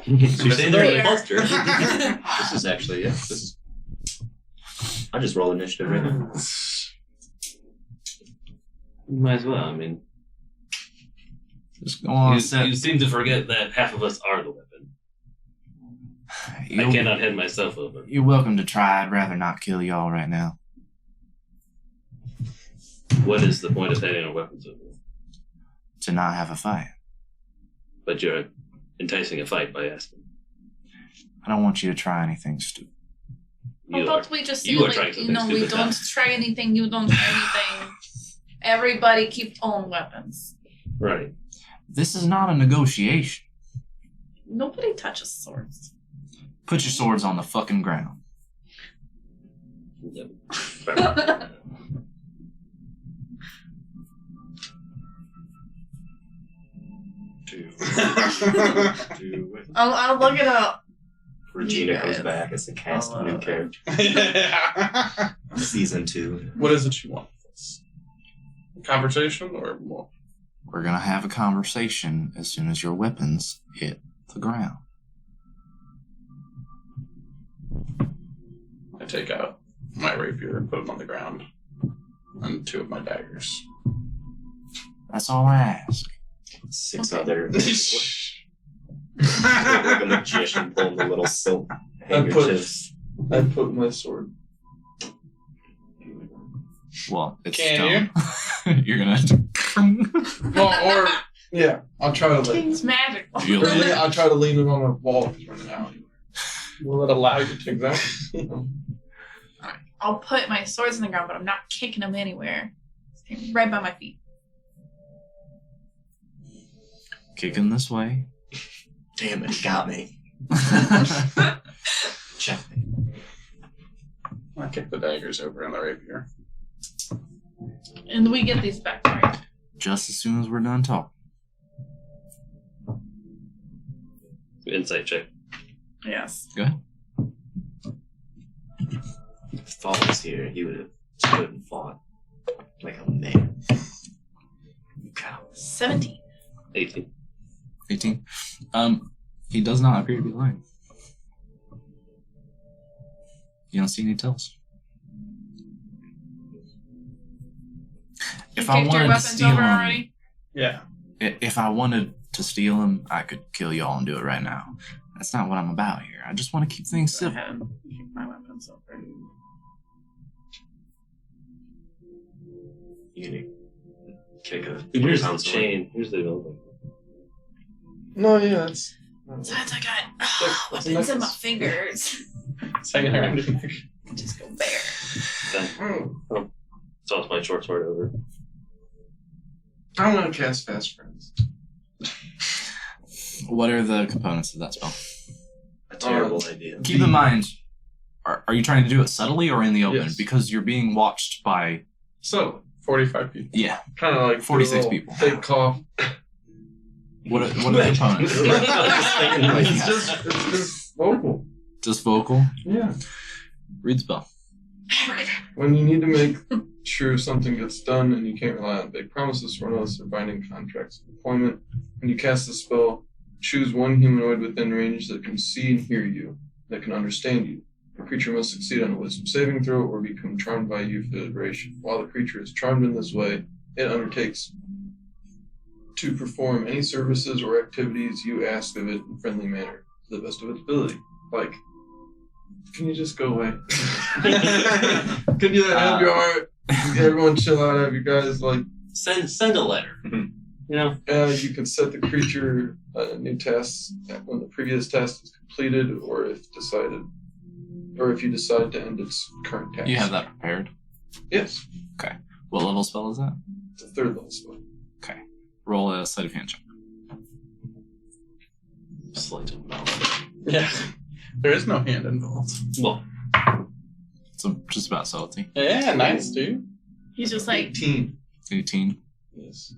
So you're saying they're in a cluster. This is actually, this is. I'll just roll initiative right now. Might as well. I mean, Just go on. you seem to forget that half of us are the weapon. I cannot head myself over. You're welcome to try. I'd rather not kill y'all right now. What is the point of heading our weapons over? To not have a fight. But you're enticing a fight by asking. I don't want you to try anything stupid. How You about are, we just say, you are trying something we stupid don't now. try anything, you don't try anything. Everybody keep own weapons. Right. This is not a negotiation. Nobody touches swords. Put your swords on the fucking ground. Yep. Fair. I'll look it up. Regina You goes guys. back as a cast I of new love it. character. Season 2. What is it you want with this? Conversation or more? We're gonna have a conversation as soon as your weapons hit the ground. I take out my rapier and put them on the ground. And 2 of my daggers. That's all I ask. 6 Okay. other. Like a magician pulling the little silk handkerchiefs. I put my sword. Well, it's Can stone. You're gonna. Well, or yeah, I'll try to like. It's magic. You'll- I'll try to lean it on a wall if you're in an alleyway. Will it allow you to Exactly. I'll put my swords in the ground, but I'm not kicking them anywhere. Right by my feet. Kicking this way. Damn it, he got me. Checkmate. I kick the daggers over in the rapier. And we get these back, right? Just as soon as we're done talking. Insight check. Yes. Go ahead. If Thal was here, he would have stood and fought like a man. You coward. 17. 18. 18. He does not appear to be lying. You don't see any tells. You If I kicked your wanted to weapons steal over him, already? Yeah. if I wanted to steal him, I could kill y'all and do it right now. That's not what I'm about here. I just want to keep things Go civil. ahead. Kick my weapons over. You need to kick a Here's the console. chain. Here's the building. No, yeah, it's. Besides, I got It's a weapons in my necklace. fingers. It's hanging around your neck. Just go bare. Mm, Toss my short sword over. I want to cast Fast Friends. What are the components of that spell? A terrible idea. Keep in mind, are you trying to do it subtly or in the open? Yes. Because you're being watched by, So, 45 people. yeah. kind of like 46 do a little people. Fake cough. What are the components? It's just vocal. Just vocal? Yeah. Read the spell. When you need to make sure something gets done and you can't rely on big promises from us or binding contracts of deployment, when you cast the spell, Choose one humanoid within range that can see and hear you, that can understand you. The creature must succeed on a wisdom saving throw or become charmed by you for the duration. While the creature is charmed in this way, it undertakes to perform any services or activities you ask of it in a friendly manner, to the best of its ability. Like, can you just go away? Can you have your heart? Everyone chill out, have you guys, like... Send a letter. You know? You can set the creature new tasks when the previous task is completed, or if you decide to end its current task. You have that prepared? Yes. Okay. What level spell is that? It's a 3rd level spell. Okay. Roll a sleight of hand check. Sleight of knowledge. Yeah. There is no hand involved. Well, It's just about subtlety. Yeah, nice, dude. He's just like 18. 18. Yes.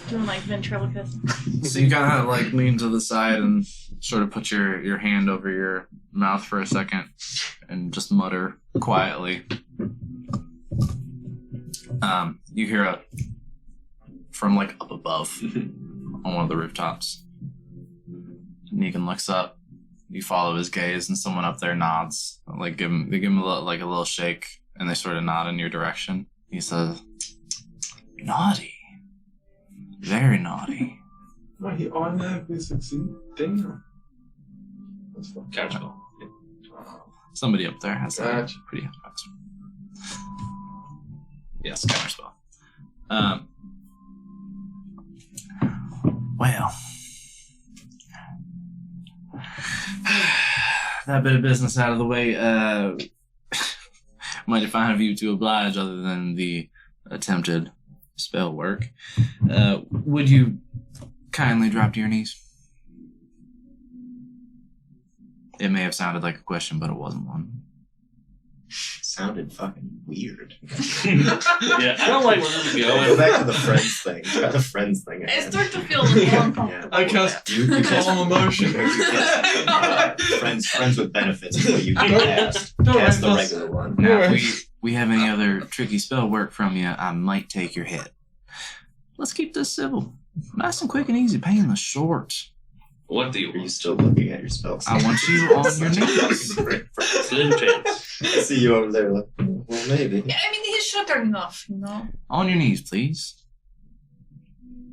doing like ventriloquist. So you kind of like lean to the side and sort of put your hand over your mouth for a second and just mutter quietly. You hear from like up above on one of the rooftops. Negan looks up. You follow his gaze, and someone up there nods. They give him a little shake, and they sort of nod in your direction. He says, "Naughty, very naughty." Why, he automatically succeed? Damn. That's fun. Counterspell. Somebody up there has that Gotcha. pretty fast. Yes, counterspell. Well, that bit of business out of the way. Mighty fine of you to oblige, other than the attempted spell work. Would you kindly drop to your knees? It may have sounded like a question, but it wasn't one. Sounded fucking weird. Yeah, I don't like where this is Go going. back to the friends thing. Try the friends thing I again. start to feel a little Yeah. uncomfortable. I cast You cast all emotion. you cast, friends with benefits. What you can cast. Don't Cast the worry, regular one. Now, Alright. if we have any other tricky spell work from you, I might take your head. Let's keep this civil. Nice and quick and easy, painless, short. What do you Are you want? still looking at your spells? I want you on your knees. Slim chance. I see you over there. Like, well, maybe. Yeah, I mean, he's shut enough, you know? On your knees, please.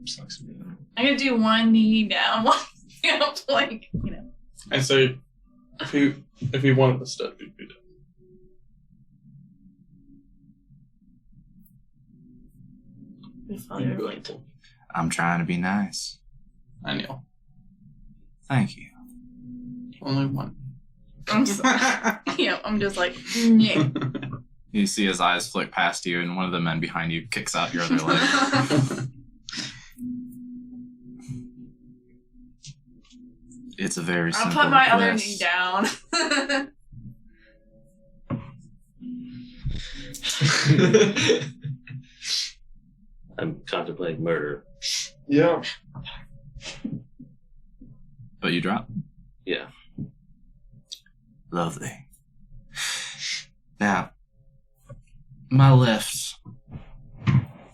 Sucks me. I'm gonna do one knee down, one knee up, like, you know. I say, if he wanted to step, he'd be down. If I ever like to. I'm trying to be nice. I know. Thank you. Only one. I'm just, yeah, I'm just like, yeah. You see his eyes flick past you, and one of the men behind you kicks out your other leg. It's a very I'll simple put my other request. knee down. I'm contemplating murder. Yeah. But you drop? Yeah. Lovely. Now, my left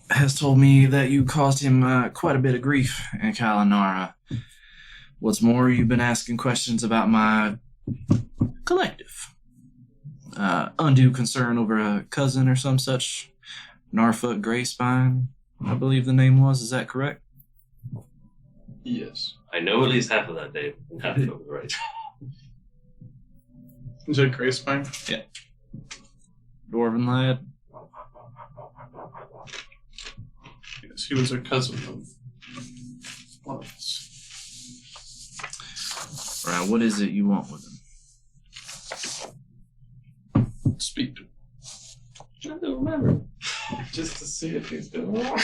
has told me that you caused him quite a bit of grief in Kalanara. What's more, you've been asking questions about my collective. Undue concern over a cousin or some such. Narfoot Greyspine, I believe the name was. Is that correct? Yes. I know at least half of that, Dave. Half of it was right. Is it Grace Spine? Dwarven lad? Yes, he was a cousin of one of us. Right, what is it you want with him? Speak to him. I don't remember. Just to see if he's doing well.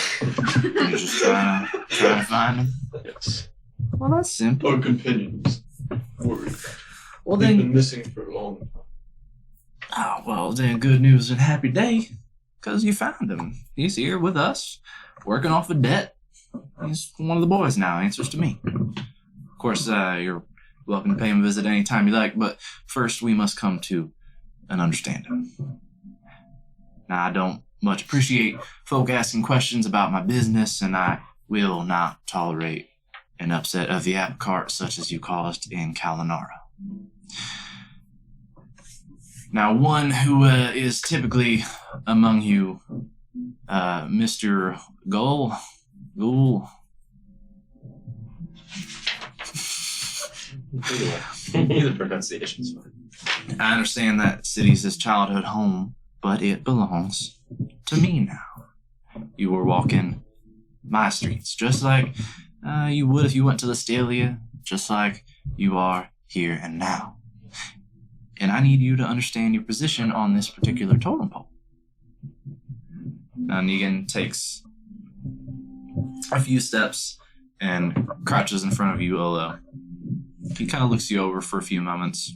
You're just trying to find him? Yes. Well, that's simple. Or companions. Worried. Well, They've then... been missing for a long time. Oh, well, then good news and happy day, because you found him. He's here with us, working off a debt. He's one of the boys now, answers to me. Of course, you're welcome to pay him a visit anytime you like, but first we must come to an understanding. Now, I don't much appreciate folk asking questions about my business, and I will not tolerate an upset of the apple cart such as you caused in Kalinara. Now, one who is typically among you, Mr. Ghoul. The pronunciation's fine. I understand that city's his childhood home, but it belongs to me now. You were walking my streets, just like you would if you went to the Stalia, just like you are here and now. And I need you to understand your position on this particular totem pole. Now, Negan takes a few steps and crouches in front of you, Olo. He kind of looks you over for a few moments,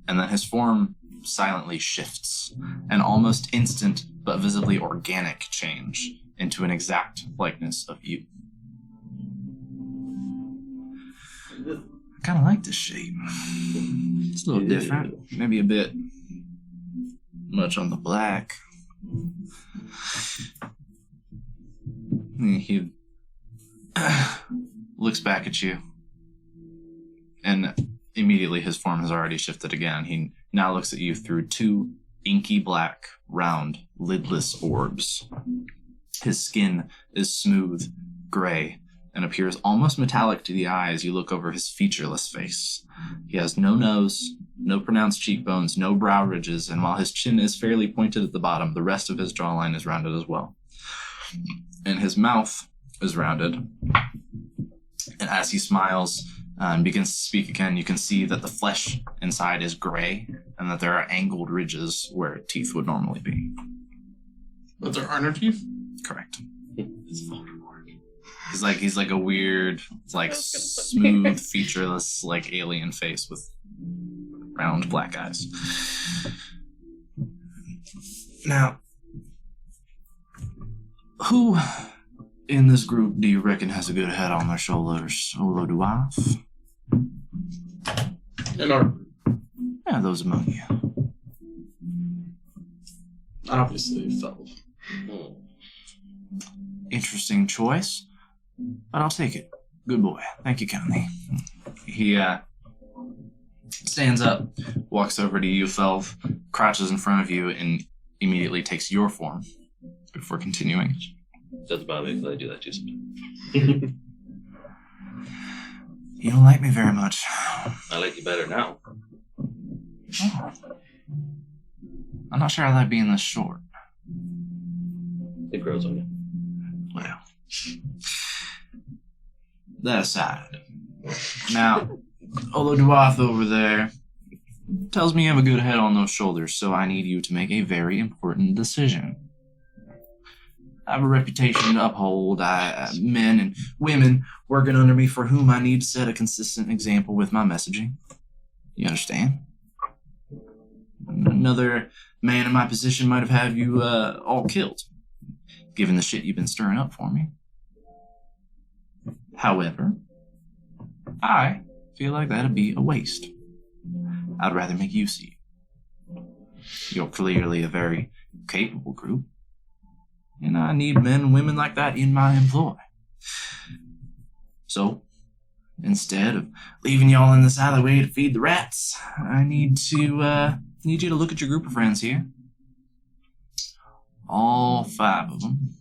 and then his form silently shifts, an almost instant but visibly organic change into an exact likeness of you. I kind of like this shape. It's a little different, maybe a bit much on the black. He looks back at you, and immediately his form has already shifted again. He now looks at you through two inky black, round, lidless orbs. His skin is smooth, gray, and appears almost metallic to the eye as you look over his featureless face. He has no nose, no pronounced cheekbones, no brow ridges, and while his chin is fairly pointed at the bottom, the rest of his jawline is rounded as well. And his mouth is rounded. And as he smiles and begins to speak again, you can see that the flesh inside is gray and that there are angled ridges where teeth would normally be. But there are no teeth? Correct. It's Voldemort. He's like a weird, like smooth, featureless, like alien face with round black eyes. Now, who in this group do you reckon has a good head on their shoulders? Olo Duaf? In our Yeah, those among you. obviously fell. Interesting choice, but I'll take it. Good boy. Thank you kindly. He stands up, walks over to you, Felv, crouches in front of you, and immediately takes your form before continuing. Doesn't bother me because I do that too sometimes. You don't like me very much. I like you better now. Oh. I'm not sure I like being this short. It grows on you. Well, that aside. Now, Olo Duath over there tells me you have a good head on those shoulders, so I need you to make a very important decision. I have a reputation to uphold. Men and women working under me for whom I need to set a consistent example with my messaging. You understand? Another man in my position might have had you all killed, given the shit you've been stirring up for me. However, I feel like that'd be a waste. I'd rather make you see it. You're clearly a very capable group, and I need men and women like that in my employ. So, instead of leaving y'all in this alleyway to feed the rats, I need you to look at your group of friends here. All 5 of them,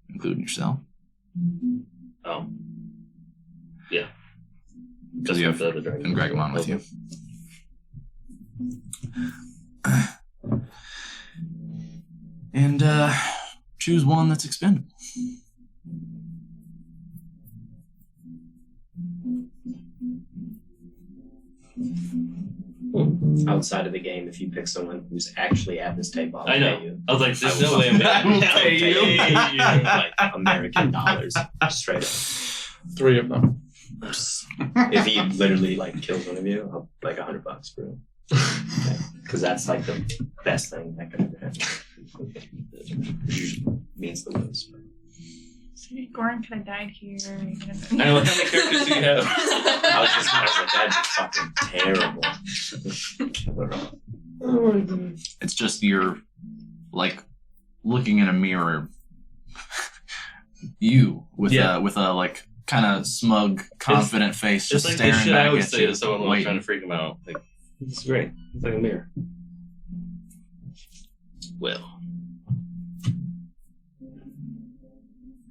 including yourself. Oh. Yeah. Because you have the dragon. and Gregamon with you. And choose one that's expendable. Outside of the game, if you pick someone who's actually at this table, I'll I know. pay you. I was like, there's no way I'm I will pay you. Like American dollars, straight up. 3 of them. If he literally like kills one of you, I'll like $100, bro. Because that's like the best thing that could ever happen. Usually means the most. See, Goran could have died here. I know, how many characters do you have? I was like, that'd be fucking terrible. Oh my god. It's just you're like looking in a mirror. You with Yeah. a like kind of smug, confident face, It's just like the staring shit I back would at say you. to someone when I'm waiting. trying to freak them out. Like, this is great. It's like a mirror. Well,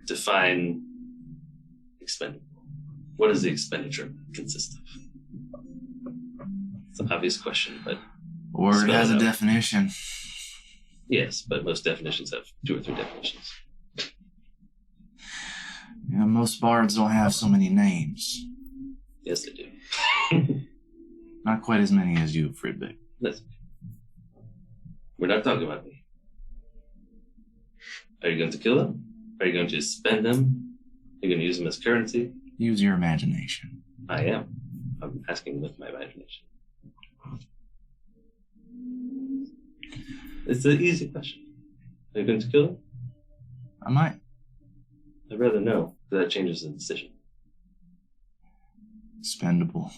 define expendable. What does the expenditure consist of? It's an obvious question, but Word Spell has it a out. definition. yes, but most definitions have 2 or 3 definitions. Yeah, most bards don't have so many names. Yes, they do. Not quite as many as you, Fridbeck. Listen, we're not talking about me. Are you going to kill them? Are you going to spend them? Are you going to use them as currency? Use your imagination. I am. I'm asking with my imagination. It's an easy question. Are you going to kill them? I might. I'd rather know, because that changes the decision. Expendable.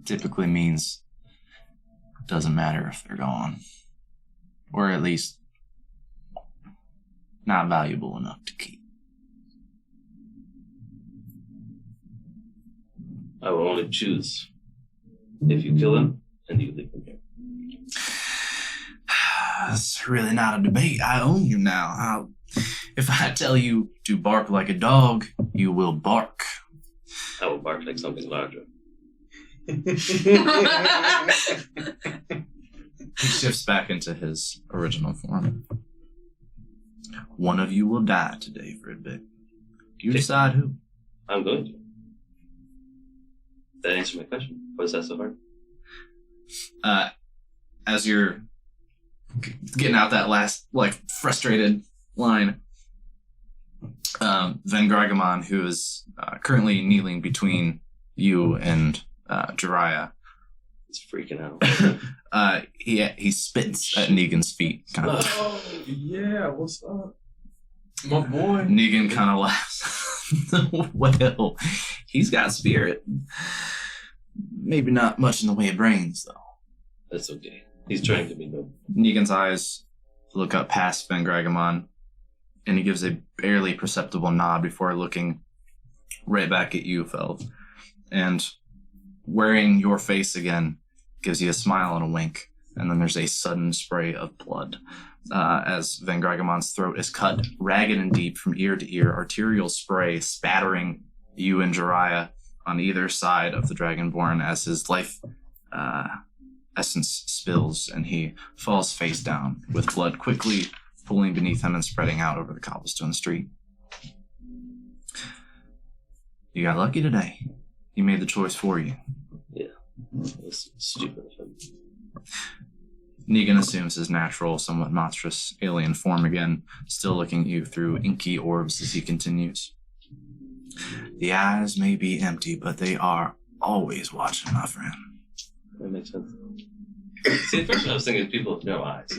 Typically means doesn't matter if they're gone. Or at least not valuable enough to keep. I will only choose if you kill them and you leave them here. It's really not a debate. I own you now. If I tell you to bark like a dog, you will bark. I will bark like something larger. He shifts back into his original form. One of you will die today, Fridbeck. You decide who. I'm going to. That answers my question. What is that so hard? As you're getting out that last, frustrated line, Van Gregamon, who is currently kneeling between you and Jiraiya, It's freaking out. he spits at Negan's feet. Kind of. Oh, yeah, what's up? My boy. Negan kind of laughs. Well, he's got spirit. Maybe not much in the way of brains, though. That's okay. He's trying to be noble. Negan's eyes look up past Van Gregamon, and he gives a barely perceptible nod before looking right back at you, Feld. And wearing your face again gives you a smile and a wink, and then there's a sudden spray of blood as Van Gregamon's throat is cut ragged and deep from ear to ear, arterial spray spattering you and Jiraiya on either side of the Dragonborn as his life essence spills, and he falls face down with blood quickly pooling beneath him and spreading out over the cobblestone street. You got lucky today. He made the choice for you. That was stupid of him. Negan assumes his natural, somewhat monstrous alien form again, still looking at you through inky orbs as he continues. The eyes may be empty, but they are always watching, my friend. That makes sense. See, at first I was thinking people with no eyes.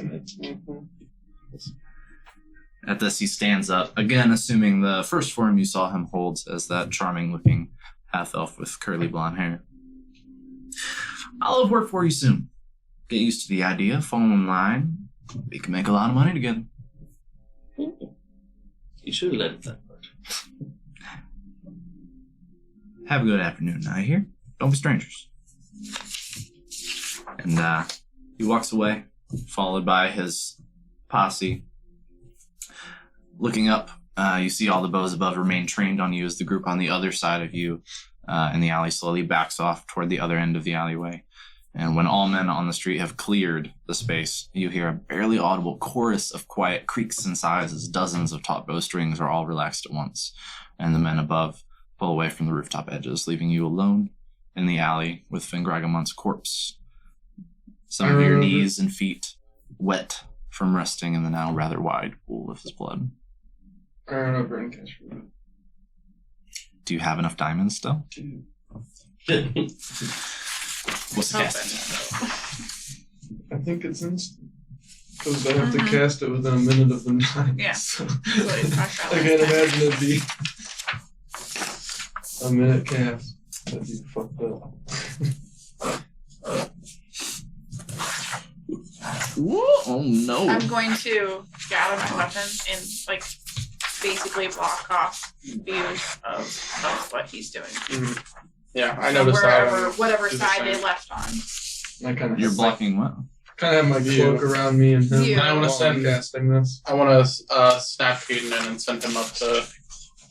At this, he stands up, again assuming the first form you saw him hold as that charming-looking half-elf with curly blonde hair. I'll have work for you soon. Get used to the idea, fall in line. We can make a lot of money together. You should have led that part. Have a good afternoon, I hear. Don't be strangers. And he walks away, followed by his posse. Looking up, you see all the bows above remain trained on you as the group on the other side of you in the alley slowly backs off toward the other end of the alleyway. And when all men on the street have cleared the space, you hear a barely audible chorus of quiet creaks and sighs as dozens of taut bowstrings are all relaxed at once, and the men above pull away from the rooftop edges, leaving you alone in the alley with Van Gregamon's corpse. Some of your knees and feet wet from resting in the now rather wide pool of his blood. I run over and catch her. Do you have enough diamonds still? What's the Help cast? I think it's instant. Because I have to cast it within a minute of them dying. Yeah. So Really fresh out I like can't that. imagine it'd be a minute cast. That'd be fucked up. Oh no. I'm going to gather my weapon and basically block off views of what he's doing. Yeah, I From noticed that. wherever, whatever do the side same. they left on. I kind of You're blocking what? kind of have my View. cloak around me and him. View. I wanna while send- I'm casting this. I want to snap Hayden in and send him up to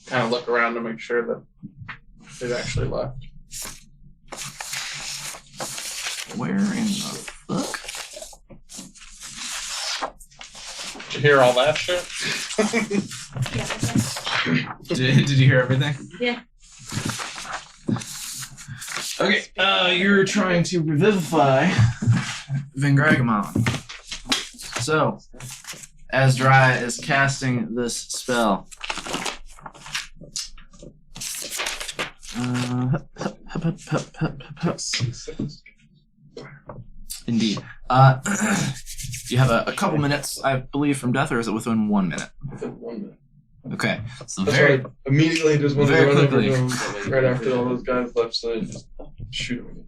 kind of look around to make sure that they've actually left. Where in the fuck? Did you hear all that shit? Yeah. Did you hear everything? Yeah. Okay, you're trying to revivify Vengragamon. So, as Dry is casting this spell, indeed. You have a couple minutes, I believe, from death, or is it within 1 minute? Within 1 minute. Okay, so That's very why I immediately just wanted very to run quickly. over to him right after all those guys left, so I just shoot him.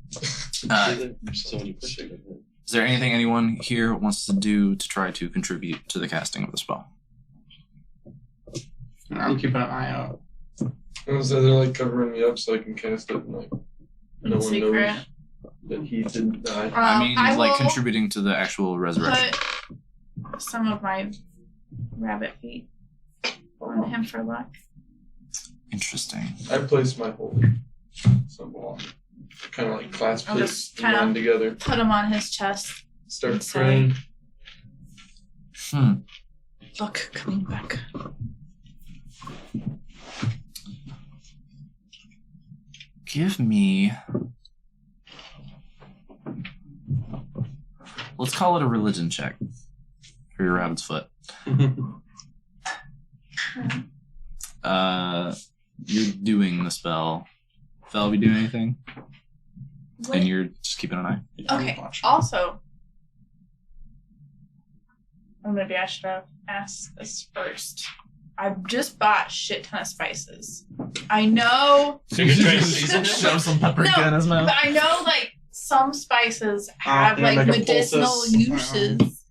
Is there anything anyone here wants to do to try to contribute to the casting of the spell? I'm keeping an eye out. And so they're like covering me up so I can cast it, and like no one Secret. knows that he didn't die. I mean, I like will contributing to the actual resurrection. put some of my rabbit feet on him for luck. Interesting. I placed my holy symbol on. Kind of like clasp I'll it just and kinda- line together. Put him on his chest. Start and say- praying. Luck coming back. Give me. Let's call it a religion check for your rabbit's foot. You're doing the spell. Fel be doing anything? And you're just keeping an eye. Okay. Also, or maybe I should have asked this first. I just bought shit ton of spices. I know, So you're trying to season it? Shove some paprika No, in his mouth. but I know like some spices have yeah, like like a medicinal poultice. uses.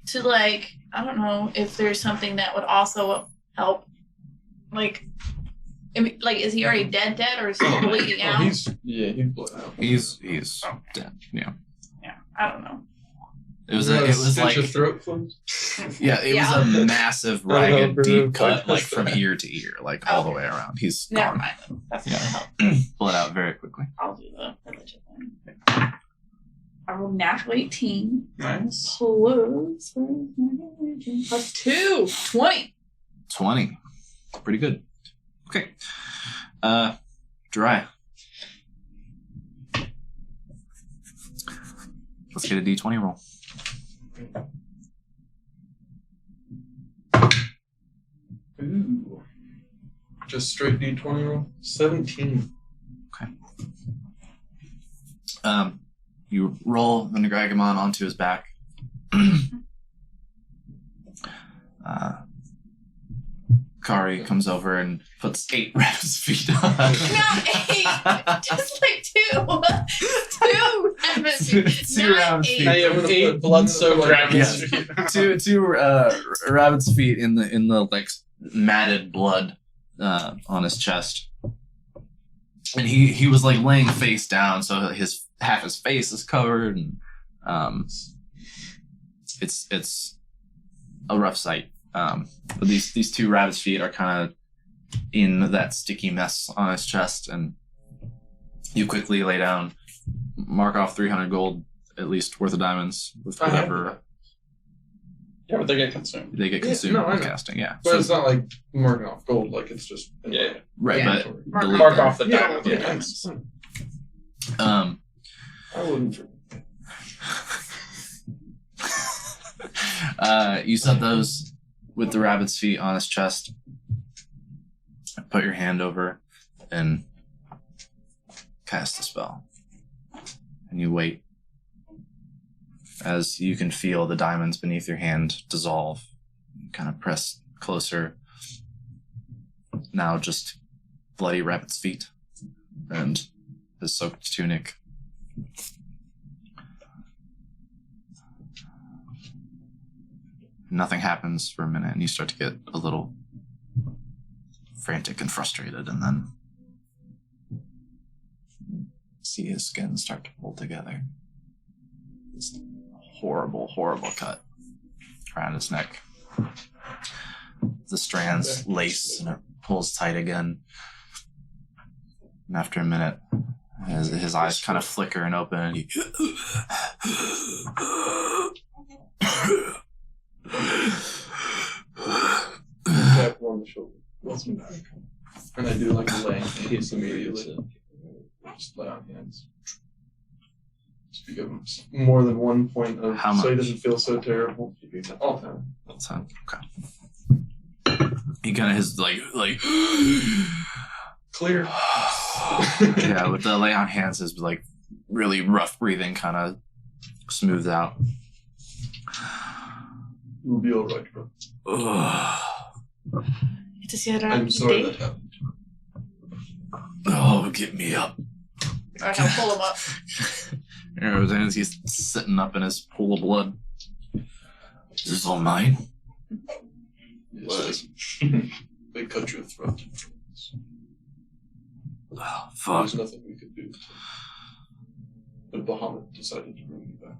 To like, I don't know if there's something that would also help. Like, I mean, like, is he already dead or is he bleeding Oh, out? he's bled out. He's dead. Yeah. Yeah, I don't know. It was like your throat closed. yeah, it Yeah. was a massive, I don't know ragged, if we're deep cut, gonna like from podcast ear to ear, like all the Okay. way around. He's Never gone. mind. Then. That's Yeah. gonna help. Bled out very quickly. I'll do the religion thing. I rolled natural 18 Nice. plus 2, 20. 20. Pretty good. Okay. Dry. Let's get a D20 roll. Ooh. Just straight D20 roll. 17. You roll the Nagragamon onto his back. Kari comes over and puts 8 rabbit's feet on. Not 8, just like 2. 2 rabbit feet. Two not rabbit 8. feet. I have 8 blood-soaked rabbits. two rabbit's feet in the like matted blood on his chest, and he was like laying face down, so half his face is covered, and it's a rough sight. But these 2 rabbit's feet are kind of in that sticky mess on his chest, and you quickly lay down, mark off 300 gold at least worth of diamonds with I have whatever. Yeah, but they get consumed. They get Yeah, consumed no, I with know. casting, yeah. But So- it's not like marking off gold, like it's just. Yeah. right, Yeah. but Mark delete Mark them. off the Yeah, diamond. yeah, diamonds. Um, I wouldn't. you set those with the rabbit's feet on his chest. Put your hand over and cast the spell. And you wait as you can feel the diamonds beneath your hand dissolve. You kind of press closer. Now just bloody rabbit's feet and his soaked tunic. Nothing happens for a minute, and you start to get a little frantic and frustrated, and then see his skin start to pull together. This horrible, horrible cut around his neck. The strands lace and it pulls tight again. And after a minute, his eyes kind of flicker and open, and he tap him on the shoulder. Welcome back. And I do like a laying hands immediately. Just lay on hands. Just to give him more than 1 point of How so he much? doesn't feel so terrible. All time. So, okay. He kind of his like Clear. yeah, with the lay on hands, his like really rough breathing kind of smooths out. You'll be alright, bro. It is your I'm sorry that happened. Oh, get me up. I can pull him up. And he's sitting up in his pool of blood. Is this all mine? Yes, they cut your throat. Oh, fuck. There's nothing we could do. But Bahamut decided to bring you back.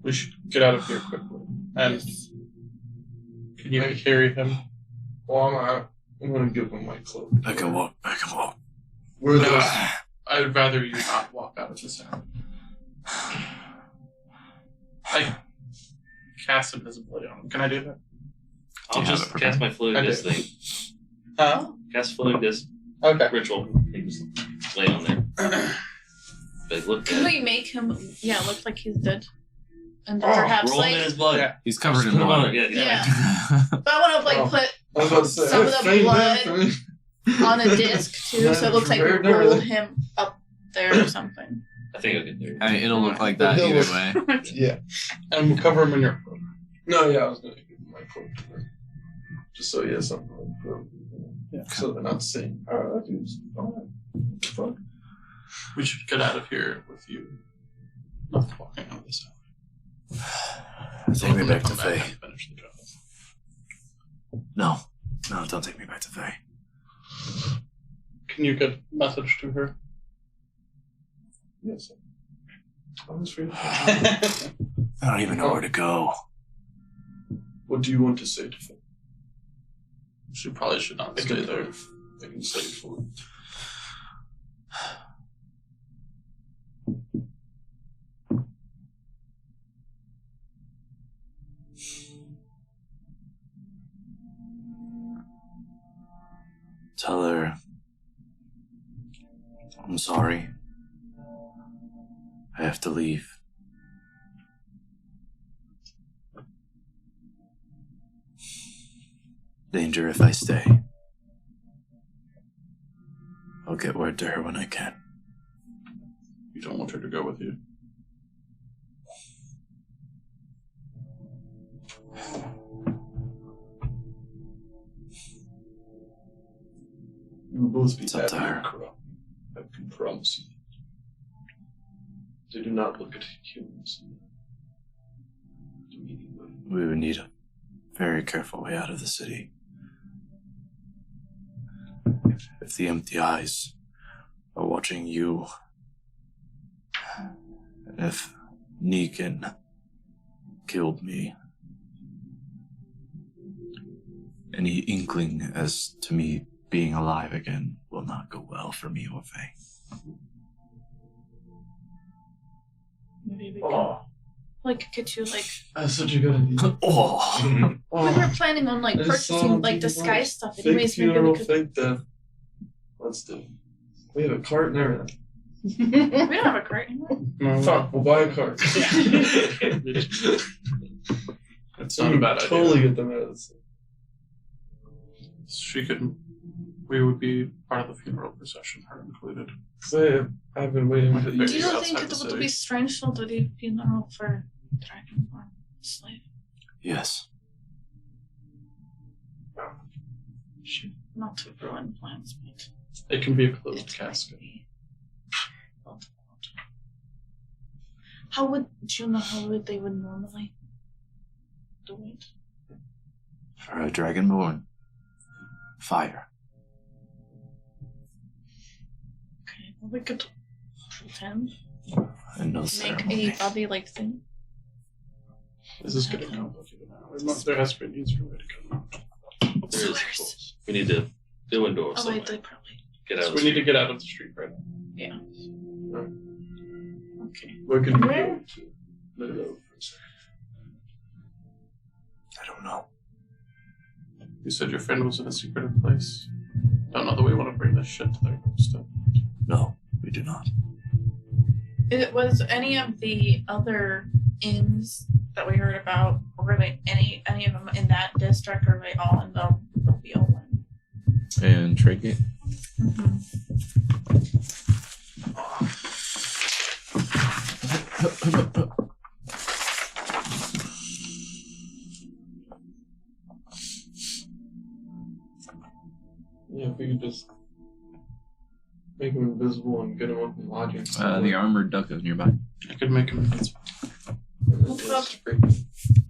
We should get out of here quickly. And can you carry him? Well, I'm gonna give him my cloak. I can walk. Where No, those? I'd rather you not walk out of this house. I cast invisibility on him. Can I do that? Do I'll you have just it cast my floating I do. disc thing. Huh? Cast floating disc Okay. ritual. You just lay on there. But look Can at we make him, look like he's dead? And then Oh, perhaps, roll him in his blood. Yeah. He's covered in Put him on blood. it. Yeah. Yeah. But I want to, Oh. put I was about to say, Some of the faint blood death, on a disc, too, so it looks like we Very gnarly. rolled him up there or something. I think I'll get there. I mean, it'll look like that He'll either look- way. Yeah. And we'll cover him in your cloak. No, yeah, I was gonna give him my cloak to her. Just so he has something to throw. Yeah. So they're not seeing. Oh, that dude's alright. Fuck. We should get out of here with you. Not walking out of this house. Take me back to Come back Faye. and finish the job. No, don't take me back to Faye. Can you get a message to her? Yes. I was free. I don't even know where to go. What do you want to say to Faye? She probably should not I stay can there. I can say it for you. Tell her I'm sorry. I have to leave. Danger if I stay. I'll get word to her when I can. You don't want her to go with you. You will both be It's up to happy her. and corrupt. I can promise you. They do not look at humans immediately. We would need a very careful way out of the city. If the empty eyes are watching you, and if Negan killed me, any inkling as to me being alive again will not go well for me or Faye. Maybe we can, Oh, get you, that's such a good idea. Oh! we Oh, were planning on, I just saw purchasing, on TV disguise stuff. fake Anyways, maybe funeral, we could. fake death. Let's do it. We have a cart and everything. We don't have a cart anymore. No, Fuck, we'll buy a cart. it's not a bad idea. Totally get them out of the city. We would be part of the funeral procession, her included. So I've been waiting to Do you Outside think the it would city. be strange to do the funeral for Dragonborn slave? Yes. Not to ruin plans, but It can be a closed it might casket. be. How would they would normally do it? For a dragonborn. Fire. Okay, well, we could pretend. And no Make ceremony. a body-like thing. This is getting complicated now. There has to be an easier way to go. There is. We need to go indoors. Oh, somewhere. wait, they probably. Get out. So of we the need to street. get out of the street right now. Yeah. Right. Okay. Where could we Where? go to lay low for a second? I don't know. You said your friend was in a secretive place. Don't know that we want to bring this shit to their doorstep. No, we do not. Was any of the other inns that we heard about, were they any of them in that district, or were they all in the wheel one? And Tradegate? Yeah, if we could just make him invisible and get him up in lodging. The armored duck is nearby. I could make him invincible. That's great.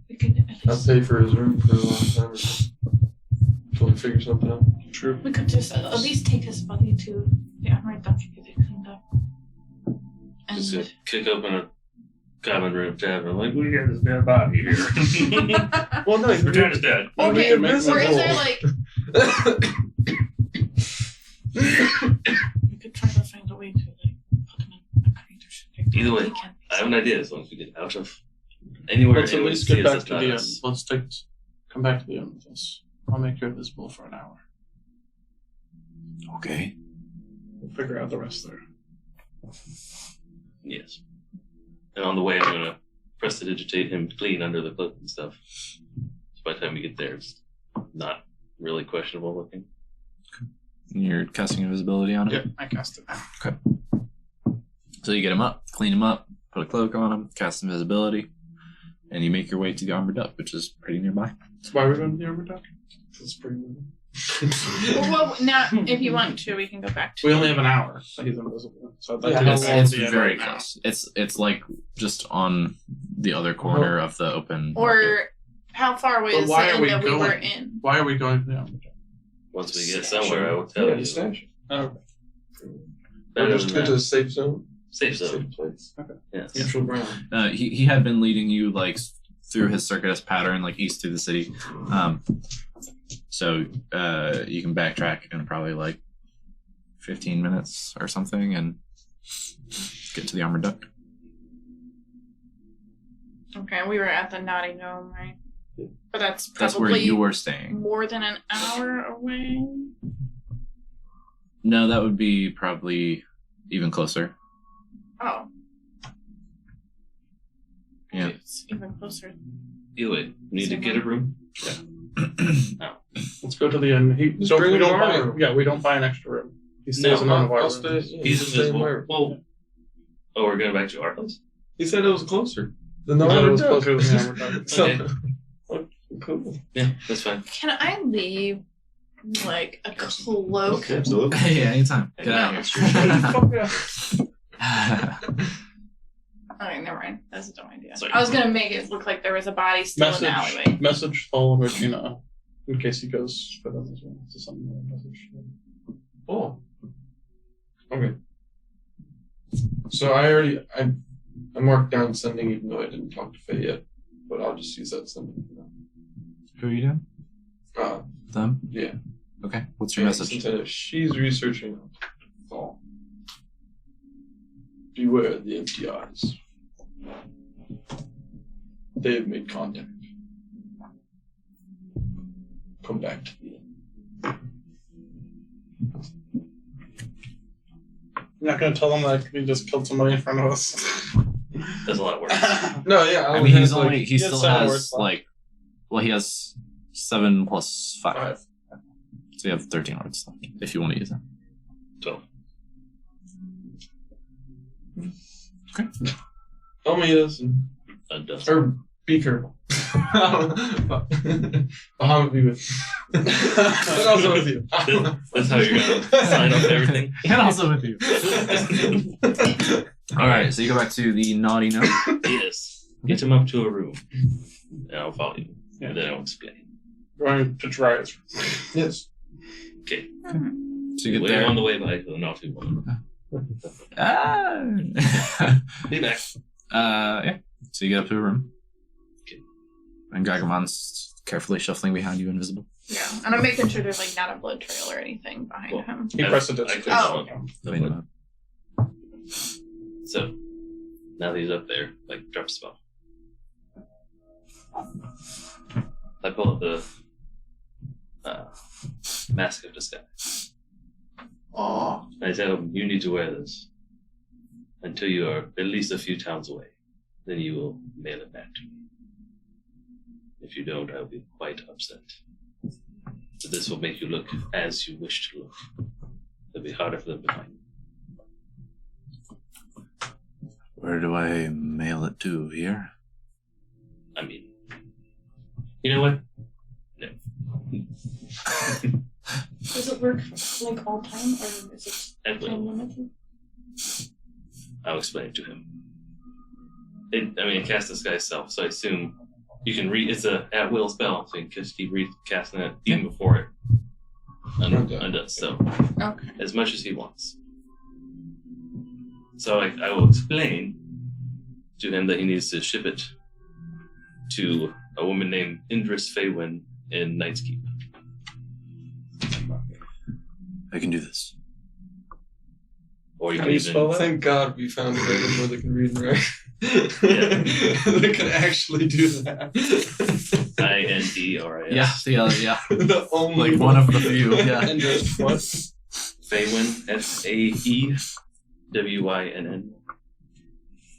We could, I'll pay for his room for a long time or something. Until we figure something out. True. we could just at least take his body to the armored duck and get it cleaned up. And Just gonna kick open a common room tavern. Like, we got this dead body here. Well, no, he's Return is dead. okay, can make or is there invisible. like we could try to find a way to like put him in a crate or something. Either way, He can't be I have an idea. As long as we get out of anywhere, Let's at anyone least sees get us, back it's to not the us. Let's come back to the end of this. I'll make you invisible for an hour. Okay. We'll figure out the rest there. Yes. And on the way, I'm gonna prestidigitate him clean under the cloak and stuff. So by the time we get there, it's not really questionable looking. You're casting invisibility on him? Yep, I cast it. So you get him up, clean him up, put a cloak on him, cast invisibility, and you make your way to the armored duck, which is pretty nearby. Why are we going to the armor duck? It's pretty good. well, now if you want to, we can go back to We only have an hour, so he's invisible. So I'd like Yeah, to get It's, all it's the end very right now. close. It's like just on the other corner of the open. market. or how far away But is why the are inn we that we were going? in? Why are we going to the armor duck? Once we get somewhere, I will tell Yeah, you. the stash. Oh, Better We're just than get to that. a safe zone. Safe zone. Safe place. Yes. Neutral ground. He had been leading you like through his circuitous pattern, like east through the city. So you can backtrack in probably like 15 minutes or something and get to the armored duck. Okay, we were at the Naughty Gnome, right? But that's probably That's where you were staying. more than an hour away. No, that would be probably even closer. Oh. Yeah. It's even closer. Either way, we need to get a room. let's go to the end. Just bring him to our room. We don't buy an extra room. He stays in one of our I'll rooms. stay. Yeah, He's stay in my invisible. room. Well, oh, we're going back to our place? He said it was closer. The He said it armored was duck. closer than the armor duck. So, cool. Yeah, that's fine. Can I leave like a cloak? Okay, absolutely. Hey, anytime. Get out of here. Fuck Okay, never mind. That's a dumb idea. Sorry. I was gonna make it look like there was a body still in the alleyway. Message Paul Regina in case he goes for them as well. To some message. Oh. Okay. So I marked down sending even though I didn't talk to Faye yet. But I'll just use that sending for Who are you doing? now. Them? Yeah. Okay. What's your message? Since I know she's researching fall. Beware the empty eyes. They have made contact. Come back to the inn. You're not going to tell them that he just killed somebody in front of us. That's a lot of work. No, yeah. I mean, he's only, he he has still 7 has words left. like, well, he has 7 plus 5. 5. So you have 13 words left if you want to use them. 12. Tell me this and A dozen. or be careful. I'll be with you. But also with you. That's how you're going to sign off everything? And also with you. Alright, so you go back to the Naughty Note. Yes. Get him up to a room. And I'll follow you. Yeah. And then I'll explain. Going to try it. Yes. Okay. So you get We're there. on the way by the naughty one. Ah! Be back. Yeah. So you get up to a room. Okay. And Gargamon's carefully shuffling behind you, invisible. Yeah, and I'm making sure there's like not a blood trail or anything behind Cool. him. He pressed a disc. Oh. Clean him up. So, now that he's up there, like, drop spell. I pull up the mask of disguise. Oh. And I tell him, you need to wear this until you are at least a few towns away. Then you will mail it back to me. If you don't, I will be quite upset. So this will make you look as you wish to look. It'll be harder for them to find. Where do I mail it to? Here? I mean, you know what? No. Does it work like all time, or is it Edwin, time limited? I'll explain it to him. It casts disguise self, so I assume you can read. It's a at will spell, so you can just keep casting it even before it undoes. So Okay. as much as he wants. So I will explain to him that he needs to ship it to a woman named Indris Faywin in Knight's Keep. I can do this. Or you How can do you even spell that? Thank God we found a way before they can read and write. Yeah. They can actually do that. INDRIS. Yeah. The only Like one of the few. Yeah. And just what? Faywin, FAEWINN.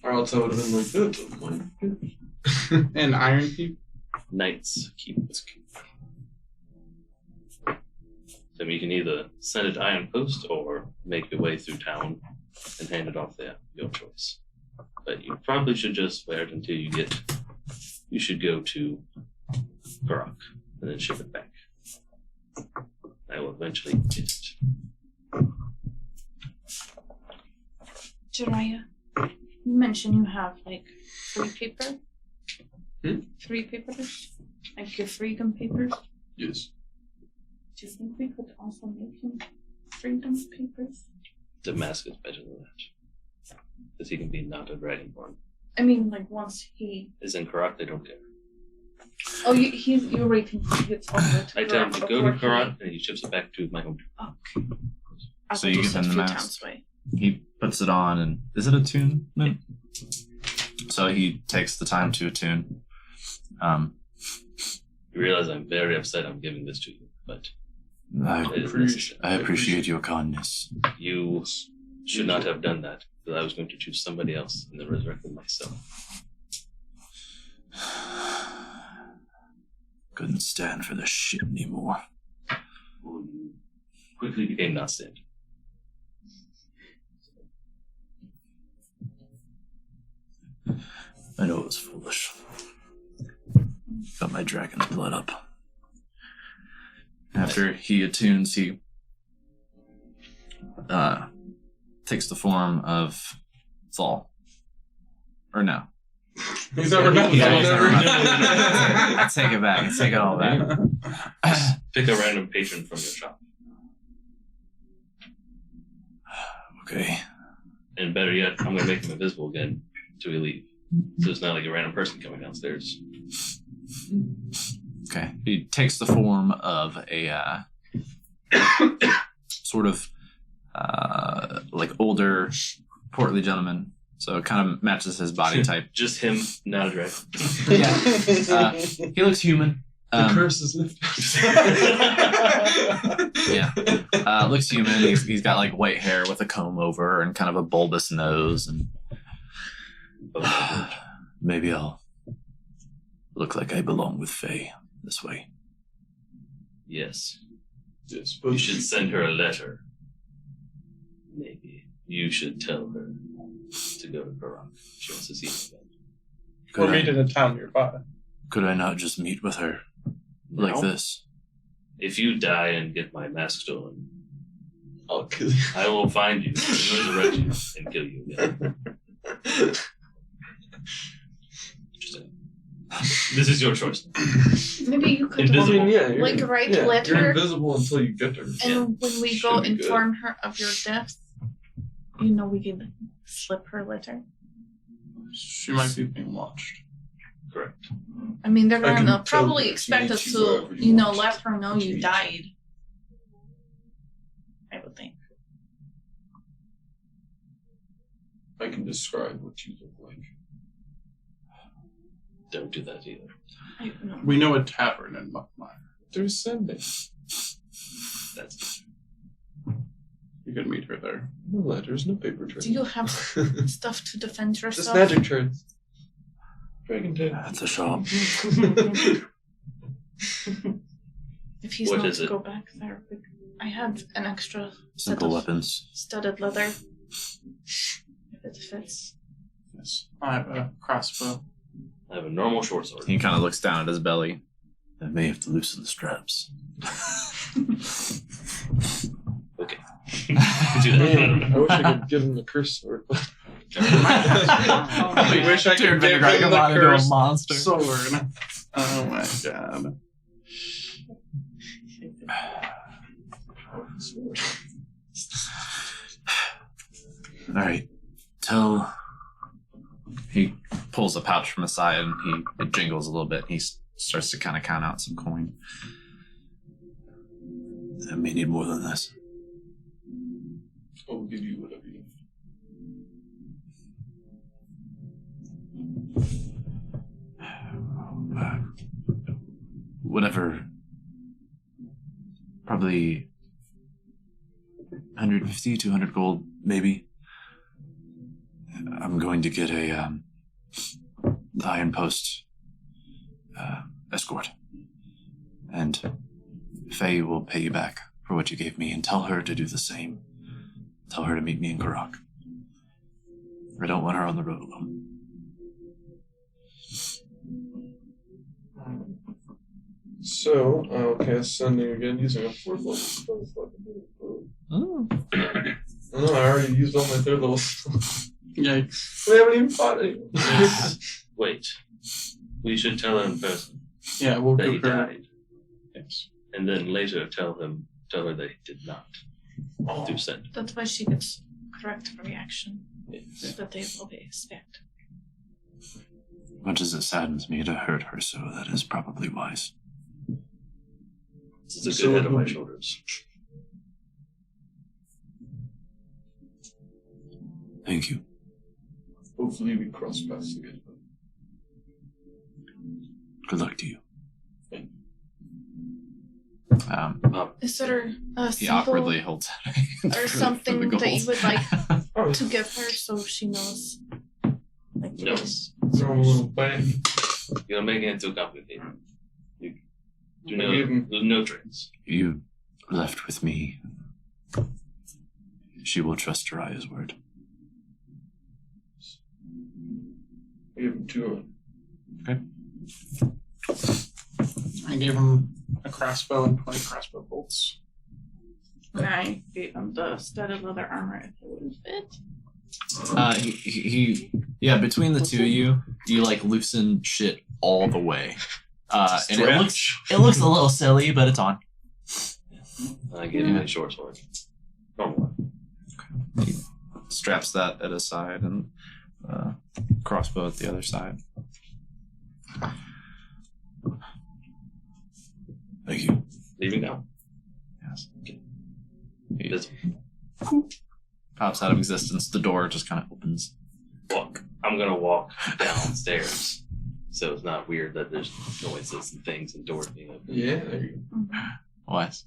Or else I would have been like, that's a point. And Iron Keep. Knight's Keep. So you can either send it to Iron Post or make your way through town and hand it off there. Your choice. But you probably should just wear it until you get. You should go to Karak and then ship it back. I will eventually get it. Jiraiya, you mentioned you have like free paper. Free papers? Like your freedom papers? Yes. Do you think we could also make him freedom papers? Damascus better than that. Because he can be not a dragonborn. I mean, like once he. Is in Karak, they don't care. Oh, you're right. He gets over to I tell him to Karak go to before Karak and he ships it back to my home. Okay. I So thought you give said him the few mask. towns away. He puts it on, and is it attunement? So he takes the time to attune. You realize I'm very upset I'm giving this to you, but it is necessary. I appreciate your kindness. You should not have done that, because I was going to choose somebody else and then resurrect myself. Couldn't stand for this shit anymore. Well, you quickly became not stand. I know it was foolish. Got my dragon's blood up. After he attunes, he takes the form of Saul. Or no. He's never done Yeah, that. he's Never never done that. I take it back. I take it all back. Pick a random patron from your shop. Okay. And better yet, I'm going to make him invisible again until we leave. So it's not like a random person coming downstairs. Okay. He takes the form of a sort of like older, portly gentleman. So it kind of matches his body type. Just him, not a dragon. Yeah. He looks human. The curse is lifted. Yeah. Looks human. He's got like white hair with a comb over and kind of a bulbous nose. And maybe I'll look like I belong with Faye this way. Yes. Yes, You should send her a letter. Maybe. You should tell her to go to Karak. She wants to see you again. Or meet in a town nearby. Could I not just meet with her like No. this? If you die and get my mask stolen, I'll kill you. I will find you, and resurrect you, and kill you again. Interesting. This is your choice. Maybe you could Invisible. I mean, yeah, like write yeah, letter. You're invisible until you get her. And when we Should go be good. inform her of your death, you know we can slip her letter. She might be being watched. Correct. I mean, they're I can gonna tell probably her expect to us meet to, you wherever you you know, want. let her know you Meet. died. I would think. I can describe what you look like. Don't do that either. I don't know. We know a tavern in Muckmire. There's Sunday. That's You can meet her there. No letters, no paper trail. Do you have stuff to defend Just yourself? magic trails. Dragon tail. That's a shop. If he's What not is to it? go back there, I have an extra set Simple of weapons. studded leather. If it fits. Yes. I have a crossbow. I have a normal short sword. He kind of looks down at his belly. I may have to loosen the straps. Okay. Do that. I don't I know. wish I could give him the curse sword. I wish I could give him the cursed monster. sword. Oh my god. All right. Tell. He pulls a pouch from his side and it jingles a little bit. He starts to kind of count out some coin. I may need more than this. I'll give you whatever you need. Whatever. Probably 150, 200 gold, maybe. I'm going to get the Iron Post escort. And Faye will pay you back for what you gave me, and tell her to do the same. Tell her to meet me in Karak. I don't want her on the road alone. So, I'll cast Sending again using a 4th level spell. Oh. Oh, I already used all my 3rd level spells. Yikes. We haven't even fought anyone. Wait. We should tell her in person Yeah, we'll that he give her. died, Yes. and then later tell her that he did not do send. That's why she gets correct reaction. So that they will be expect. Much as it saddens me to hurt her, so that is probably wise. This is a So good head on my who- shoulders. Thank you. Hopefully we cross paths again. Good luck to you. Thank Is there a He symbol awkwardly holds out a hand or for something the that you gold. would like Oh, to give her so she knows? Like No. this. throw him a little bang. You're making it too complicated. You do I gave him- no tricks. You left with me. She will trust Jariah's word. I gave him 2 I gave him a crossbow and 20 crossbow bolts. And I gave him the studded leather armor if it would fit. Yeah, between the two of you, you like loosen shit all the way. And it looks a little silly, but it's on. I gave him a short sword. Normal one. He straps that at his side and crossbow at the other side. Thank you. Leaving now. Yes. He Invisible. pops out of existence. The door just kind of opens. Walk. I'm gonna walk downstairs, so it's not weird that there's noises and things and doors being open. Yeah, there you Wise.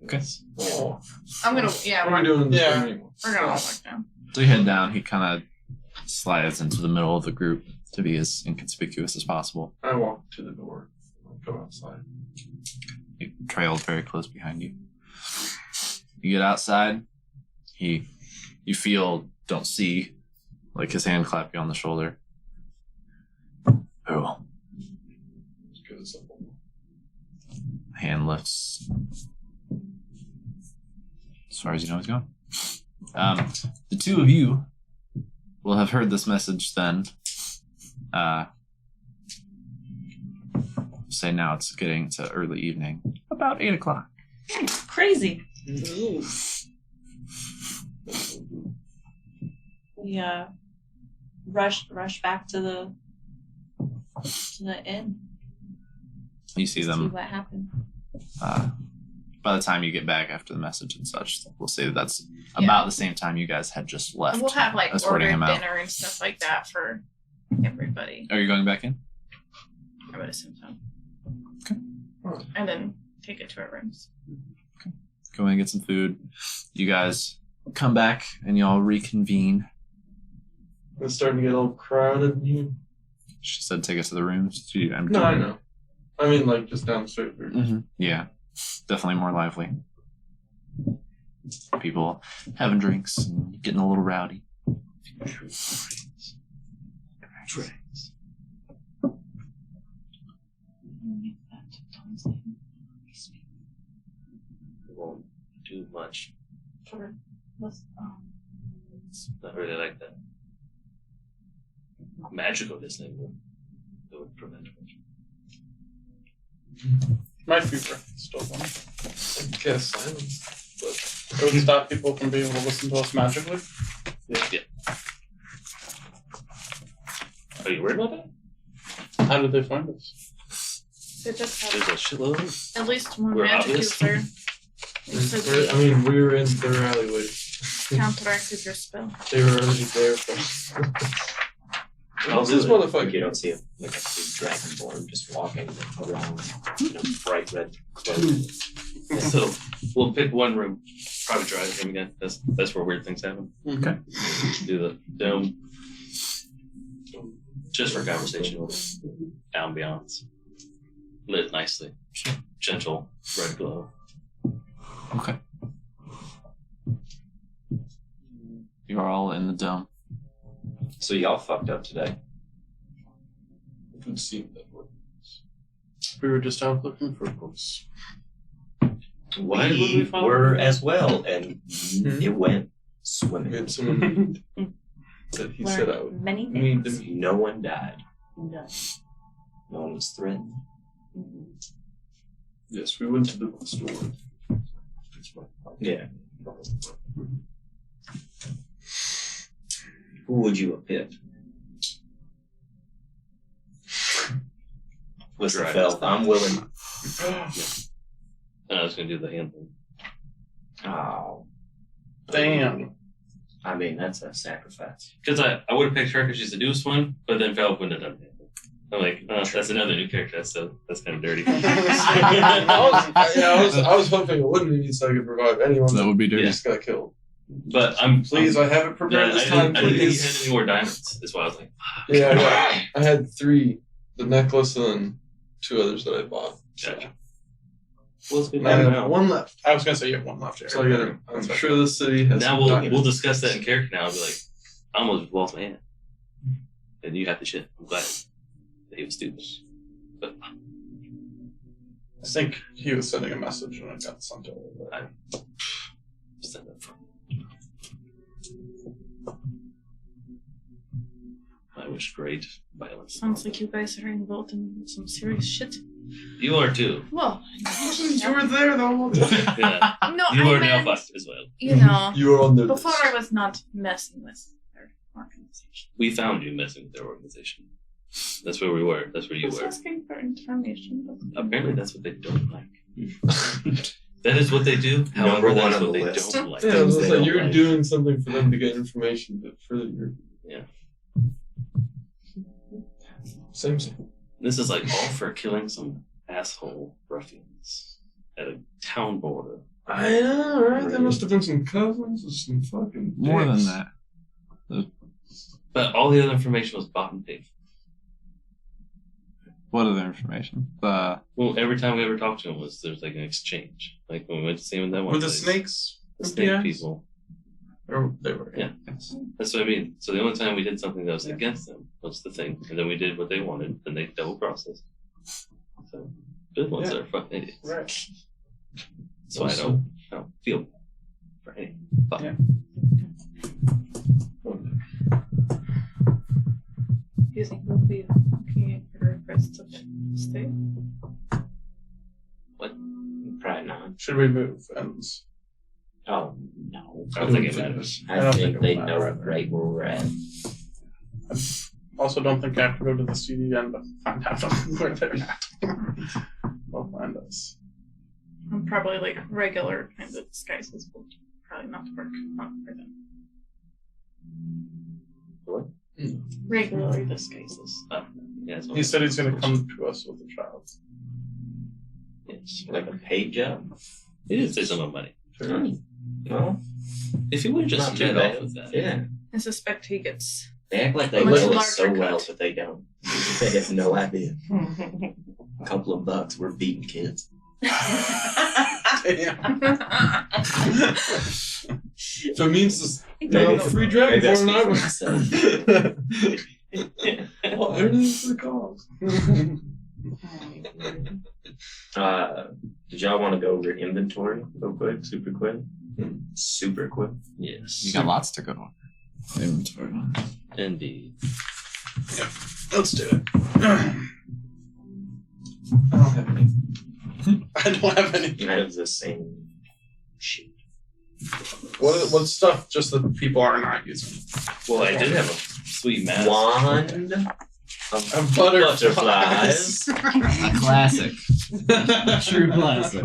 Okay. go. Oh, I'm gonna, yeah, what are we doing in this Yeah. room anymore? we're gonna all walk down. So you head down. He kind of slides into the middle of the group to be as inconspicuous as possible. I walk to the door. I'll go outside. He trailed very close behind you. You get outside. You feel, don't see, like his hand clap you on the shoulder. Very well. Let's go this up. Hand lifts. As far as you know, he's gone. The two of you will have heard this message then. say now it's getting to early evening, about 8 o'clock. Crazy. We rush back to the inn. You see See them. what happened. By the time you get back after the message and such, we'll say that that's about the same time you guys had just left. And we'll have like escorting ordered him out. dinner and stuff like that for everybody. Are you going back in? I would assume so. Okay. And then take it to our rooms. Go in and get some food. You guys come back and y'all reconvene. It's starting to get all crowded in here. She said take us to the rooms. No, I know. I mean, like, just downstairs. Mm-hmm. Yeah, definitely more lively. People having drinks and getting a little rowdy. Drinks. It won't do much. It's not really like that. Magical this thing would prevent it. Might be worth still one. I guess silence. But It would stop people from being able to listen to us magically. Are you worried about that? How did they find us? They just There's have a shitload of them. at least one We're magic obvious. user. They said I mean, we were in their alleyway. counteracted your spell. They were already there first. I'll This do it. motherfucker. Like you don't see a big dragonborn just walking around in a bright red cloak. So we'll pick one room. Probably try the room again. That's where weird things happen. Okay. Do the dome. Just for conversation. Ambiance. Lit nicely. Gentle red glow. Okay. You are all in the dome. So y'all fucked up today. It would seem that way. We were just out looking for books. Why would we We follow were them? as well, and it went We swimming. had someone that he said I would Learned many need things. to No one died. None. No one was threatened. Yes, we went to the bookstore. Yeah. Who would you have picked? Listen, Right. Phil, I'm willing. And I was going to do the hand thing. Oh, Damn. I mean, that's a sacrifice. Because I would have picked her because she's the newest one, but then Val wouldn't have done it. I'm like, oh, that's another new character. That's kind of dirty. I was hoping it wouldn't be so I could revive anyone That that would be dirty. just got killed. But I'm Please, I have it prepared this time, I didn't think he please. had any more diamonds. That's why I was like, Yeah, I had 3. The necklace and then 2 others that I bought. gotcha. Well, it's good. And I to have know. 1 left. I was gonna say you have one left here. So I gotta, I'm sure the city has Now some we'll discuss that in character. Now I'll be like, I almost lost my hand, and you have the shit. I'm glad that he was stupid. But I think he was sending a message when I got sent over. I send that from. I wish great violence. Sounds like you guys are involved in some serious shit. You are too. Well, You were there the whole time. Yeah. no, You I are now meant, fucked as well. you know, You were on the before I was not messing with their organization. We found you messing with their organization. That's where we were. That's where I you was were. asking for information, but Apparently, that's what they don't like. That is what they do. Number However, one that's on what the they list. don't like. Yeah, I was Things gonna they say, don't you're like. doing something for them to get information, but for your same. This is like all for killing some asshole ruffians at a town border. I know, right? There must have been some cousins or some fucking More than dicks. that. But all the other information was bought and paid. What other information? Well, every time we ever talked to him there's like an exchange. Like when we went to see him in that one Were the place, snakes? the snake Yeah. people. Or they were. Yeah. That's what I mean. So the only time we did something that was against them was the thing, and then we did what they wanted, then they double crossed us. So good ones Yeah. are fucking idiots. Right. So I don't feel bad for any. Fuck. Yeah. do you think we'll be looking at your request of stay? Should we move? And Oh no. I don't think it matters. I I don't think think it they will know matter. right where we're at. also don't think I have to go to the CDN to find out where they're at. They'll find us. And probably like regular kinds of disguises will probably not work for them. What? Regular disguises. Yeah, He said he's going to come to us with a child. Yes. Like a paid job? He did say something about money. Well, If he would have just not too met bad. off with that. Yeah. I suspect he gets. They act like they Much know larger us so well, cut. but they don't. They have no idea. A couple of bucks, we're beating kids. So it means this Maybe- free dragon maybe I for speak for an myself. Well, everything's for the cause. Did y'all want to go over inventory real quick, super quick? Super quick. Yes. You got lots to go on. Inventory. Indeed. Let's do it. I don't have any. I don't have any. I have the same sheet. What stuff just that people are not using? Well, I did have a sweet mask. Wand Of butterflies. A classic. True classic.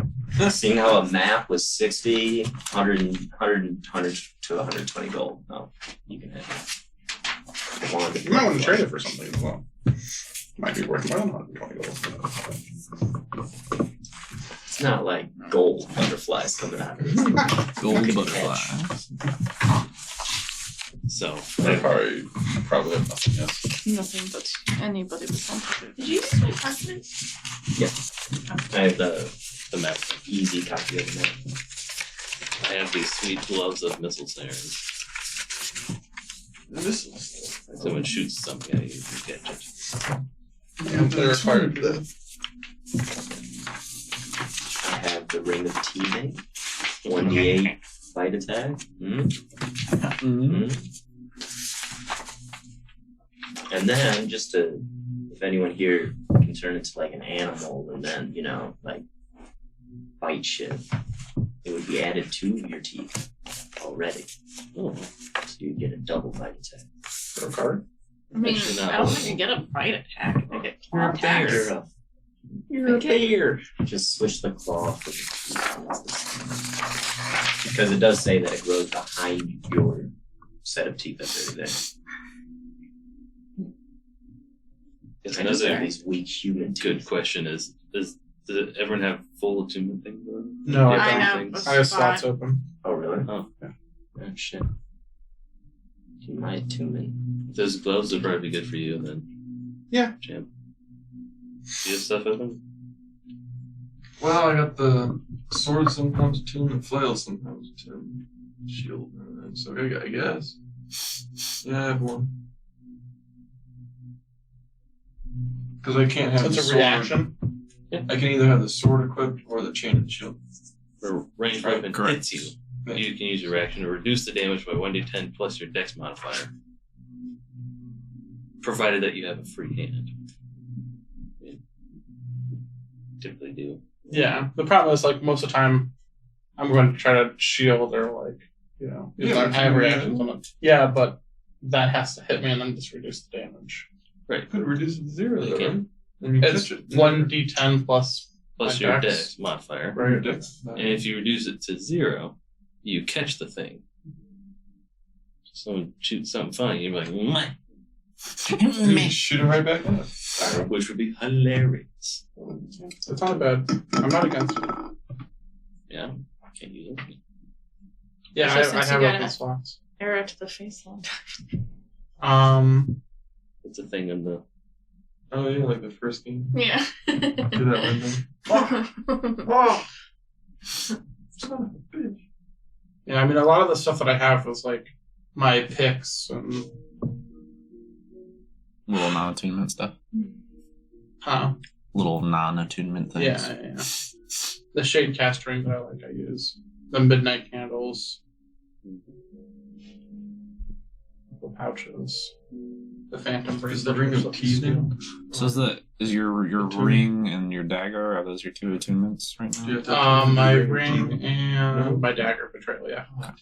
Seeing how a map was 60, 100 to 120 gold. Oh, you can have it. The wand of You might want to trade butterflies. it for something as well. Might be worth more than 120 gold. It's not like gold butterflies coming out of it. Gold Good butterflies. So, I probably have nothing, yes. Nothing but anybody with something. Did you use my parchment? I have the the map. easy copy of the map. I have these sweet gloves of missile snares. This is If someone shoots something at you, you catch it. Yeah, they required that. I have the ring of teammate. 1d8 fight attack. And then, just to, if anyone here can turn into like an animal and then, like bite shit, it would be added to your teeth already. Oh, So you get a double bite attack. For a card? I mean, Actually not. I don't think you get a bite attack. I get claw You're a attacks. bear. You're a bear. Just switch the claw for the teeth. Because it does say that it grows behind your set of teeth that's already there. Yes, I just have another these weak human teeth. good question is does everyone have full attunement things? No, Yeah, I I don't. have things. a I have spot. slots open. Oh, really? Oh, Yeah. Oh, shit. My attunement. Those gloves would probably be good for you then. Yeah. Champ. Do you have stuff open? well, I got the sword sometimes attuned and flail sometimes attuned. Shield. So I guess. Yeah, I have one. Because I can't have the It's a sword. reaction. I can either have the sword equipped or the chain and shield. Or ranged Right, weapon correct. hits you. Yeah. You can use your reaction to reduce the damage by 1d10 plus your dex modifier. Provided that you have a free hand. Yeah. Typically do. Yeah. The problem is, like, most of the time, I'm going to try to shield or, like, Yeah, I have reactions on it. Yeah, but that has to hit me and then just reduce the damage. Right. Could reduce it to 0 You though, can. right? And you It's catch it. 1d10 plus. Plus My your dex. dex modifier. Right, your dex. And if you reduce it to 0, you catch the thing. Someone shoots something funny, you're like, meh, You shoot it right back up. which would be hilarious. It's not bad. I'm not against it. Yeah, can't use it. Yeah, Especially I since have you open gotta- slots. Arrow to the face all the It's a thing in the. Oh yeah, like the first game. time. Yeah. Do that window. Oh! Son of a bitch. Yeah, I mean, a lot of the stuff that I have is like my picks and Little non-attunement stuff. Little non-attunement things. yeah. The shade cast ring that I use. The midnight candles. The pouches. The Phantom Is the bracelet. ring of teething? So is your Attunement. ring and your dagger, are those your two attunements right now? Do you have to have the My of ring teething? and No? my dagger betrayal, yeah. Are my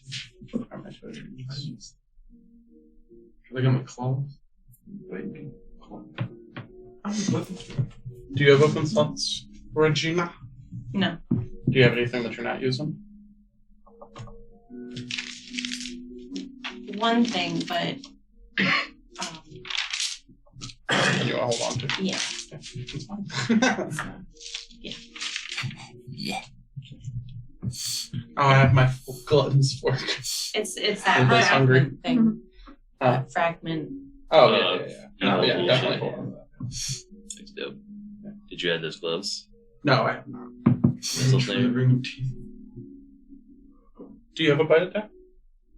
two I attributes. got my claws. Wait. Claw. I have weapons. Do you have open slots, Regina? No. Do you have anything that you're not using? One thing, but And you want to hold on to? yeah. It's fine. Yeah. Oh, I have my full glutton's fork. It's that Everybody's hungry. fragment thing. Huh? That fragment. Oh, Uh, yeah. yeah, Yeah, definitely. bullshit. hold on to that. That's dope. Did you add those gloves? No, I have not. Missile The snare? ring of teeth. Do you have a bite attack?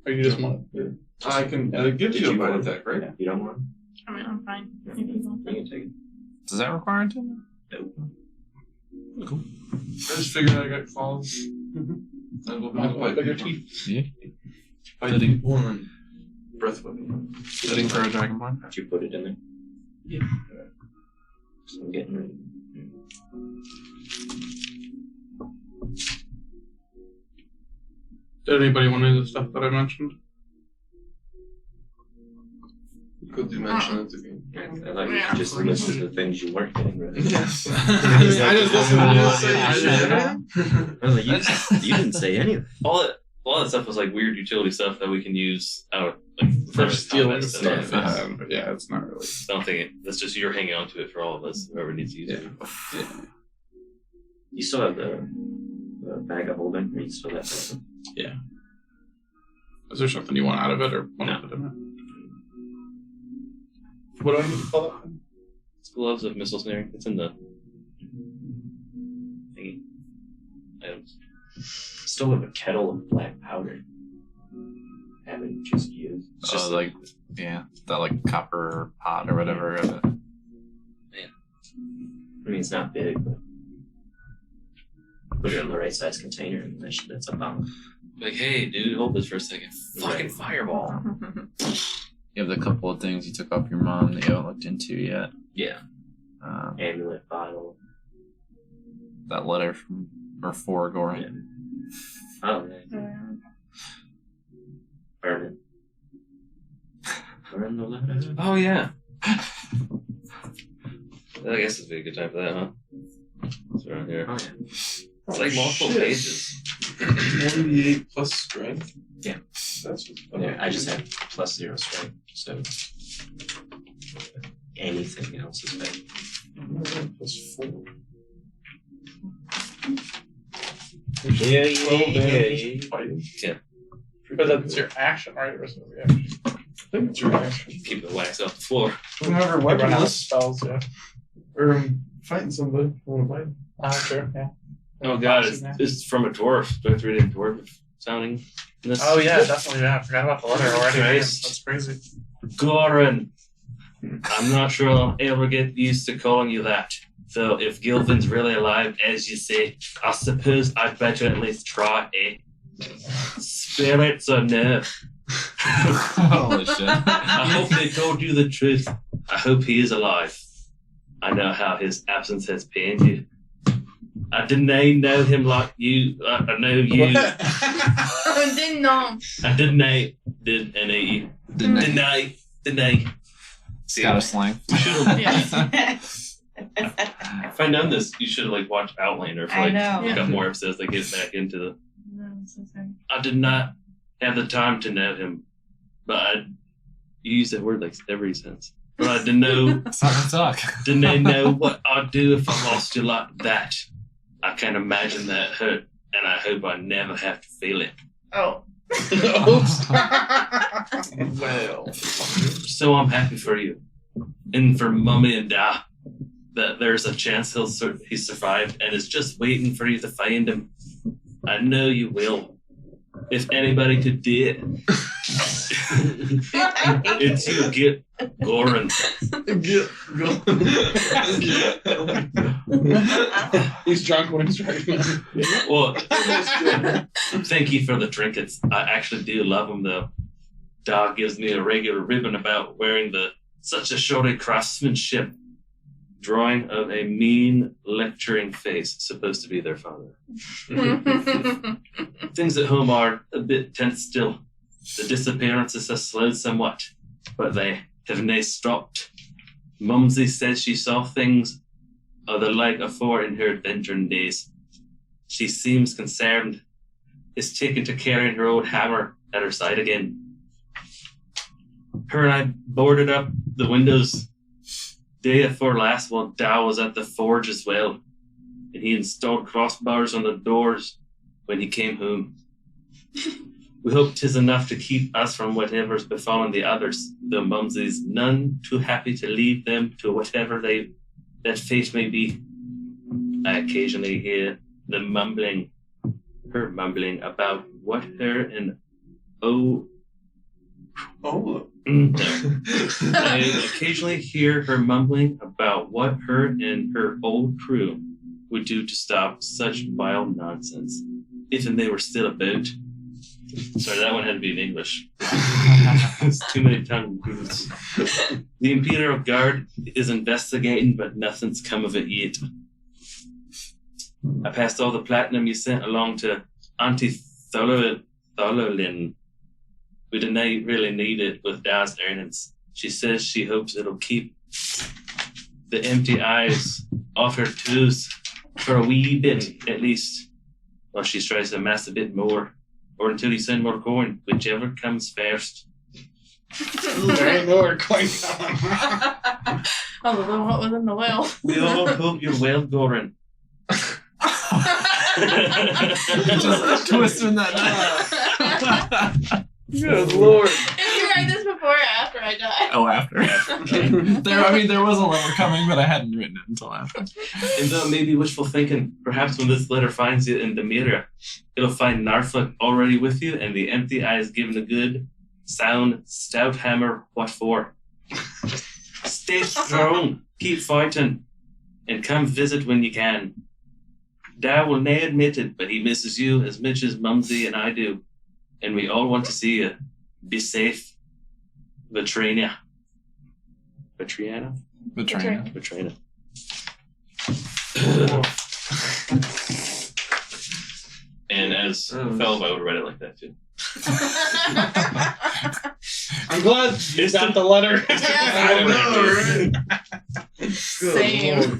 Or you just want to? I can give Did you a you bite want- attack, right? You don't want? I mean, I'm fine. If you want You can take it. Does that require attunement? I just figured I got claws. I will Might as well bite bigger people. teeth. Yeah. Bite people and breath weapon. Fitting for a dragonborn. Did you put it in there? Yeah. So I'm getting ready. Did anybody want any of the stuff that I mentioned? Could you mention it again? I like you just listed the things you weren't getting rid of. Yes. I just listened to you say I shit. was like, you didn't say anything. All that stuff was like weird utility stuff that we can use out like For combat stealing stuff. stuff. But yeah, it's not really. I don't think that's just you're hanging on to it for all of us, whoever needs to use it. You still have the bag of holding, or you still have that? Is there something you want out of it, or want to put in it? What do I need to call that? It's gloves of missile snaring. It's in the thingy items. Still have a kettle of black powder. Haven't just used. It's just like, yeah, that like copper pot or whatever. Of it. I mean, it's not big, but put it in the right size container, and that's a bomb. like, hey, dude, hold this for a second. Fucking Right. fireball. You have the couple of things you took off your mom that you haven't looked into yet. Yeah, Um, amulet bottle. that letter from or for Goran. Yeah. Oh, yeah. Burn it. Burn the letter. Oh yeah. I guess it'd be a good time for that, huh? It's around here. Oh, yeah. It's like multiple shit. pages. 1d8 plus strength? Yeah. That's Yeah, I just had +0 strength, so anything else is better. plus 4. Yeah, 12 damage fighting. But that's your action, right? Or is it a reaction? I think it's your action. Keep the wax off the floor. Whenever Run out of weaponless spells, yeah. or fighting somebody, I want to bite him. Sure, yeah. Oh god, it's from a dwarf. Do I have to read a dwarf sounding? in this? Oh yeah, definitely. Yeah, I forgot about the letter already. Christ. That's crazy. Goran. I'm not sure I'll ever get used to calling you that. Though if Gilvin's really alive, as you say, I suppose I'd better at least try, eh? Spirits or no. Holy shit. I hope they told you the truth. I hope he is alive. I know how his absence has pained you. I didn't know him like you. I know you. I didn't know. I didn't Scottish slang. You should have. Yeah. If I'd known this, you should have like watched Outlander for I like know. a couple more episodes to get back into the. No, I'm so sorry. I did not have the time to know him, but you use that word like every sense. But I didn't know. Talk. Didn't know what I'd do if I lost you like that. I can't imagine that hurt, and I hope I never have to feel it. Oh. Well. So I'm happy for you, and for Mummy and Dad, that there's a chance he survived and is just waiting for you to find him. I know you will. If anybody could do it, it's you, Get Goran. He's drunk when he's drinking. Well, thank you for the trinkets. I actually do love them, though. Dog gives me a regular ribbon about wearing the Such a showy craftsmanship. Drawing of a mean, lecturing face, supposed to be their father. Things at home are a bit tense still. The disappearances have slowed somewhat, but they have nae stopped. Mumsy says she saw things of the like afore in her adventuring days. She seems concerned, is taken to carrying her old hammer at her side again. Her and I boarded up the windows day afore last while Dow was at the forge as well, and he installed crossbars on the doors when he came home. We hope 'tis enough to keep us from whatever's befallen the others, though Mumsy's none too happy to leave them to whatever that fate may be. I occasionally hear her mumbling about what her and Oh. no. I occasionally hear her mumbling about what her and her old crew would do to stop such vile nonsense, if they were still about. Sorry, that one had to be in English. It's too many tongue movements. The Imperial Guard is investigating, but nothing's come of it yet. I passed all the platinum you sent along to Auntie Thololin. We didn't really need it with Dad's earnings. She says she hopes it'll keep the empty eyes off her toes for a wee bit, at least, while she tries to amass a bit more, or until you send more coin, whichever comes first. There ain't more coin coming. Other than what was in the well. We all hope you're well, Goran. Just twisting that. Good lord. Did you write this before or after I died? Oh, after. There was a letter coming, but I hadn't written it until after. And though it may be wishful thinking, perhaps when this letter finds you in Demeria, it'll find Narfuk already with you, and the empty eyes given a good, sound, stout hammer. What for? Stay strong, keep fighting, and come visit when you can. Dad will nae admit it, but he misses you as much as Mumsy and I do. And we all want to see you. Be safe. Vitrina. Vitriana? The train. Vitrina. And as a fellow, I would write it like that too. I'm glad you got the letter. Yeah. I know, right? Same.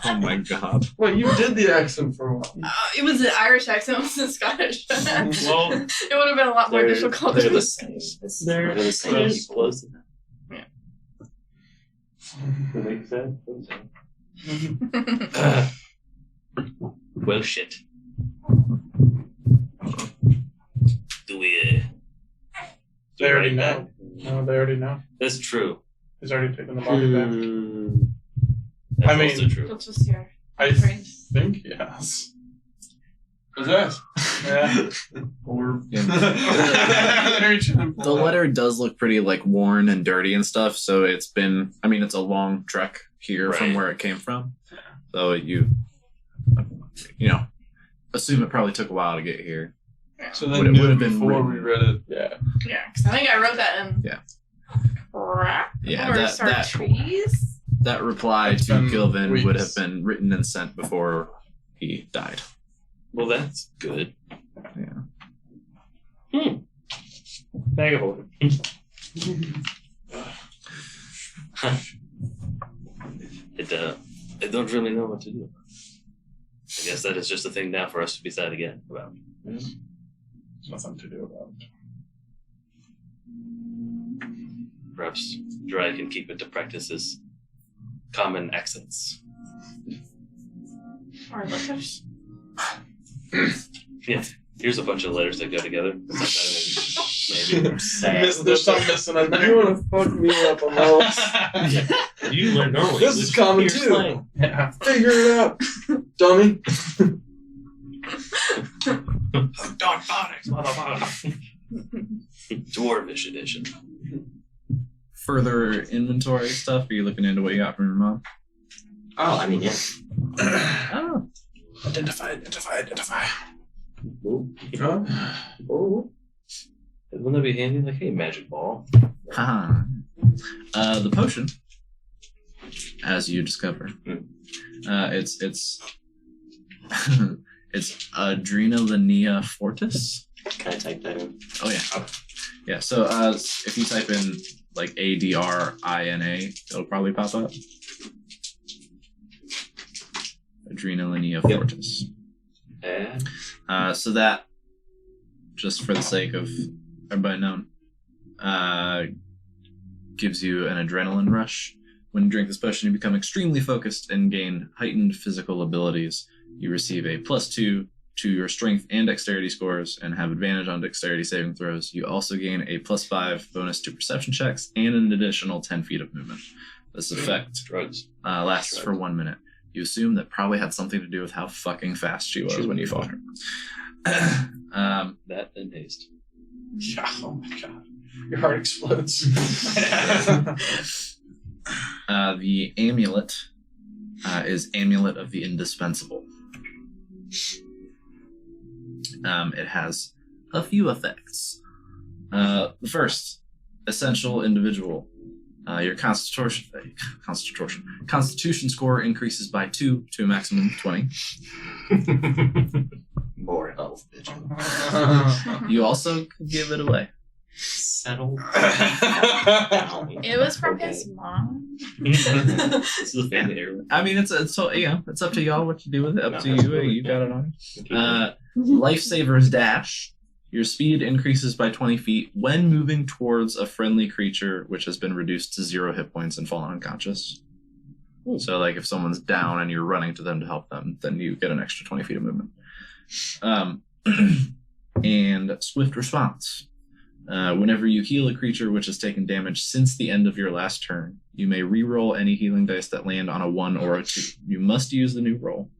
Oh my god. Well, you did the accent for a while. It was an Irish accent, it wasn't Scottish. it Well, would have been a lot more difficult. they're the same. They're the same. Close enough. Yeah. That makes sense. Well, shit. Do we? They already know. No, they already know. That's true. He's already taken the body back. That's I mean- also true. That's just your I brain. think yes. What's that? Yeah. Or The letter does look pretty like worn and dirty and stuff, so it's been, I mean, it's a long trek here from Right. where it came from. So you know, assume it probably took a while to get here. So they Would it knew would've been before written. we read it. Yeah. Yeah, because I think I wrote that in. Yeah. Crap. Yeah, or that trees. that reply It's to been Gilvin would weeks. have been written and sent before he died. Well, that's good. Yeah. Bag of holding. I don't really know what to do. I guess that is just a thing now for us to be sad again about. There's nothing to do about it. Perhaps Dry can keep it to practice his common accents. Or letters. Yeah, here's a bunch of letters that go together. Maybe. There's something missing in You there. want to fuck me up on those? You learn normally. This is common Your too. slang. Yeah. Figure it out, dummy. Dog phonics, motherfucker. Dwarvish edition. Further inventory stuff? Are you looking into what you got from your mom? Oh, I mean, yeah. Oh. Identify. Ooh. Huh? Oh. Wouldn't that be handy? Like, hey, magic ball. Haha. The potion, as you discover, it's it's Adrenalinea Fortis. Can I type that in? Oh yeah, yeah. So if you type in like ADRINA, it'll probably pop up. Adrenalinea Fortis. And So that, just for the sake of everybody knowing, gives you an adrenaline rush. When you drink this potion, you become extremely focused and gain heightened physical abilities. You receive a +2 to your strength and dexterity scores and have advantage on dexterity saving throws. You also gain a +5 bonus to perception checks and an additional 10 feet of movement. This effect drugs. lasts for 1 minute. You assume that probably had something to do with how fucking fast she was when you fought her. That and haste. Yeah, oh my god. Your heart explodes. The amulet is Amulet of the Indispensable. It has a few effects. The first, essential individual. Your constitution score increases by 2 to a maximum of 20. More health, bitch. You also could give it away. Settle. It was from his mom. This is a family heirloom. I mean, it's so it's up to y'all what you do with it. Up No, to that's you. really You got it on. good. Lifesaver's Dash. Your speed increases by 20 feet when moving towards a friendly creature which has been reduced to 0 hit points and fallen unconscious. So, like, if someone's down and you're running to them to help them, then you get an extra 20 feet of movement. And Swift Response. Whenever you heal a creature which has taken damage since the end of your last turn, you may re-roll any healing dice that land on a 1 or a 2. You must use the new roll.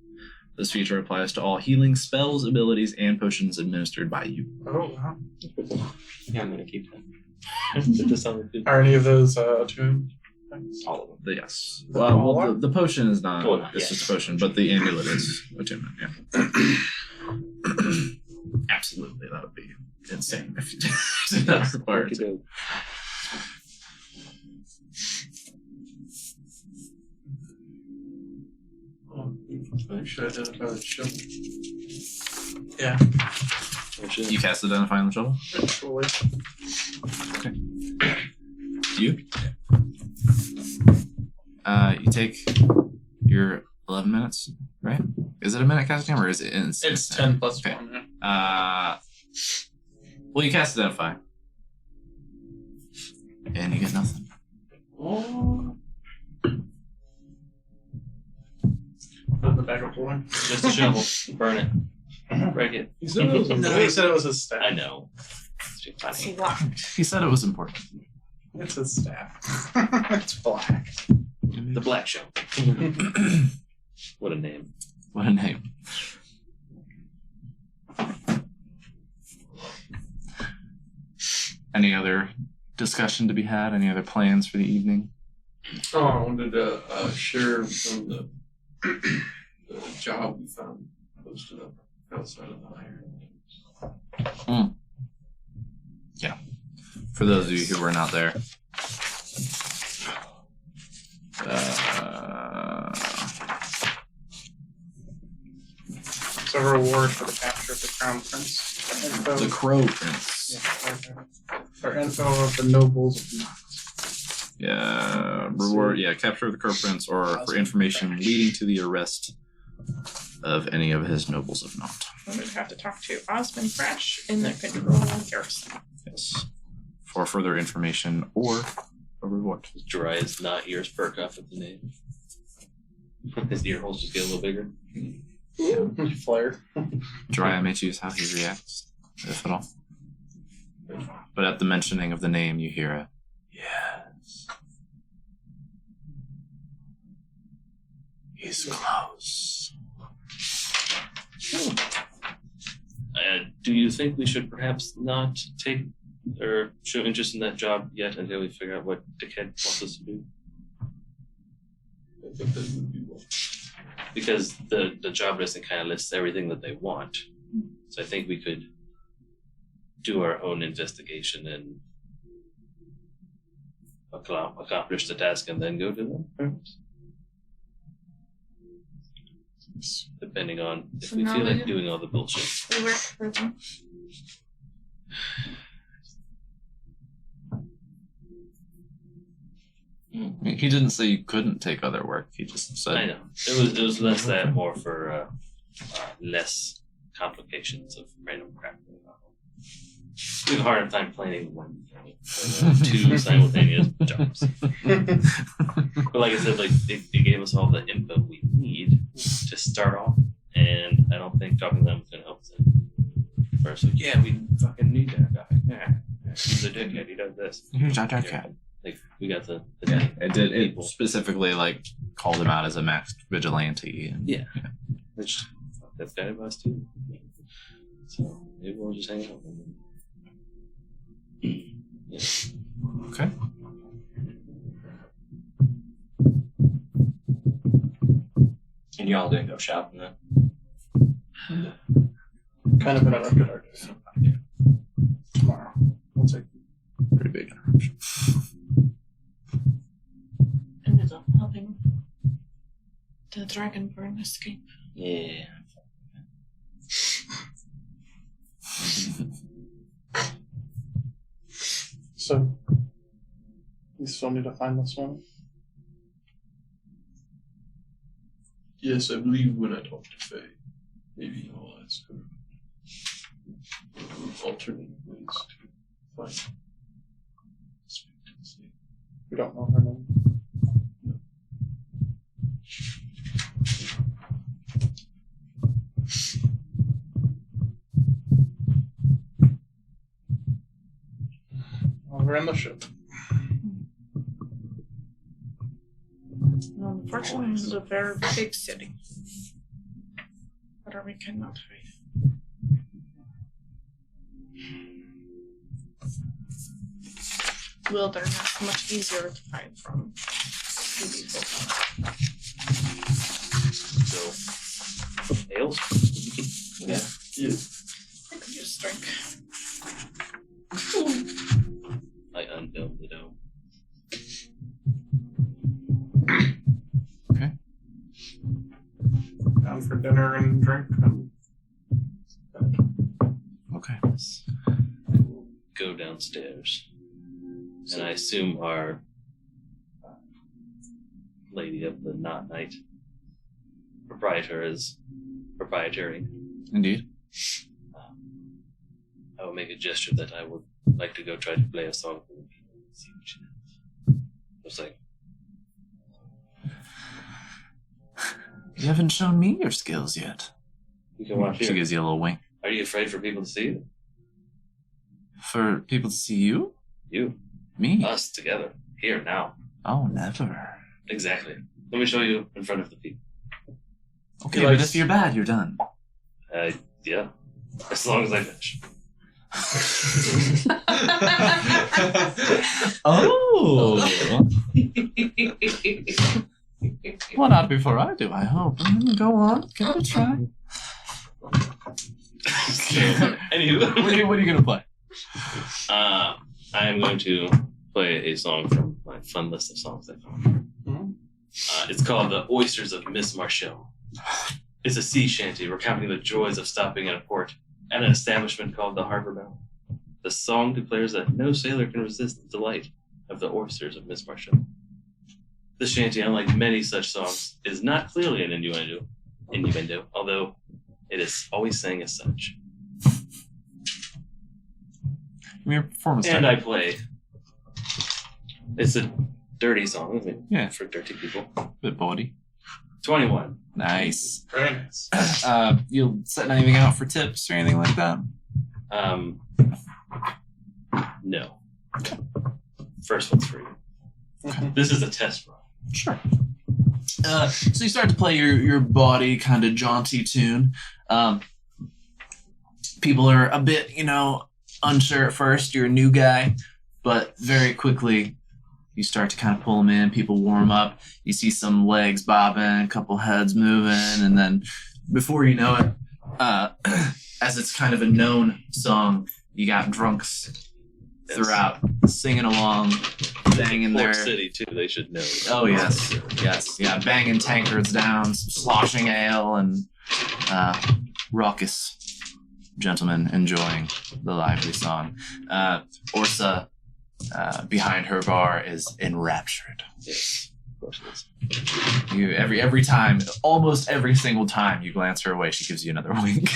This feature applies to all healing spells, abilities, and potions administered by you. Oh, wow. Yeah, I'm gonna keep that. It just sounded good. Are any of those attuned? All of them. Yes. The Well, collar? the potion is not. Oh, It's yeah. just a potion, but the amulet is attunement. Yeah. Absolutely, that would be insane if you did not require it. to. I should identify the shovel. Yeah, You cast Identify on the shovel? ritually. You? You take your 11 minutes, right? Is it a minute casting time or is it instant? It's 10 plus Okay. 1. Yeah. Well, you cast Identify. And you get nothing. Oh. Put it in the bag of holding. Just a shovel. Burn it. Break it. He said it was he said it was his staff. I know. It's just funny. It's locked. He said it was important. It's his staff. It's black. The Black Show. What a name. What a name. Any other discussion to be had? Any other plans for the evening? Oh, I wanted to share from the job we found posted up outside of the iron. For those of you who were not there. It's a reward for the capture of the Crown Prince. Info, The Crow Prince. yeah, for info of the nobles of Knox. Yeah, reward. Yeah, capture of the Crow Prince, or for information leading to the arrest of any of his nobles of Naught. We would have to talk to Osmond Fresh in the control garrison. Yes, for further information or a reward. Jiraiya's not ears perk up at the name. His ear holes just get a little bigger. Flare. Jiraiya may choose how he reacts, if at all. But at the mentioning of the name, you hear a yes. He's close. Do you think we should perhaps not take or show interest in that job yet until we figure out what Dickhead wants us to do? I think that would be well. Because the job listing kind of lists everything that they want. So I think we could do our own investigation and accomplish the task and then go to them, perhaps? Depending on if So we now feel like we- doing all the bullshit. We work for them. He didn't say you couldn't take other work. He just said. I know. It was less that, more for less complications of random crap. We have a hard time planning one thing, two simultaneous jobs. But like I said, like it gave us all the info we need to start off, and I don't think talking to them is gonna help us. First, like, yeah, we fucking need that guy. Yeah, he's a dickhead. He does this. Here's our cat. Like we got the Yeah, it did. It people. specifically like called him out as a masked vigilante. And, Yeah. Which that's kind of us too. So maybe we'll just hang out. Yeah. Okay. And y'all didn't go shopping then? Kind of interrupted our day. Tomorrow. We'll take Pretty big interruption. Ended up helping the Dragonborn escape. Yeah. So, you still need to find this one? Yes, I believe when I talked to Faye, maybe I'll ask her alternate ways to find speak to the snake. We don't know her name. Well, we're in the ship. Unfortunately, it's a very big city. Where we cannot hide. Wilderness much easier to find from people. So ales. Yeah. Yeah. I could just drink. I undome the dome. Down for dinner and drink. And Okay. Go downstairs, and I assume our lady of the not night proprietary. Indeed. I will make a gesture that I would like to go try to play a song for the people and see what she does. Just like, You haven't shown me your skills yet. you can watch She here. gives you a little wink. Are you afraid for people to see you? For people to see you? You, Me? us together, here, now. Oh, never. Exactly. Let me show you in front of the people. Okay, He but likes- if you're bad, you're done. Yeah. As long as I finish. Oh! Well, not before I do, I hope. Go on, give it a try. Anywho, What are you gonna play? I am going to play a song from my fun list of songs I found. It's called The Oysters of Miss Marshall. It's a sea shanty recounting the joys of stopping at a port at an establishment called the Harbor Bell. The song declares that no sailor can resist the delight of the oysters of Miss Marshall. This shanty, unlike many such songs, is not clearly an innuendo, although it is always sang as such. Give me your performance And check. I play. It's a dirty song, I mean, Yeah. for dirty people. Bit body. 21. Nice. very nice. You'll set anything out for tips or anything like that? No. First one's free. This is a test run. Sure. So you start to play your body kind of jaunty tune. People are a bit, unsure at first. You're a new guy, but very quickly you start to kind of pull them in. People warm up. You see some legs bobbing, a couple heads moving, and then before you know it, as it's kind of a known song, you got drunks throughout singing along. banging Port their... City too. They should know. Oh, yes. Yes. Yeah, banging tankards down, sloshing ale, and raucous gentlemen enjoying the lively song. Orsa, behind her bar, is enraptured. Yes, of course it is. You every time, almost every single time you glance her way, she gives you another wink.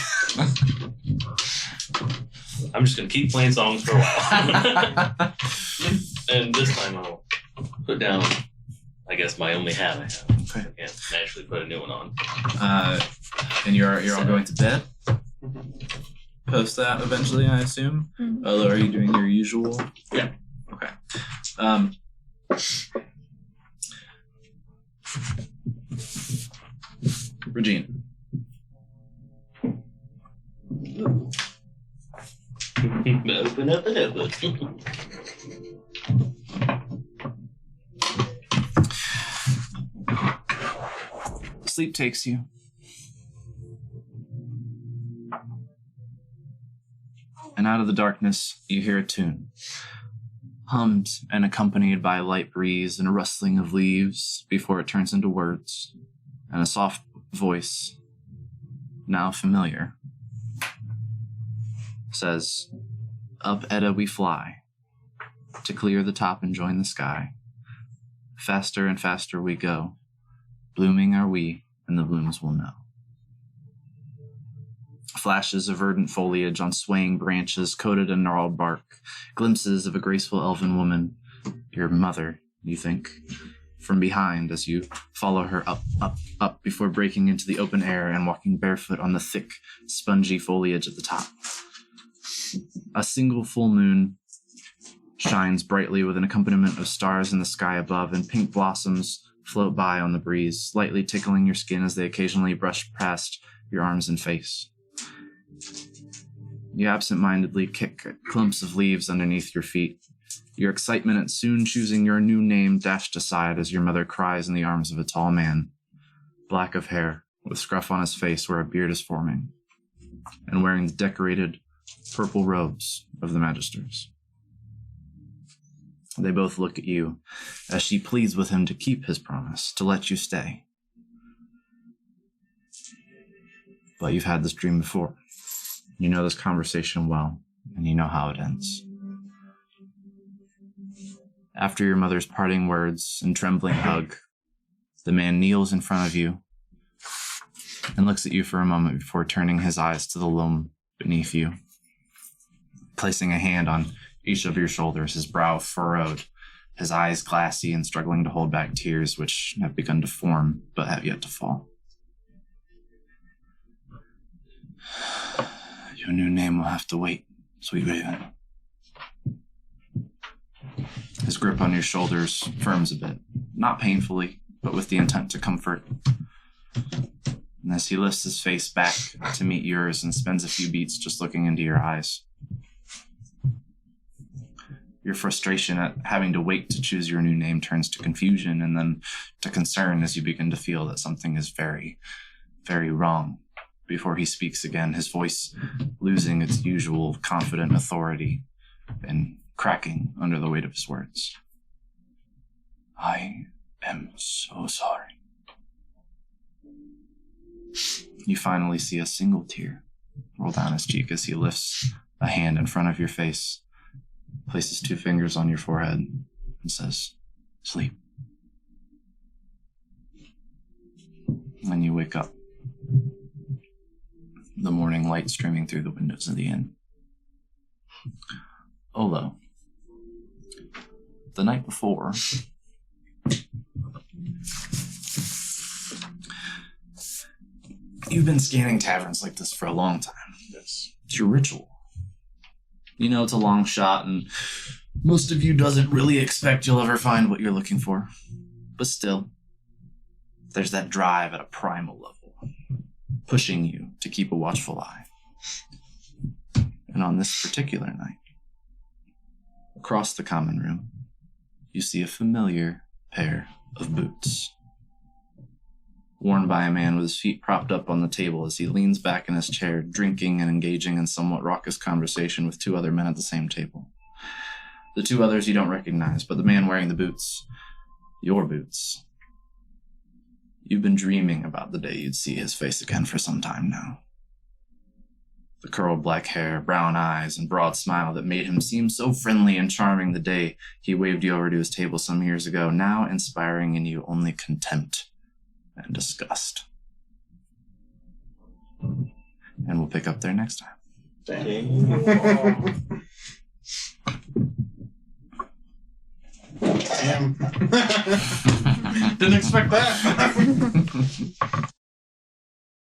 I'm just gonna keep playing songs for a while. And this time I'll put down, I guess, my only hat I have. Okay. I can't naturally put a new one on. And you're all going to bed. Post that eventually, I assume. Mhm. Although, are you doing your usual? Yeah. Okay. Regina. Open up the notebook. Sleep takes you. And out of the darkness, you hear a tune. Hummed and accompanied by a light breeze and a rustling of leaves before it turns into words. And a soft voice, now familiar, says, "Up Edda we fly, to clear the top and join the sky. Faster and faster we go. Blooming are we, and the blooms will know." Flashes of verdant foliage on swaying branches coated in gnarled bark. Glimpses of a graceful elven woman, your mother, you think, from behind as you follow her up, up, up before breaking into the open air and walking barefoot on the thick, spongy foliage at the top. A single full moon shines brightly with an accompaniment of stars in the sky above, and pink blossoms float by on the breeze, slightly tickling your skin as they occasionally brush past your arms and face. You absent-mindedly kick at clumps of leaves underneath your feet, your excitement at soon choosing your new name dashed aside as your mother cries in the arms of a tall man, black of hair, with scruff on his face where a beard is forming, and wearing the decorated purple robes of the magisters. They both look at you as she pleads with him to keep his promise, to let you stay. But you've had this dream before. You know this conversation well, and you know how it ends. After your mother's parting words and trembling hug, the man kneels in front of you and looks at you for a moment before turning his eyes to the loam beneath you, placing a hand on each of your shoulders, his brow furrowed, his eyes glassy and struggling to hold back tears which have begun to form but have yet to fall. "Your new name will have to wait, sweet raven." His grip on your shoulders firms a bit, not painfully, but with the intent to comfort. And as he lifts his face back to meet yours and spends a few beats just looking into your eyes, your frustration at having to wait to choose your new name turns to confusion and then to concern as you begin to feel that something is very, very wrong. Before he speaks again, his voice losing its usual confident authority and cracking under the weight of his words. "I am so sorry." You finally see a single tear roll down his cheek as he lifts a hand in front of your face, places 2 fingers on your forehead, and says, "Sleep." When you wake up, the morning light streaming through the windows of the inn. Olo, the night before, you've been scanning taverns like this for a long time. Yes. It's your ritual. You know it's a long shot, and most of you doesn't really expect you'll ever find what you're looking for. But still, there's that drive at a primal level, pushing you to keep a watchful eye. And on this particular night, across the common room, you see a familiar pair of boots, worn by a man with his feet propped up on the table as he leans back in his chair, drinking and engaging in somewhat raucous conversation with 2 other men at the same table. The two others you don't recognize, but the man wearing the boots, your boots. You've been dreaming about the day you'd see his face again for some time now. The curled black hair, brown eyes, and broad smile that made him seem so friendly and charming the day he waved you over to his table some years ago, now inspiring in you only contempt and disgust. And we'll pick up there next time. Damn. Didn't expect that.